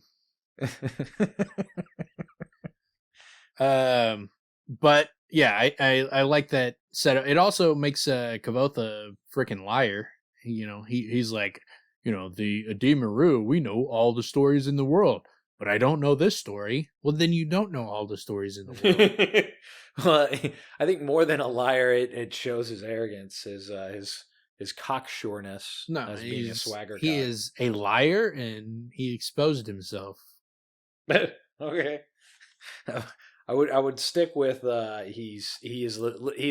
But yeah, I like that setup. It also makes Kvothe a freaking liar. He's like, the Ademaru, we know all the stories in the world, but I don't know this story. Well, then you don't know all the stories in the world. Well, I think more than a liar, it shows his arrogance, his cocksureness as being a swagger guy. He is a liar, and he exposed himself. Okay. I would stick with he's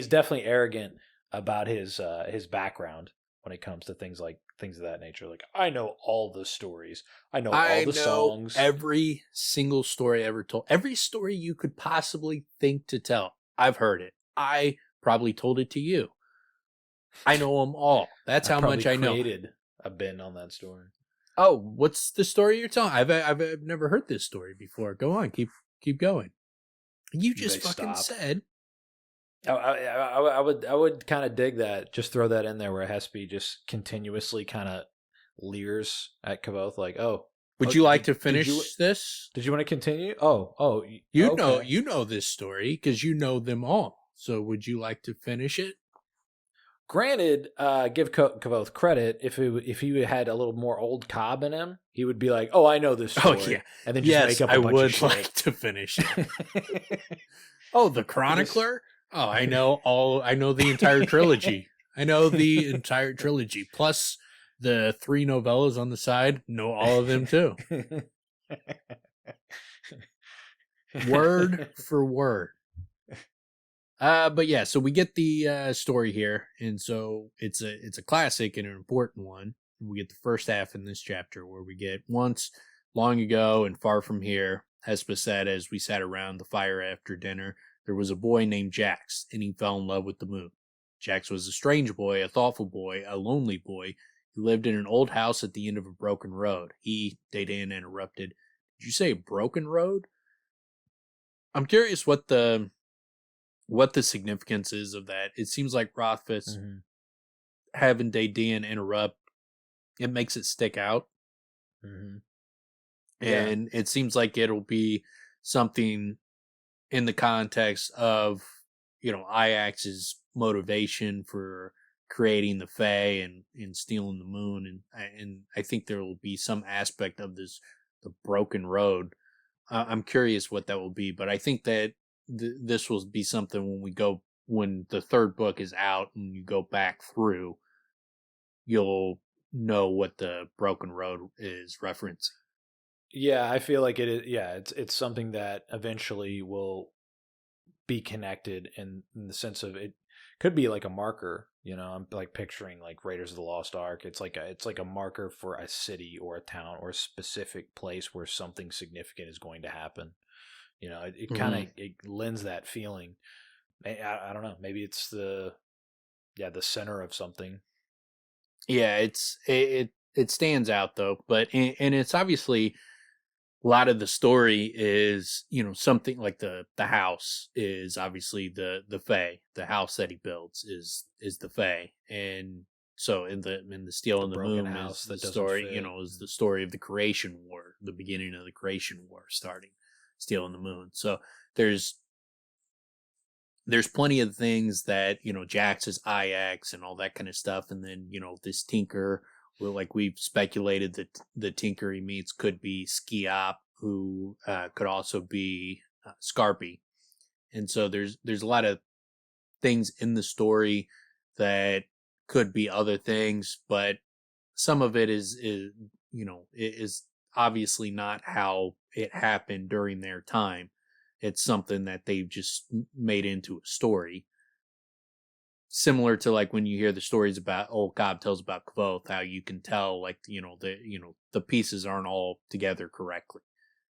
definitely arrogant about his background when it comes to things of that nature. Like, I know all the stories. I know all the songs. Every single story ever told. Every story you could possibly think to tell. I've heard it. I probably told it to you. I know them all. That's how much I know. Created a bin on that story. Oh, what's the story you're telling? I've never heard this story before. Go on, keep going. You just fucking said. I would kind of dig that. Just throw that in there where Hespe just continuously kind of leers at Kvothe, like, "Oh, would you like to finish this? Did you want to continue? You know this story because you know them all. So would you like to finish it?" Granted, give Kvothe credit. If he had a little more old Cobb in him, he would be like, "Oh, I know this story," and then just make up a bunch of shit. I would like to finish it. Oh, the Chronicler. Oh, I know the entire trilogy. I know the entire trilogy. Plus the 3 novellas on the side. Know all of them too. Word for word. But yeah, so we get the story here, and so it's a classic and an important one. We get the first half in this chapter where we get once long ago and far from here. Hespe said as we sat around the fire after dinner, there was a boy named Jax, and he fell in love with the moon. Jax was a strange boy, a thoughtful boy, a lonely boy. He lived in an old house at the end of a broken road. Data interrupted, Did you say broken road? I'm curious what the significance is of that. It seems like Rothfuss having Dadean interrupt, it makes it stick out. And it seems like it'll be something in the context of, Iax's motivation for creating the Fae and stealing the moon. And I think there will be some aspect of the broken road. I'm curious what that will be, but I think that this will be something when the third book is out and you go back through, you'll know what the broken road is referencing. Yeah, I feel like it is. Yeah, it's something that eventually will be connected in the sense of it could be like a marker. I'm like picturing like Raiders of the Lost Ark. It's like a marker for a city or a town or a specific place where something significant is going to happen. It kind of it lends that feeling. I don't know. Maybe it's the center of something. Yeah, it stands out though, but and it's obviously a lot of the story is, something like the house is obviously the Fae. The house that he builds is the Fae, and so in the Steel and the Moon house is that the story, fit. Is the story of the creation war, the beginning of the creation war, starting Steel and the Moon. So there's plenty of things that Jax is Iax and all that kind of stuff, and then this Tinker. Well, like we've speculated that the Tinker he meets could be Skiop, who could also be Scarpy. And so there's a lot of things in the story that could be other things, but some of it is obviously not how it happened during their time. It's something that they've just made into a story. Similar to like when you hear the stories about old Cobb tells about Kvothe, how you can tell like the pieces aren't all together correctly.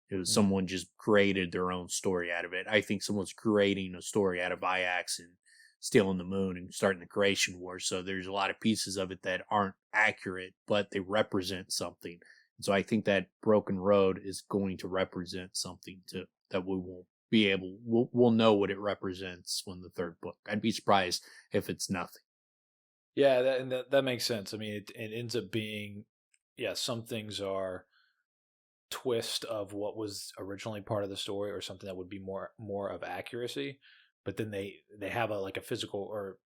It was someone just created their own story out of it. I think someone's creating a story out of Iax and stealing the moon and starting the creation war. So there's a lot of pieces of it that aren't accurate, but they represent something. And so I think that broken road is going to represent something too that we won't be able. We'll know what it represents when the third book. I'd be surprised if it's nothing. Yeah, that makes sense. I mean, it ends up being, some things are twist of what was originally part of the story or something that would be more of accuracy, but then they have a physical or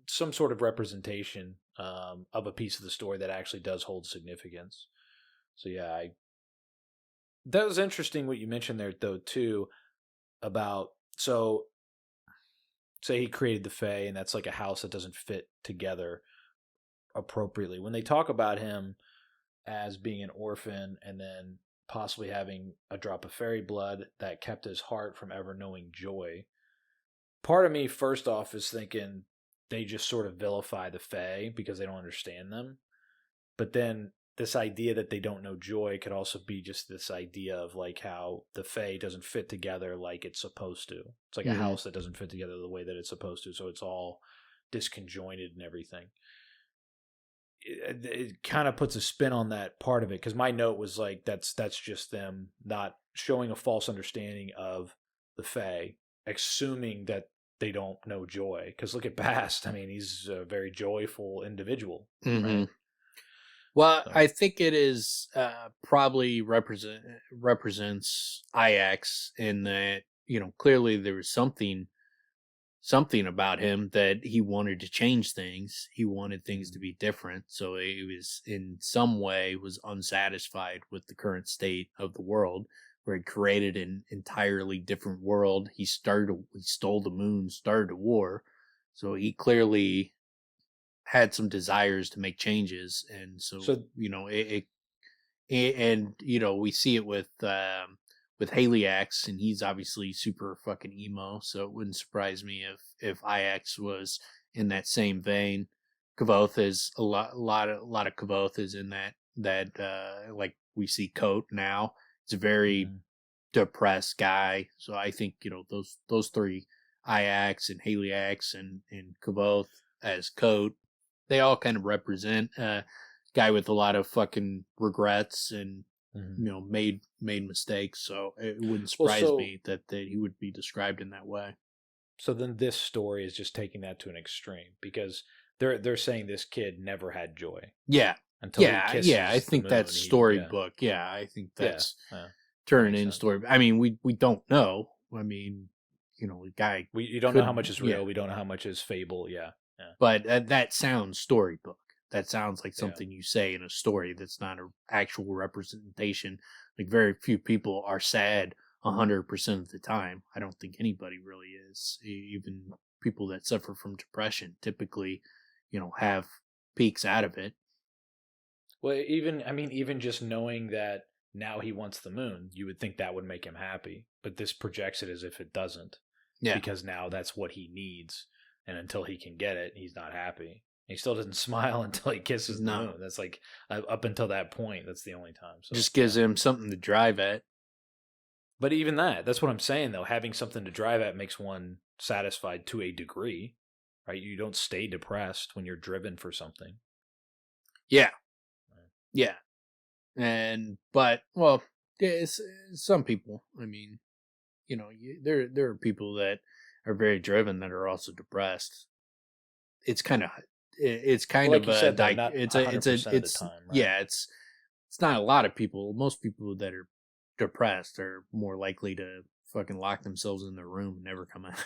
some sort of representation of a piece of the story that actually does hold significance. So that was interesting what you mentioned there though too about, so say he created the Fae and that's like a house that doesn't fit together appropriately. When they talk about him as being an orphan and then possibly having a drop of fairy blood that kept his heart from ever knowing joy, part of me first off is thinking they just sort of vilify the Fae because they don't understand them. But then this idea that they don't know joy could also be just this idea of like how the Fae doesn't fit together like it's supposed to. It's like a house that doesn't fit together the way that it's supposed to. So it's all disconjointed and everything. It kind of puts a spin on that part of it, because my note was like that's just them not showing a false understanding of the Fae, assuming that they don't know joy. Because look at Bast. I mean, he's a very joyful individual. Right? Well, so. I think it is probably represents Iax in that clearly there was something about him that he wanted to change things. He wanted things to be different. So he was in some way was unsatisfied with the current state of the world, where he created an entirely different world. He stole the moon, started a war. So he clearly had some desires to make changes. And so we see it with Haliax, and he's obviously super fucking emo, so it wouldn't surprise me if Iax was in that same vein. Kvothe is a lot of Kvothe is in that like we see Coat now. It's a very depressed guy, so I think those three, Iax and Haliax and Kvothe as Coat, they all kind of represent a guy with a lot of fucking regrets and made mistakes. So it wouldn't surprise me that he would be described in that way. So then this story is just taking that to an extreme because they're saying this kid never had joy. Yeah. Until he kisses I think the that's moon, storybook. Yeah, I think that's turning in story. I mean, we don't know. I mean, the guy. You don't know how much is real. We don't know how much is fable. Yeah. But that sounds storybook. That sounds like something you say in a story that's not an actual representation. Like very few people are sad 100% of the time. I don't think anybody really is. Even people that suffer from depression typically, have peaks out of it. Well, even just knowing that now he wants the moon, you would think that would make him happy. But this projects it as if it doesn't. Yeah. Because now that's what he needs. And until he can get it, he's not happy. He still doesn't smile until he kisses the moon. That's like up until that point, that's the only time. So just gives him something to drive at. But even that's what I'm saying, though. Having something to drive at makes one satisfied to a degree, right? You don't stay depressed when you're driven for something. Yeah. Yeah. But it's some people, I mean, there are people that are very driven that are also depressed. It's kind of it's not a lot of people. Most people that are depressed are more likely to fucking lock themselves in their room and never come out.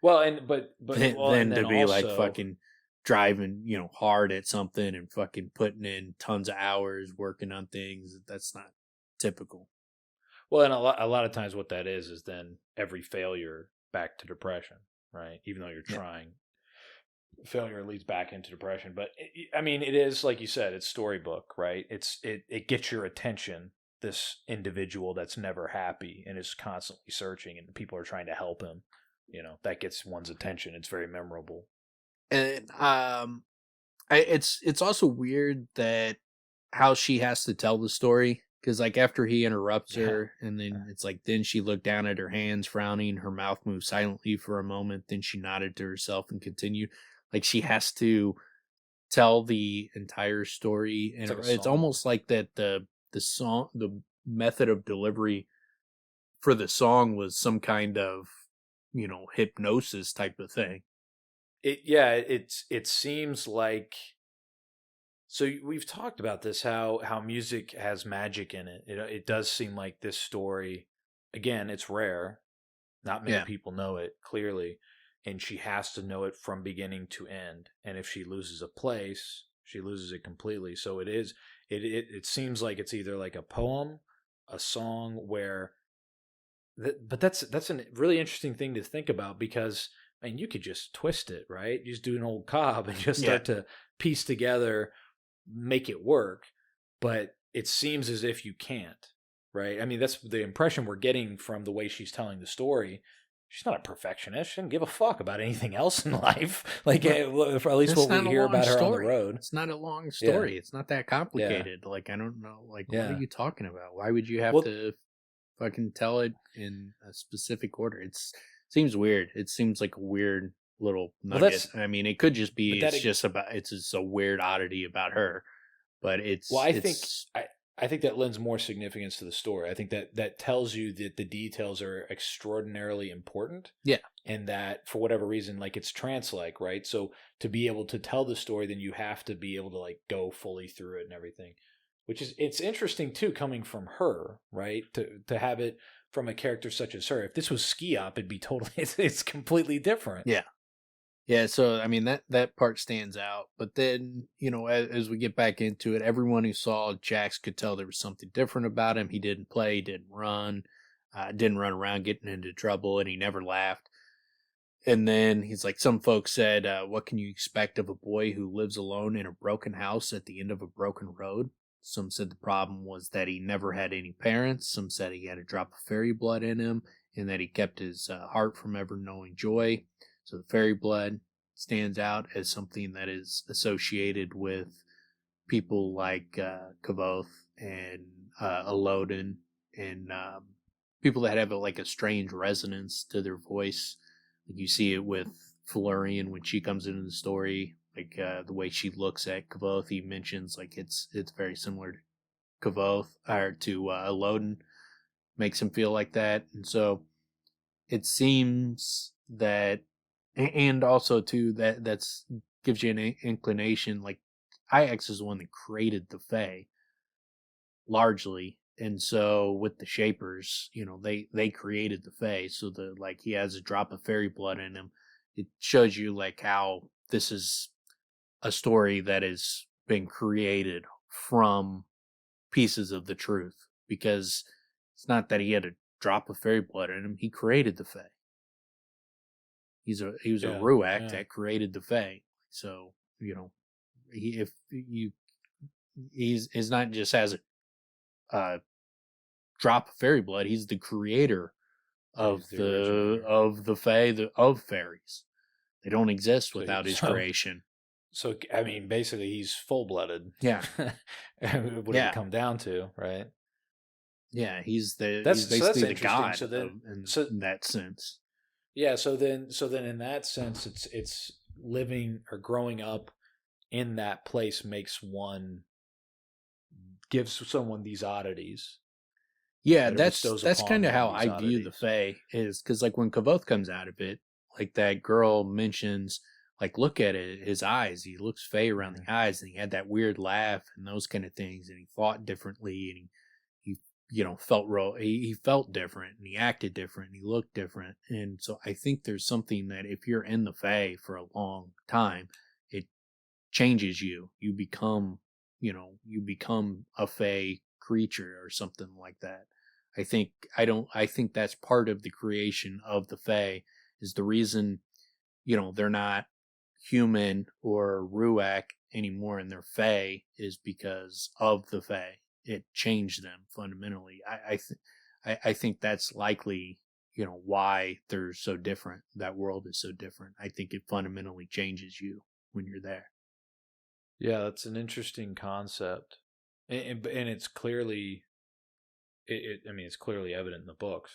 Than to be like fucking driving, hard at something and fucking putting in tons of hours working on things. That's not typical. Well, and a lot of times what that is then every failure back to depression, right? Even though you're trying, failure leads back into depression. But it is like you said, it's storybook, right? It gets your attention. This individual that's never happy and is constantly searching, and people are trying to help him. That gets one's attention. It's very memorable. And it's also weird that how she has to tell the story. Because, like, after he interrupts her, and then it's like, then she looked down at her hands, frowning, her mouth moved silently for a moment, then she nodded to herself and continued. Like, she has to tell the entire story, and it's almost like that the method of delivery for the song was some kind of, hypnosis type of thing. It seems like... So we've talked about this, how music has magic in it. It does seem like this story, again, it's rare. Not many people know it, clearly. And she has to know it from beginning to end. And if she loses a place, she loses it completely. So it seems like it's either like a poem, a song where... But that's a really interesting thing to think about because, you could just twist it, right? You just do an old Cobb and just start to piece together... make it work, but it seems as if you can't, right? That's the impression we're getting from the way she's telling the story. She's not a perfectionist. She doesn't give a fuck about anything else in life. Like, for at least what we hear about her on the road. It's not a long story. It's not that complicated. Like, I don't know. Like, what are you talking about? Why would you have to fucking tell it in a specific order? It seems weird. It seems like a weird little nugget. It could just be it's just a weird oddity about her, but I think that lends more significance to the story. I think that tells you that the details are extraordinarily important. Yeah. And that for whatever reason, like it's trance-like, right? So to be able to tell the story, then you have to be able to like go fully through it and everything, it's interesting too, coming from her, right? To have it from a character such as her. If this was Skiop, it'd be totally, it's completely different. Yeah. Yeah, so that part stands out. But then, as we get back into it, everyone who saw Jax could tell there was something different about him. He didn't play, he didn't run around getting into trouble, and he never laughed. And then he's like, some folks said, what can you expect of a boy who lives alone in a broken house at the end of a broken road? Some said the problem was that he never had any parents. Some said he had a drop of fairy blood in him, and that he kept his heart from ever knowing joy. So the fairy blood stands out as something that is associated with people like Kvothe and Elodin and people that have a strange resonance to their voice. Like you see it with Florian when she comes into the story, the way she looks at Kvothe. He mentions it's very similar Kvothe or to Loden, makes him feel like that. And so it seems that, and also too, that's gives you an inclination, like Ix is the one that created the Fae largely. And so with the Shapers, they created the Fae. So he has a drop of fairy blood in him. It shows you like how this is a story that has been created from pieces of the truth, because it's not that he had a drop of fairy blood in him. He created the Fae. He was a Ruach that created the Fae. So, he's not just has a drop of fairy blood. He's the creator of the Fae, of fairies. They don't exist without his creation. So, I mean, basically, he's full-blooded. Yeah. What it come down to, right? Yeah, he's basically the god in that sense. Yeah, so then in that sense, it's living or growing up in that place gives someone these oddities. Yeah, that's kind of how I view the Fae, is because like when Kvothe comes out of it, like that girl mentions, like, look at it, his eyes, he looks Fae around the eyes, and he had that weird laugh and those kind of things, and he fought differently, and he he felt different, and he acted different, and he looked different. And so I think there's something that if you're in the Fae for a long time, it changes you. You become a Fae creature or something like that. I think that's part of the creation of the Fae, is the reason, they're not human or Ruach anymore and they're Fae, is because of the Fae. It changed them fundamentally. I think that's likely, why they're so different. That world is so different. I think it fundamentally changes you when you're there. Yeah, that's an interesting concept, and it's clearly, it's clearly evident in the books.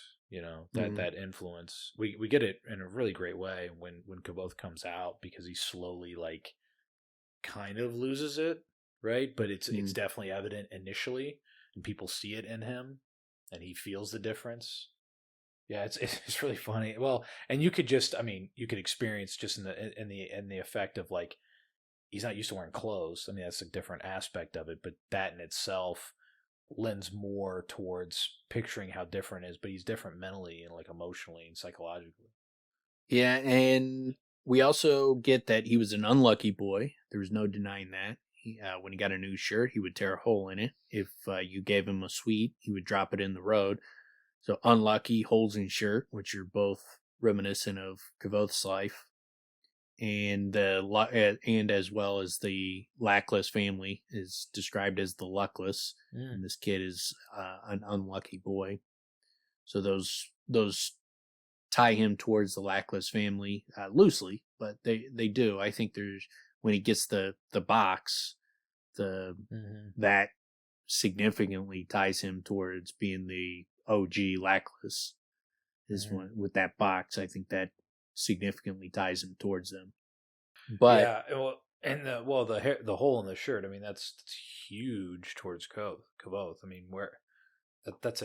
That influence. We get it in a really great way when Kvothe comes out, because he slowly kind of loses it, right? But it's definitely evident initially, and people see it in him, and he feels the difference. Yeah, it's really funny. Well, and you could experience just in the effect of he's not used to wearing clothes. I mean, that's a different aspect of it, but that in itself lends more towards picturing how different it is. But he's different mentally and emotionally and psychologically. Yeah, and we also get that he was an unlucky boy. There was no denying that. When he got a new shirt, he would tear a hole in it. If you gave him a sweet, he would drop it in the road. So unlucky, holes in shirt, which are both reminiscent of Kvothe's life. And as well as the Lackless family is described as the Luckless, and this kid is an unlucky boy. So those tie him towards the Lackless family loosely, but they do. I think there's, when he gets the box, that significantly ties him towards being the OG Lackless. Is one with that box. I think that significantly ties him towards them. But yeah, well, and the hole in the shirt. I mean, that's huge towards Kvothe. I mean, that's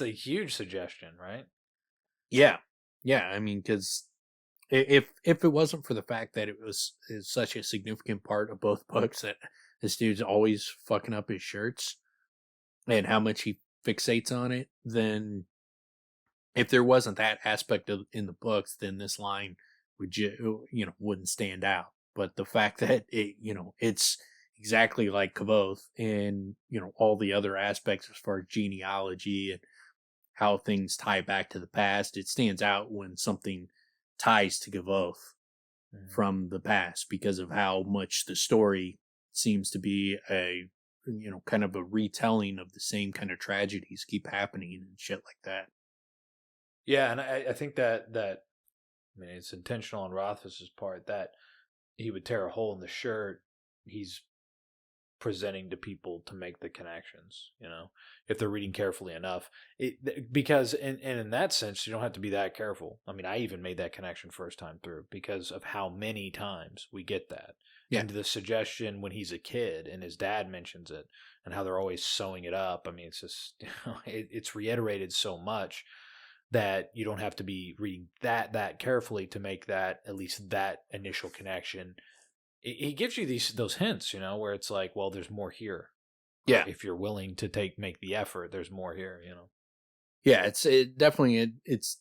a huge suggestion, right? Yeah. I mean, because if it wasn't for the fact that is such a significant part of both books, that this dude's always fucking up his shirts and how much he fixates on it, then if there wasn't that aspect in the books, then this line wouldn't stand out. But the fact that it's exactly like Kvothe, and all the other aspects as far as genealogy and how things tie back to the past, it stands out when something ties to Kvothe from the past, because of how much the story seems to be a kind of a retelling of the same kind of tragedies keep happening and shit like that. Yeah, and I think that I mean, it's intentional on Rothfuss's part that he would tear a hole in the shirt. He's presenting to people to make the connections, if they're reading carefully enough. Because in that sense, you don't have to be that careful. I mean, I even made that connection first time through because of how many times we get that. Yeah. And the suggestion when he's a kid and his dad mentions it and how they're always sewing it up. I mean, it's just, it's reiterated so much that you don't have to be reading that carefully to make that, at least that initial connection. He gives you those hints, where it's like, well, there's more here. Yeah. If you're willing to make the effort, there's more here, Yeah, it's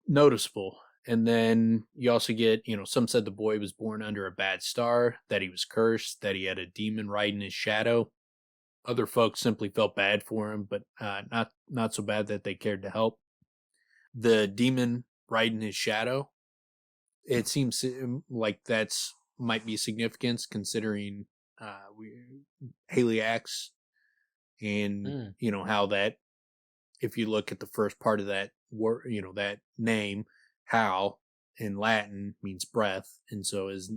noticeable. And then you also get, some said the boy was born under a bad star, that he was cursed, that he had a demon riding his shadow. Other folks simply felt bad for him, but not so bad that they cared to help. The demon riding his shadow, it seems like that's might be significance considering Haliax and how that, if you look at the first part of that word, that name, Hal in Latin means breath, and so as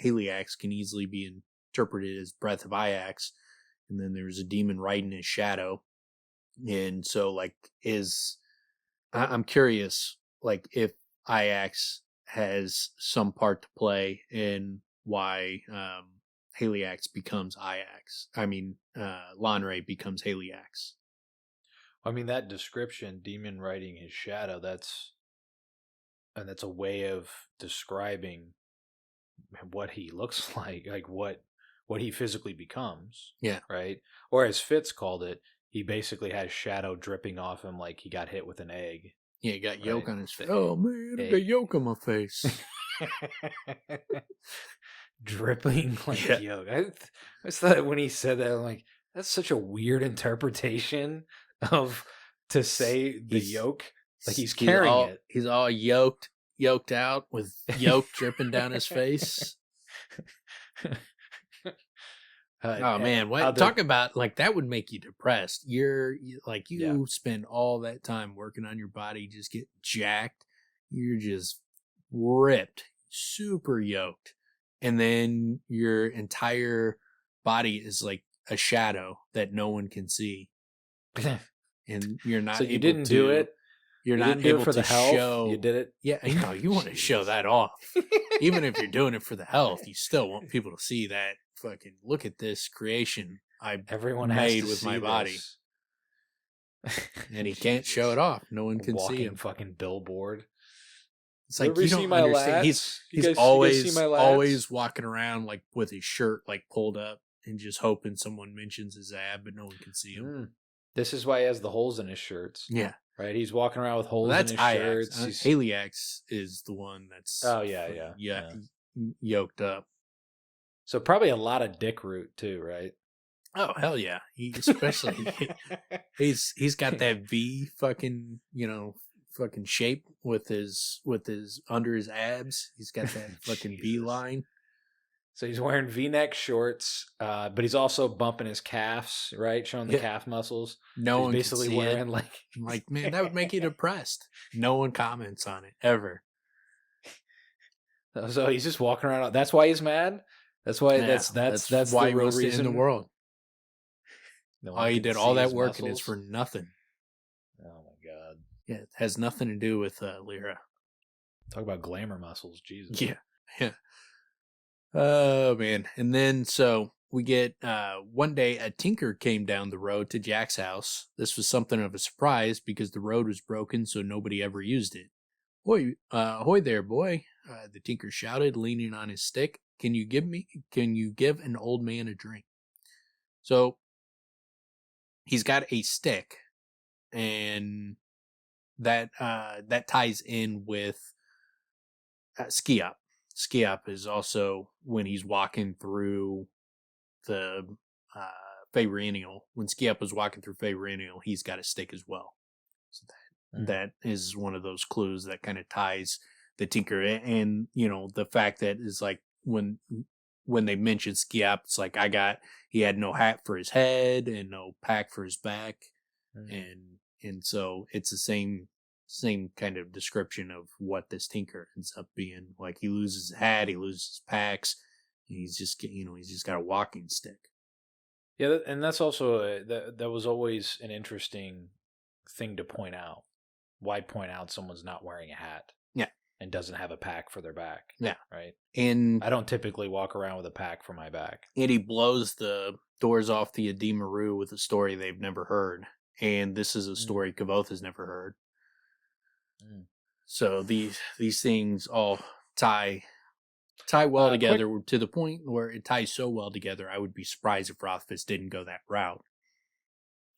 Haliax can easily be interpreted as breath of Iax, and then there's a demon riding his shadow, and so I'm curious, if Iax has some part to play in why Haliax becomes Iax. I mean, Lanre becomes Haliax. I mean, that description, demon riding his shadow, that's a way of describing what he looks like what he physically becomes. Yeah. Right? Or as Fitz called it, he basically has shadow dripping off him like he got hit with an egg. Yeah, he got yolk on his face. Oh, man, I got yolk on my face. Dripping like yolk. I just thought when he said that, I'm like, that's such a weird interpretation to say the yolk. Like he's carrying it. He's all yoked out with yolk dripping down his face. Oh man, talk about that would make you depressed. You spend all that time working on your body, just get jacked. You're just ripped, super yoked, and then your entire body is like a shadow that no one can see, and you're not. So you didn't do it. You're not able for to the health. show. You did it. Yeah, you want to show that off. Even if you're doing it for the health, you still want people to see that. Fucking look at this creation Everyone made has to with see my body. And he can't show it off. No one can see him. Fucking billboard. It's like you don't understand. He's always walking around with his shirt pulled up and just hoping someone mentions his ab, but no one can see him. This is why he has the holes in his shirts. Yeah. Right? He's walking around with holes in his shirts. Haliax is the one that's yoked up. So probably a lot of dick root too, right? Oh hell yeah! He's got that V fucking shape with his under his abs. He's got that fucking V line. So he's wearing V-neck shorts, but he's also bumping his calves, right? Showing the calf muscles. No one basically can see wearing it. Man, that would make you depressed. No one comments on it ever. So he's just walking around. That's why he's mad. That's why. That's why the real he reason in the world. He did all that work muscles. and it's for nothing. Oh my god! Yeah, it has nothing to do with Lyra. Talk about glamour muscles, Jesus. Yeah. Oh man! And then so we get one day a tinker came down the road to Jack's house. This was something of a surprise because the road was broken, so nobody ever used it. Hoy there, boy! The tinker shouted, leaning on his stick. Can you give an old man a drink? So he's got a stick, and that ties in with Skiop. Skiop is also when he's walking through the Faerinial. When Skiop was walking through Faerinial, he's got a stick as well. So that is one of those clues that kind of ties the tinker, and the fact that is when they mention Skiop, it's he had no hat for his head and no pack for his back, and so it's the same kind of description of what this tinker ends up being. He loses his hat, he loses his packs, and he's just got a walking stick. Yeah, and that's also that was always an interesting thing to point out. Why point out someone's not wearing a hat? Yeah. and doesn't have a pack for their back. Yeah. Right? And I don't typically walk around with a pack for my back. And he blows the doors off the Ademaru with a story they've never heard. And this is a story Kvothe has never heard. So these things all tie well together to the point where it ties so well together. I would be surprised if Rothfuss didn't go that route.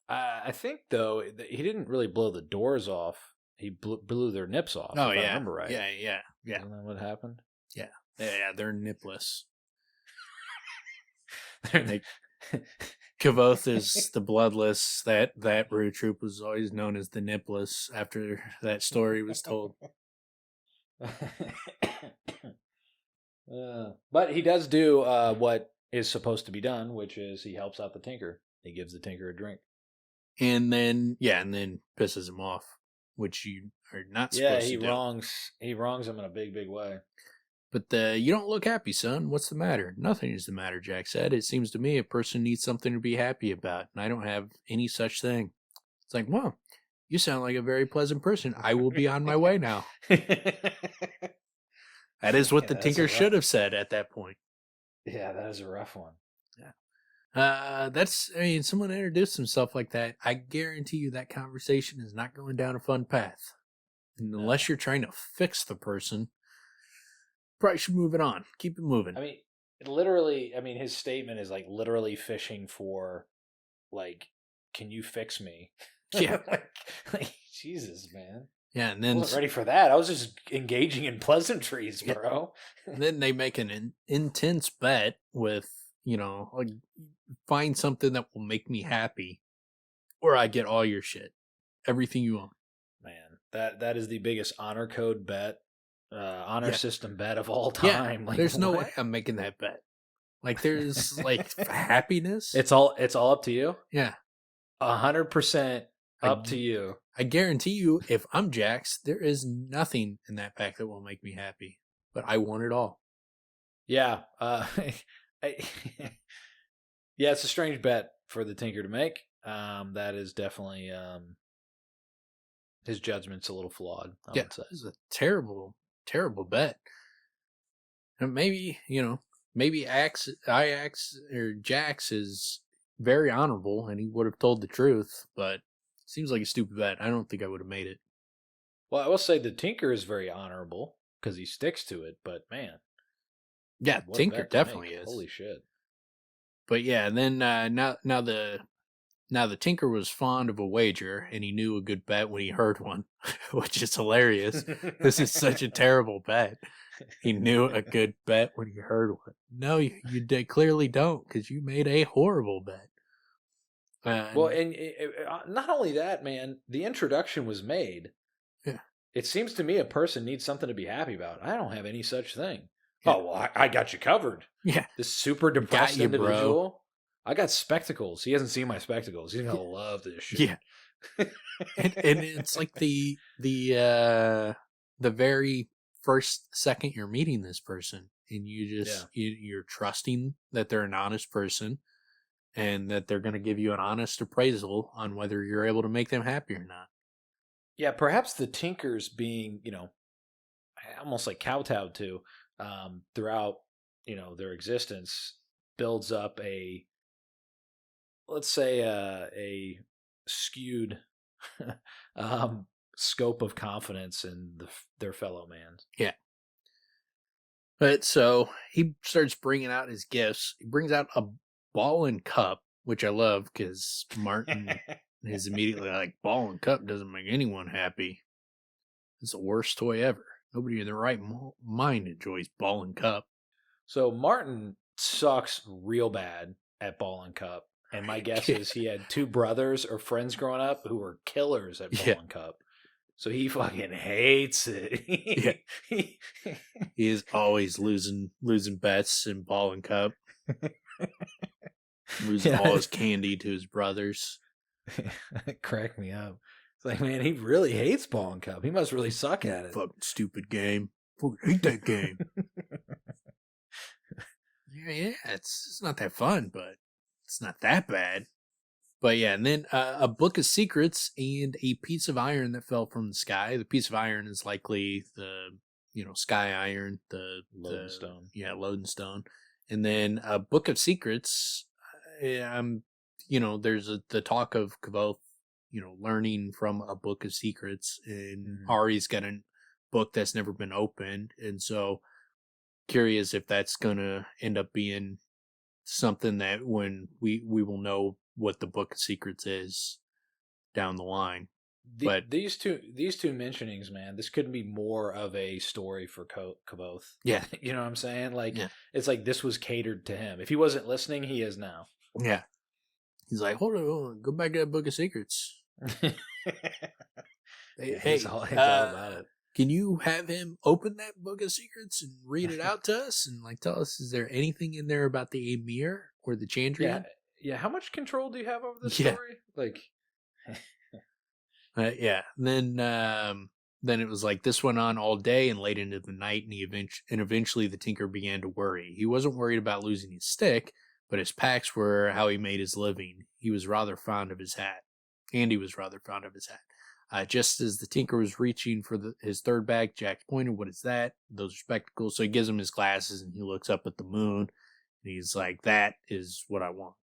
I think, though, he didn't really blow the doors off. He blew their nips off, Oh, if yeah. I remember right. Yeah. Isn't that what happened? Yeah, they're nipless. Kvothe is the bloodless. That Rue troop was always known as the nipless after that story was told. But he does do what is supposed to be done, which is he helps out the Tinker. He gives the Tinker a drink. And then pisses him off, which you are not supposed to do. He wrongs him in a big, big way. But you don't look happy, son. What's the matter? Nothing is the matter, Jack said. It seems to me a person needs something to be happy about, and I don't have any such thing. It's like, well, you sound like a very pleasant person. I will be on my way now. That is what the Tinker should have said at that point. Yeah, that is a rough one. Yeah. Someone introduced himself like that. I guarantee you that conversation is not going down a fun path. And unless you're trying to fix the person, probably should move it on. Keep it moving. His statement is like literally fishing for, like, can you fix me? Yeah. like, Jesus, man. Yeah, and then I wasn't ready for that. I was just engaging in pleasantries, bro. Then they make an intense bet with, like, find something that will make me happy, or I get all your shit, everything you own. Man, that is the biggest honor code bet, system bet of all time. Yeah, like, there's no way I'm making that bet. Like, there's like happiness. It's all up to you. Yeah, 100% up to you. I guarantee you, if I'm Jax, there is nothing in that pack that will make me happy. But I want it all. Yeah. Yeah, it's a strange bet for the Tinker to make. That is definitely his judgment's a little flawed. I would say. It's a terrible, terrible bet. And maybe Ajax or Jax is very honorable, and he would have told the truth, but seems like a stupid bet. I don't think I would have made it. Well, I will say the Tinker is very honorable because he sticks to it, but man. Yeah, Tinker definitely is. Holy shit. But yeah, and then now the Tinker was fond of a wager, and he knew a good bet when he heard one, which is hilarious. This is such a terrible bet. He knew a good bet when he heard one. No, you clearly don't, because you made a horrible bet. Well, and not only that, man, the introduction was made. Yeah. It seems to me a person needs something to be happy about. I don't have any such thing. Yeah. Oh, well, I got you covered. Yeah. This super depressed individual. Bro. I got spectacles. He hasn't seen my spectacles. He's going to love this shit. Yeah. and it's like the very first second you're meeting this person, and you're trusting that they're an honest person, and that they're going to give you an honest appraisal on whether you're able to make them happy or not. Yeah, perhaps the Tinkers being, almost like kowtowed to throughout, their existence builds up a skewed scope of confidence in their fellow man. Yeah. But so he starts bringing out his gifts. He brings out a ball and cup, which I love because Marten is immediately like, ball and cup doesn't make anyone happy. It's the worst toy ever. Nobody in their right mind enjoys ball and cup. So Marten sucks real bad at ball and cup. And my guess is he had two brothers or friends growing up who were killers at ball and cup. So he fucking hates it. He is always losing bets in ball and cup. Losing all his candy to his brothers. Crack me up. It's like, man, he really hates ball and cup. He must really suck at it. Fucking stupid game. Fucking hate that game. Yeah, it's not that fun, but it's not that bad. But yeah, and then a book of secrets and a piece of iron that fell from the sky. The piece of iron is likely the Sky Iron, Lodestone. Lodestone, and then a Book of Secrets. There's the talk of Kvothe, learning from a Book of Secrets, and Ari's got a book that's never been opened, and so curious if that's gonna end up being something that when we will know what the Book of Secrets is down the line. But these two mentionings, man, this couldn't be more of a story for Kvothe. Yeah. You know what I'm saying? Like, It's like this was catered to him. If he wasn't listening, he is now. Yeah. He's like, hold on, go back to that Book of Secrets. It's all about it. Can you have him open that Book of Secrets and read it out to us and tell us, is there anything in there about the Emir or the Chandrian? Yeah. How much control do you have over this story? Like, Then it was like this went on all day and late into the night, and eventually the Tinker began to worry. He wasn't worried about losing his stick, but his packs were how he made his living. He was rather fond of his hat. Just as the Tinker was reaching for his third bag, Jack pointed, "What is that?" "Those are spectacles." So he gives him his glasses, and he looks up at the moon, and he's like, "That is what I want."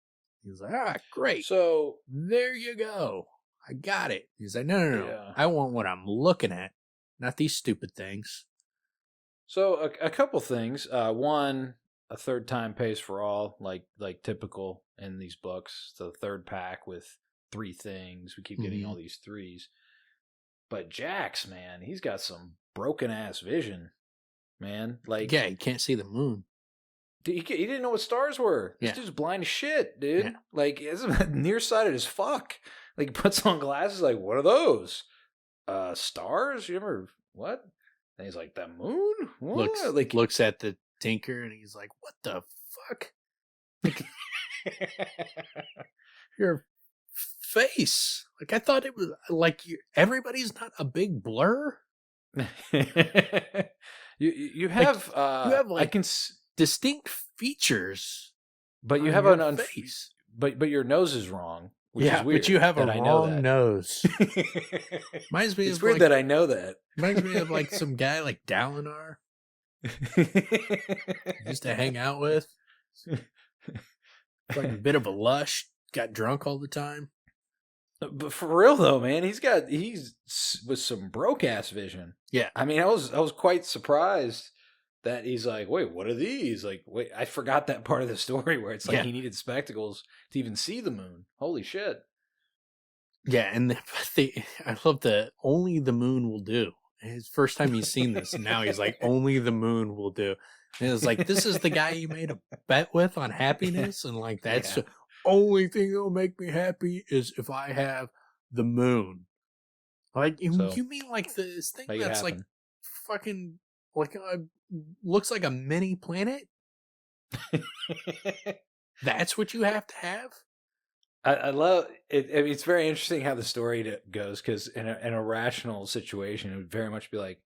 He's like, great. So there you go. I got it. He's like, no. Yeah. I want what I'm looking at, not these stupid things. So a couple things. One, a third time pays for all, like typical in these books. So the third pack with 3 things. We keep getting all these 3s. But Jax, man, he's got some broken ass vision, man. Like, yeah, he can't see the moon. He didn't know what stars were. This dude's blind as shit, dude. Yeah. Like, it's nearsighted as fuck. Like, he puts on glasses, like, what are those? Stars? You remember what? And he's like, the moon? What? Looks at the Tinker, and he's like, what the fuck? Your face. Like, I thought it was like everybody's not a big blur. you have distinct features, but you have an face. But your nose is wrong. Which is weird, but you have a wrong nose. Reminds me it's weird that I know that. Reminds me of some guy like Dalinar. Used to hang out with. Like a bit of a lush. Got drunk all the time. But for real though, man, he's with some broke ass vision. Yeah. I mean, I was quite surprised that he's like, wait, what are these? Like, wait, I forgot that part of the story where it's like he needed spectacles to even see the moon. Holy shit. Yeah, and I love only the moon will do. His first time he's seen this, and now he's like, only the moon will do. And it's like, this is the guy you made a bet with on happiness, and that's the only thing that'll make me happy is if I have the moon. Like, you mean like this thing that's like fucking looks like a mini planet? That's what you have to have? I love it. I mean, it's very interesting how the story goes, because in a rational situation, it would very much be like,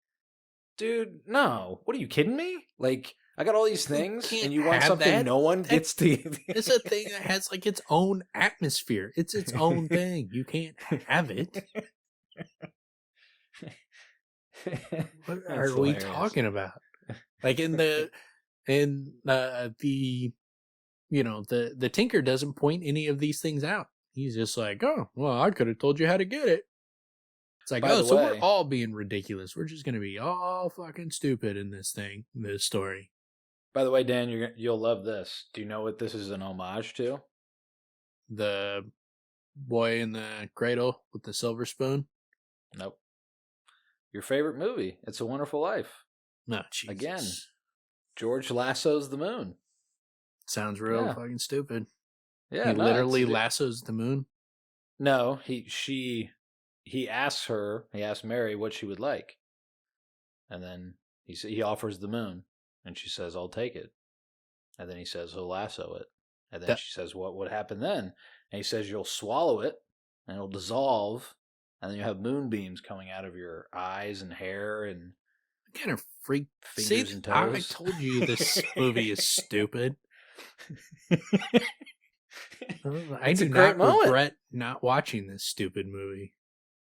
dude, no, what are you kidding me? Like, I got all these things, and you want something that? No one gets to. It's a thing that has its own atmosphere. It's its own thing. You can't have it. What are we talking about? Like the Tinker doesn't point any of these things out. He's just like, oh, well, I could have told you how to get it. It's like, we're all being ridiculous. We're just going to be all fucking stupid in this story. By the way, Dan, you'll love this. Do you know what this is an homage to? The boy in the cradle with the silver spoon? Nope. Your favorite movie, It's a Wonderful Life. No, Jesus. Again, George lassos the moon. Sounds real fucking stupid. Yeah, he literally lassos the moon. No, he asks Mary what she would like, and then he offers the moon, and she says, "I'll take it," and then he says he'll lasso it, and then she says, "What would happen then?" And he says, "You'll swallow it, and it'll dissolve, and then you have moonbeams coming out of your eyes and hair and kind of freak fingers and toes." I told you this movie is stupid. I do not regret not watching this stupid movie.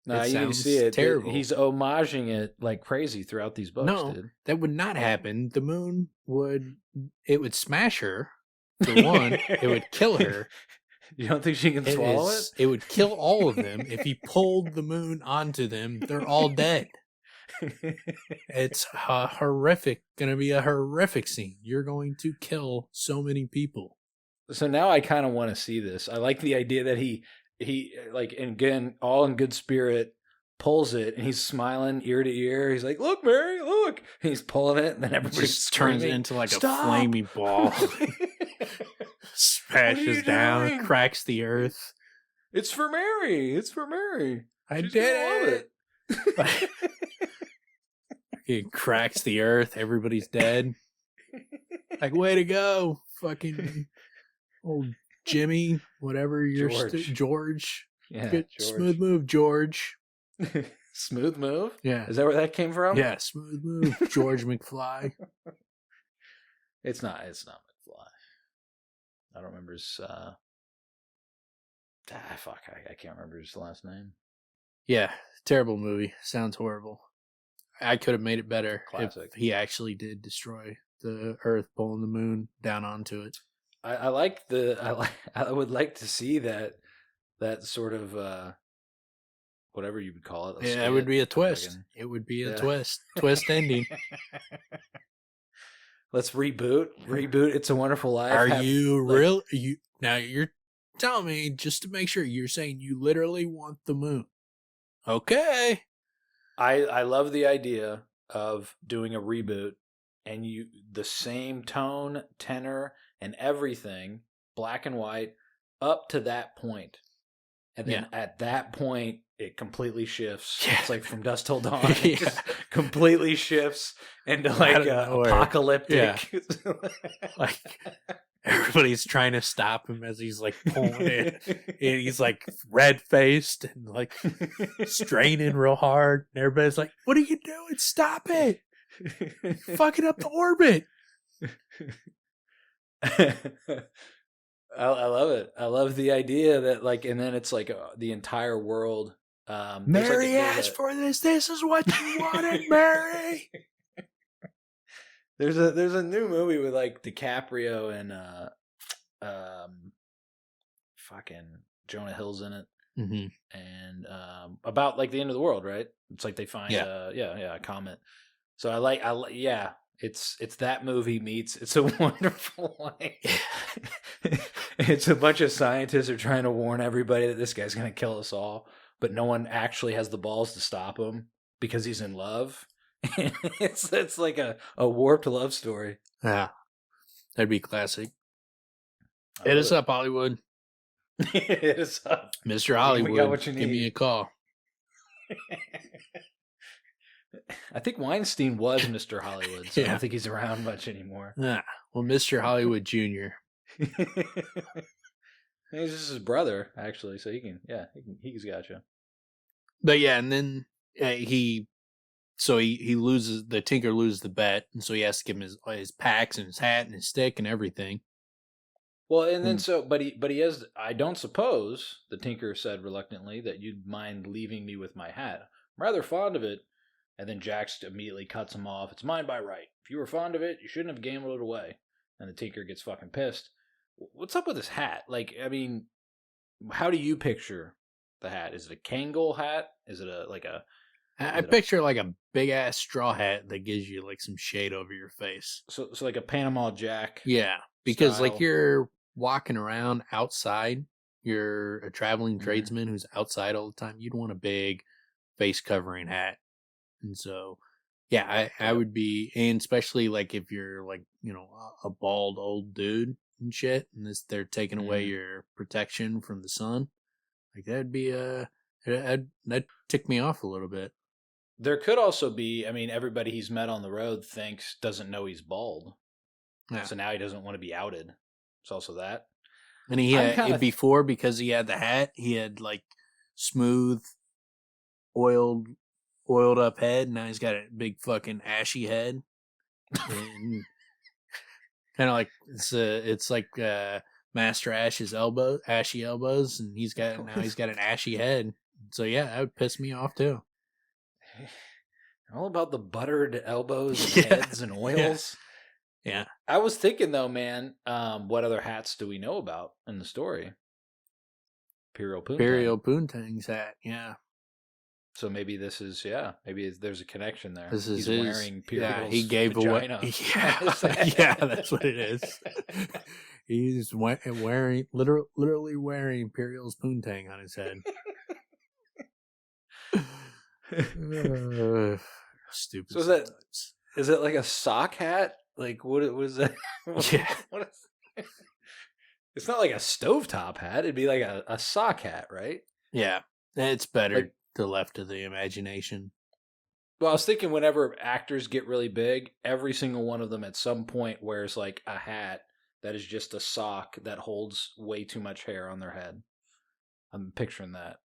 No, you need to see it. Terrible. He's homaging it like crazy throughout these books. No, dude. That would not happen. The moon would smash her. For one, it would kill her. You don't think she can swallow it? It would kill all of them. If he pulled the moon onto them, they're all dead. It's horrific. Going to be a horrific scene. You're going to kill so many people. So now I kind of want to see this. I like the idea that he like, and again, all in good spirit, pulls it, and he's smiling ear to ear. He's like, "Look, Mary, look!" And he's pulling it, and then everybody just turns it into like a flaming ball. Smashes down, doing? Cracks the earth. It's for Mary. It's for Mary. I did it. It cracks the earth. Everybody's dead. Like, way to go, fucking old Jimmy, whatever you're George. Yeah, Good, George. Smooth move, George. Smooth move? Yeah. Is that where that came from? Yeah, smooth move, George McFly. It's not McFly. I don't remember his I can't remember his last name. Yeah, terrible movie. Sounds horrible. I could have made it better. Classic. If he actually did destroy the Earth, pulling the moon down onto it. I would like to see that sort of whatever you would call it. Yeah, it would be a twist. It would be a twist ending. Let's reboot. It's a Wonderful Life. Are you real? Now you're telling me, just to make sure, you're saying you literally want the moon. Okay. I love the idea of doing a reboot and the same tone, tenor, and everything, black and white, up to that point. And then at that point, it completely shifts. Yeah. It's like From Dusk Till Dawn. It just completely shifts into like apocalyptic. Yeah. Like everybody's trying to stop him as he's like pulling it. And he's like red faced and like straining real hard. And everybody's like, "What are you doing? Stop it! Fucking up the orbit." I love it. I love the idea that like, and then it's like the entire world. Mary asked for this. This is what you wanted, Mary. There's a new movie with like DiCaprio and fucking Jonah Hill's in it, and about like the end of the world, right? It's like they find a comet. So it's that movie meets It's a Wonderful Life. It's a bunch of scientists are trying to warn everybody that this guy's going to kill us all, but no one actually has the balls to stop him because he's in love. It's like a warped love story. Yeah, that'd be classic. Hit us up, Hollywood. Hit us up, Mr. Hollywood. We got what you need. Give me a call. I think Weinstein was Mr. Hollywood, so I don't think he's around much anymore. Yeah. Well, Mr. Hollywood Jr. He's just his brother, actually, so he's got you. But yeah, and then he loses, the Tinker loses the bet, and so he has to give him his packs and his hat and his stick and everything. Well, and then but he has, I don't suppose, the Tinker said reluctantly, that you'd mind leaving me with my hat. I'm rather fond of it. And then Jax immediately cuts him off. It's mine by right. If you were fond of it, you shouldn't have gambled it away. And the Tinker gets fucking pissed. What's up with this hat? Like, I mean, how do you picture the hat? Is it a Kangol hat? Is it I picture like a big ass straw hat that gives you like some shade over your face. So like a Panama Jack. Yeah, because style. Like you're walking around outside. You're a traveling tradesman who's outside all the time. You'd want a big face covering hat. And so, yeah, I would be, and especially like if you're like, a bald old dude and shit, and they're taking away your protection from the sun, like that'd be that'd tick me off a little bit. There could also be, I mean, everybody he's met on the road doesn't know he's bald. Yeah. So now he doesn't want to be outed. It's also that. And he had, before, because he had the hat, he had like smooth, oiled up head. Now he's got a big fucking ashy head. And kind of like it's like Master Ash's ashy elbows, and he's got an ashy head. So yeah, that would piss me off too. All about the buttered elbows and Yeah. heads and oils. Yeah. I was thinking though, man, what other hats do we know about in the story? Imperial Poontang's hat. Yeah. So maybe this is maybe there's a connection there. This is He's wearing Imperial's yeah, he gave away. vagina. Yeah, that's what it is. He's wearing literally wearing Imperial's poontang on his head. Stupid. So is it like a sock hat? Like what is that? Yeah. It's not like a stovetop hat. It'd be like a sock hat, right? Yeah, it's better Like, to left of the imagination. Well, I was thinking whenever actors get really big, every single one of them at some point wears like a hat that is just a sock that holds way too much hair on their head. I'm picturing that.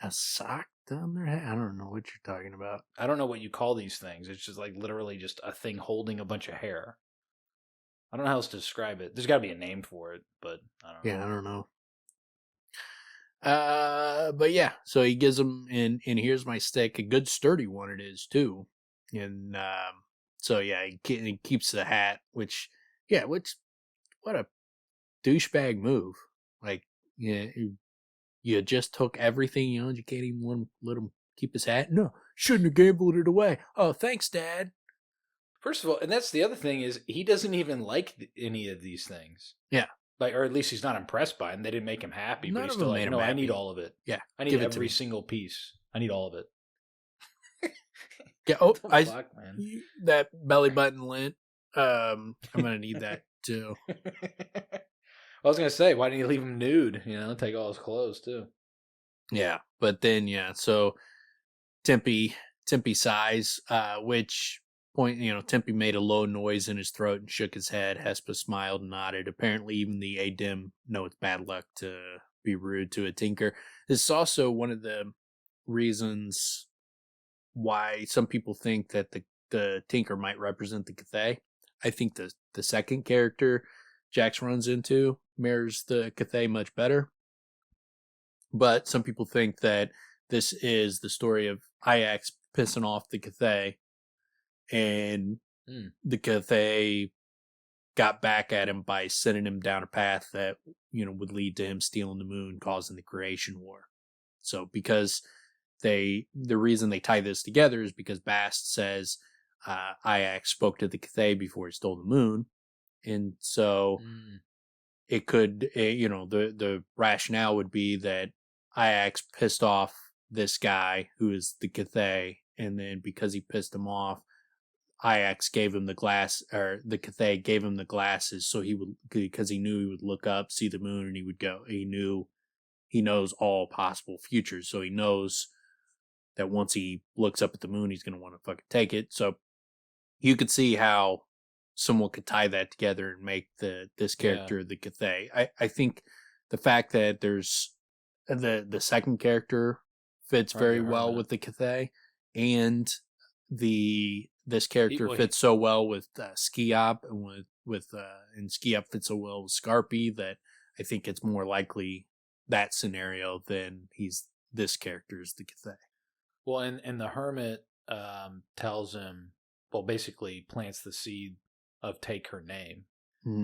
A sock down their head? I don't know what you're talking about. I don't know what you call these things. It's just like literally just a thing holding a bunch of hair. I don't know how else to describe it. There's got to be a name for it, but I don't know. Yeah, I don't know. But yeah, so he gives him, and here's my stick, a good sturdy one it is too. And so yeah, he keeps the hat, which what a douchebag move. Like, yeah, you just took everything, you can't even let him keep his hat. No, shouldn't have gambled it away. Oh, thanks, Dad. First of all, and that's the other thing is he doesn't even like any of these things. Yeah. Like, or at least he's not impressed by them. They didn't make him happy, but he's still like, no, I need all of it. Yeah. I need every single piece. I need all of it. Yeah. Oh, man. That belly button lint. I'm going to need that too. I was going to say, why didn't you leave him nude? Take all his clothes too. Yeah. But then, so Tempe sighs, which point, Tempe made a low noise in his throat and shook his head. Hespe smiled and nodded. Apparently, even the Adim know it's bad luck to be rude to a tinker. This is also one of the reasons why some people think that the tinker might represent the Kvothe. I think the second character Jax runs into mirrors the Kvothe much better. But some people think that this is the story of Ajax pissing off the Kvothe, and the Kvothe got back at him by sending him down a path that, would lead to him stealing the moon, causing the creation war. So because the reason they tie this together is because Bast says Ajax spoke to the Kvothe before he stole the moon. And so it could, the rationale would be that Ajax pissed off this guy who is the Kvothe, and then because he pissed him off, Ajax gave him the glass, or the Kvothe gave him the glasses, so because he knew he would look up, see the moon, and he would go. He knows all possible futures, so he knows that once he looks up at the moon, he's going to want to fucking take it. So you could see how someone could tie that together and make this character the Kvothe. I think the fact that there's the second character fits very well with the Kvothe, and this character fits so well with Skiop, and and Skiop fits so well with Scarpy that I think it's more likely that scenario than this character is the Kvothe. Well, and the hermit tells him, well, basically plants the seed of take her name,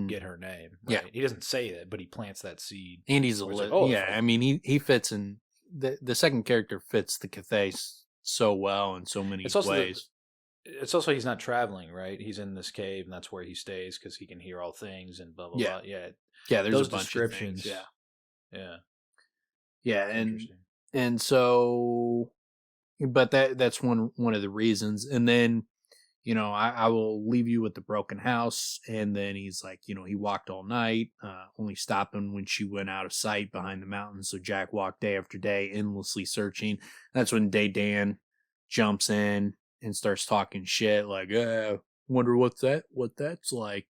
get her name. Right? Yeah, he doesn't say that, but he plants that seed. And he's I mean, he fits in the second character fits the Kvothe so well in so many ways. It's also he's not traveling, right? He's in this cave, and that's where he stays because he can hear all things and blah blah blah. Yeah, there's those a bunch descriptions. Of things. Yeah, and so, but that's one of the reasons. And then, I will leave you with the broken house. And then he's like, he walked all night, only stopping when she went out of sight behind the mountains. So Jack walked day after day, endlessly searching. That's when Dan jumps in and starts talking shit like, wonder what that's like,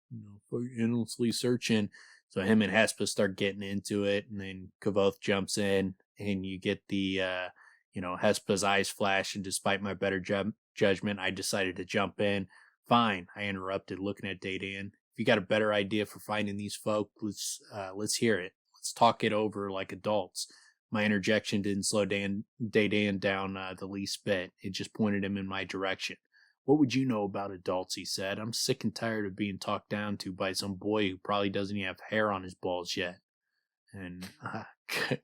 endlessly searching. So him and Hespe start getting into it, and then Kvothe jumps in, and you get the, Hespe's eyes flash, and despite my better judgment, I decided to jump in. Fine, I interrupted, looking at Daydan. If you got a better idea for finding these folk, let's hear it. Let's talk it over like adults. My interjection didn't slow Dan down the least bit. It just pointed him in my direction. What would you know about adults, he said. I'm sick and tired of being talked down to by some boy who probably doesn't even have hair on his balls yet. And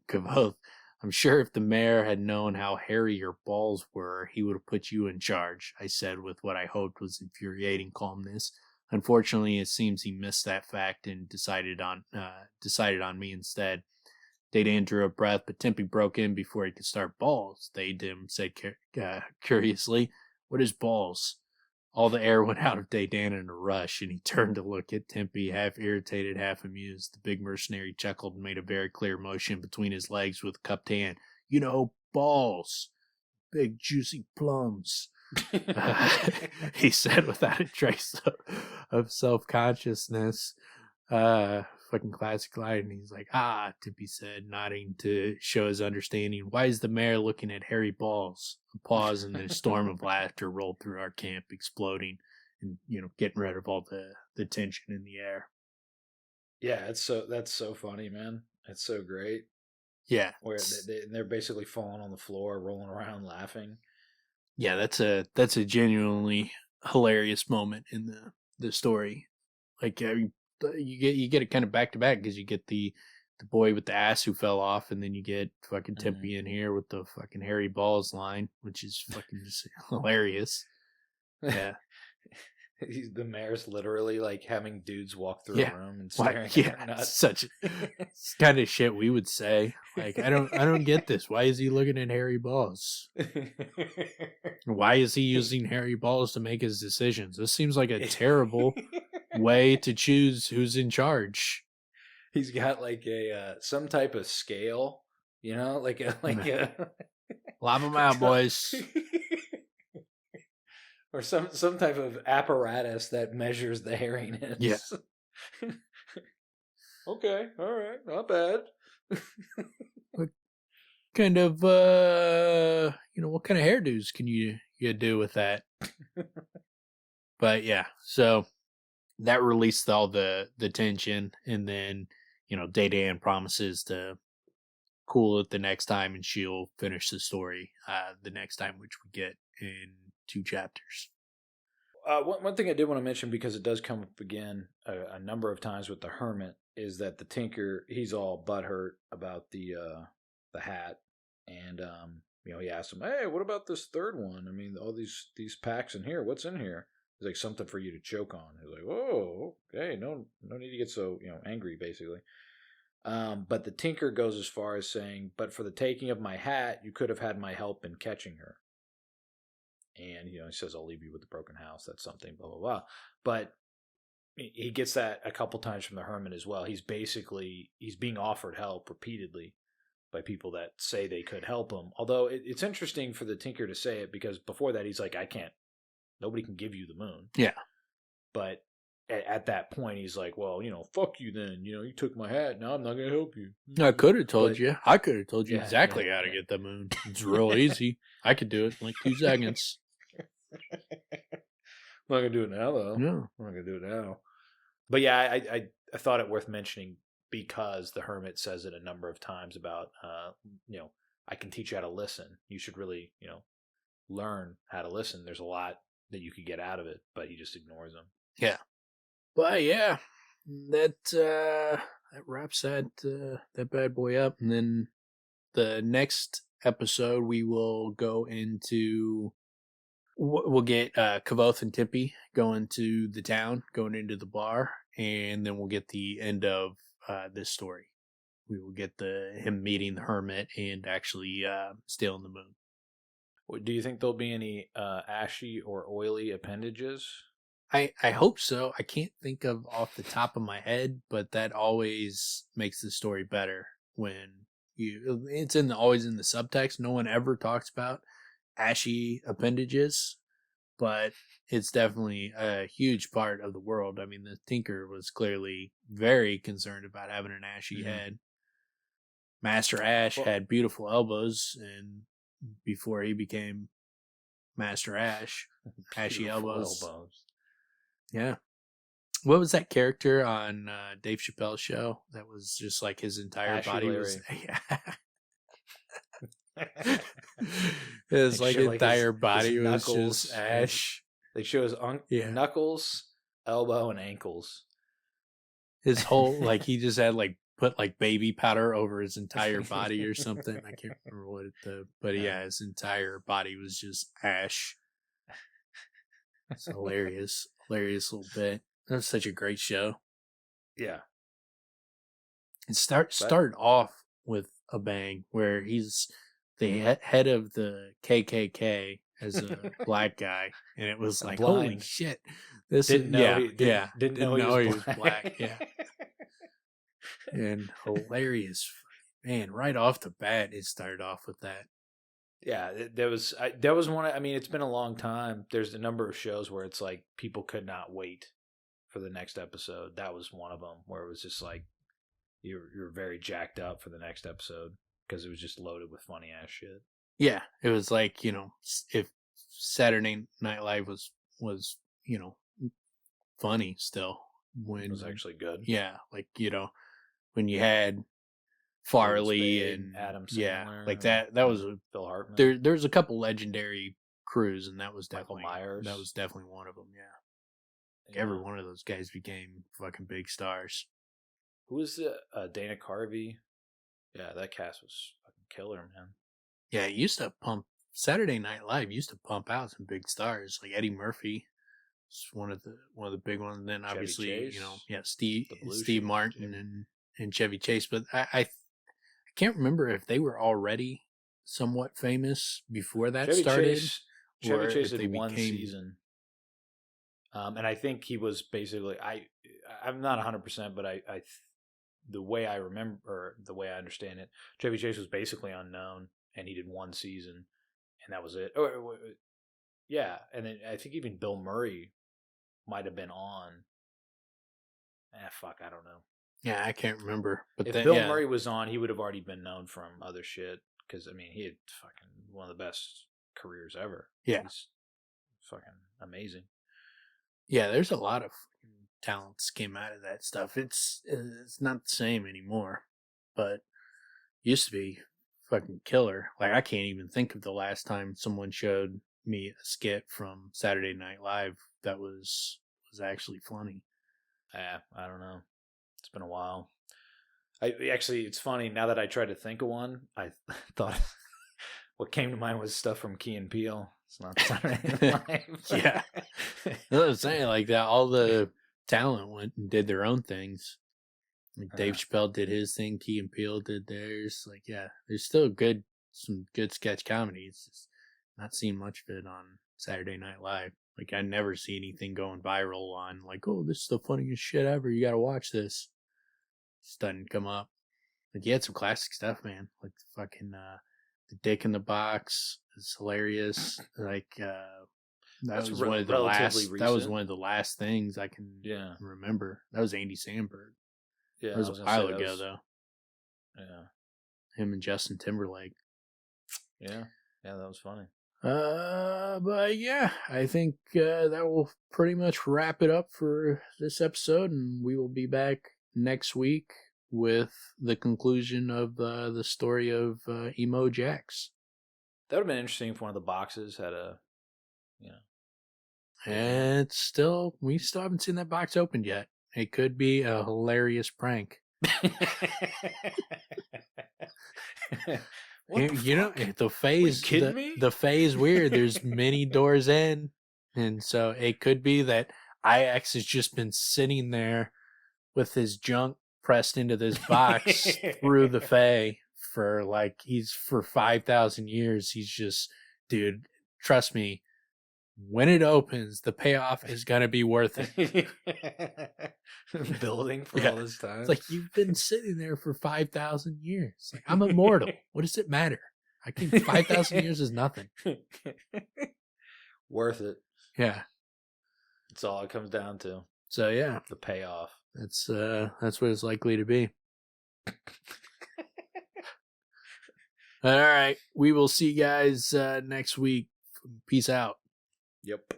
Kvothe, I'm sure if the mayor had known how hairy your balls were, he would have put you in charge, I said with what I hoped was infuriating calmness. Unfortunately, it seems he missed that fact and decided on me instead. Dadan drew a breath, but Tempe broke in before he could start. Balls, Dadim said curiously. What is balls? All the air went out of Dadan in a rush, and he turned to look at Tempe, half irritated, half amused. The big mercenary chuckled and made a very clear motion between his legs with a cupped hand. You know, balls. Big, juicy plums. He said without a trace of self-consciousness. Fucking classic line. And he's like, Tempe said, nodding to show his understanding. Why is the mayor looking at hairy balls? A pause, and then a storm of laughter rolled through our camp, exploding and, getting rid of all the tension in the air. Yeah, that's so funny, man. It's so great. Yeah. Where they're basically falling on the floor, rolling around, laughing. Yeah, that's a genuinely hilarious moment in the story. Like, you get it kind of back to back because you get the boy with the ass who fell off, and then you get fucking Tempe in here with the fucking hairy balls line, which is fucking just hilarious. Yeah. The mayor's literally like having dudes walk through a room and staring at their nuts. Such kind of shit we would say. Like, I don't get this. Why is he looking at hairy balls? Why is he using hairy balls to make his decisions? This seems like a terrible way to choose who's in charge. He's got like some type of scale, like a Lob them out, boys. Or some type of apparatus that measures the hairiness. Yeah. Okay, all right, not bad. What kind of what kind of hairdos can you do with that? But yeah, so that released all the tension, and then Dadan promises to cool it the next time, and she'll finish the story the next time, which we get in 2 chapters. One thing I did want to mention, because it does come up again a number of times with the hermit, is that the tinker, he's all butthurt about the hat, and he asks him, "Hey, what about this third one? I mean, all these packs in here. What's in here?" He's like, "Something for you to choke on." He's like, "Whoa, okay, no need to get so angry," basically. But the tinker goes as far as saying, "But for the taking of my hat, you could have had my help in catching her." And, he says, "I'll leave you with the broken house." That's something, blah, blah, blah. But he gets that a couple times from the hermit as well. He's being offered help repeatedly by people that say they could help him. Although it's interesting for the tinker to say it, because before that he's like, nobody can give you the moon. Yeah. But at that point he's like, well, fuck you then. You took my hat. Now I'm not going to help you. I could have told you. I could have told you exactly how to get the moon. It's real easy. I could do it in like 2 seconds. I'm not going to do it now, though. No. I'm not going to do it now. But yeah, I thought it worth mentioning, because the hermit says it a number of times about, I can teach you how to listen. You should really, learn how to listen. There's a lot that you could get out of it, but he just ignores them. Yeah. But yeah, that wraps that bad boy up. And then the next episode, we will go into, we'll get Kvothe and Tempe going to the town, going into the bar, and then we'll get the end of this story. We will get him meeting the hermit and actually stealing the moon. Do you think there'll be any ashy or oily appendages? I hope so. I can't think of off the top of my head, but that always makes the story better when it's always in the subtext. No one ever talks about ashy appendages, but it's definitely a huge part of the world. I mean, the tinker was clearly very concerned about having an ashy head. Master Ash had beautiful elbows, and before he became Master Ash, ashy elbows. Yeah. What was that character on Dave Chappelle's show that was just like his entire Ashy body Larry. was? Yeah. His like show, entire his body was knuckles just ash. They show his knuckles, elbow, and ankles. His whole like he just had like put like baby powder over his entire body or something. I can't remember what but yeah, his entire body was just ash. It's hilarious little bit. That was such a great show. Yeah. It started off with a bang where he's the head of the KKK as a black guy, and it was like, blind. holy shit! This didn't know he was black. Yeah, and hilarious, man! Right off the bat, it started off with that. Yeah, there was one. I mean, it's been a long time. There's a number of shows where it's like people could not wait for the next episode. That was one of them where it was just like you're very jacked up for the next episode because it was just loaded with funny ass shit. Yeah, it was like, if Saturday Night Live was funny still when it was actually good. Yeah, like when you had Farley and Adam Sandler, yeah, like that was Phil Hartman. There's a couple legendary crews, and that was definitely Myers. That was definitely one of them. Yeah, every one of those guys became fucking big stars. Who was the Dana Carvey? Yeah, that cast was fucking killer, man. Yeah, it used to pump. Saturday Night Live used to pump out some big stars like Eddie Murphy. It's one of the big ones. And then Chevy obviously, Chase, Steve Martin and Chevy Chase. But I can't remember if they were already somewhat famous before that started. Chevy Chase did one season. And I think he was basically I'm not 100%, but I the way I remember, or the way I understand it, Chevy Chase was basically unknown, and he did one season, and that was it. Yeah, and then I think even Bill Murray might have been on. I don't know. Yeah, I can't remember. But if Bill Murray was on, he would have already been known from other shit. Because I mean, he had fucking one of the best careers ever. Yeah, he's fucking amazing. Yeah, there's a lot of talents came out of that stuff. It's not the same anymore, but used to be fucking killer. Like I can't even think of the last time someone showed me a skit from Saturday Night Live that was actually funny. Yeah, I don't know. It's been a while. It's funny now that I tried to think of one. I thought what came to mind was stuff from Key and Peele. It's not Saturday Night Live. Yeah, I was saying like that. All the talent went and did their own things. Like Dave Chappelle did his thing, Key and Peele did theirs. Like, yeah, there's still some good sketch comedy. It's just not seen much of it on Saturday Night Live. Like, I never see anything going viral on like, oh, this is the funniest shit ever. You got to watch this. Just doesn't come up. Like, you had some classic stuff, man. Like the fucking the Dick in the Box is hilarious. Like, that was one of the last. Recent. That was one of the last things I can remember. That was Andy Samberg. Yeah, that was a while ago though. Yeah, him and Justin Timberlake. Yeah, that was funny. But yeah, I think that will pretty much wrap it up for this episode, and we will be back next week with the conclusion of the story of Emo Jax. That would have been interesting if one of the boxes had a, And we still haven't seen that box opened yet. It could be a hilarious prank. The phase. The phase weird. There's many doors in, and so it could be that IX has just been sitting there with his junk pressed into this box through the Fae for 5,000 years. He's just, dude, trust me, when it opens, the payoff is gonna be worth it. Building for all this time. It's like, you've been sitting there for 5,000 years. Like, I'm immortal. What does it matter? 5,000 years is nothing. Worth it. Yeah. That's all it comes down to. So yeah, the payoff. That's what it's likely to be. All right. We will see you guys next week. Peace out. Yep.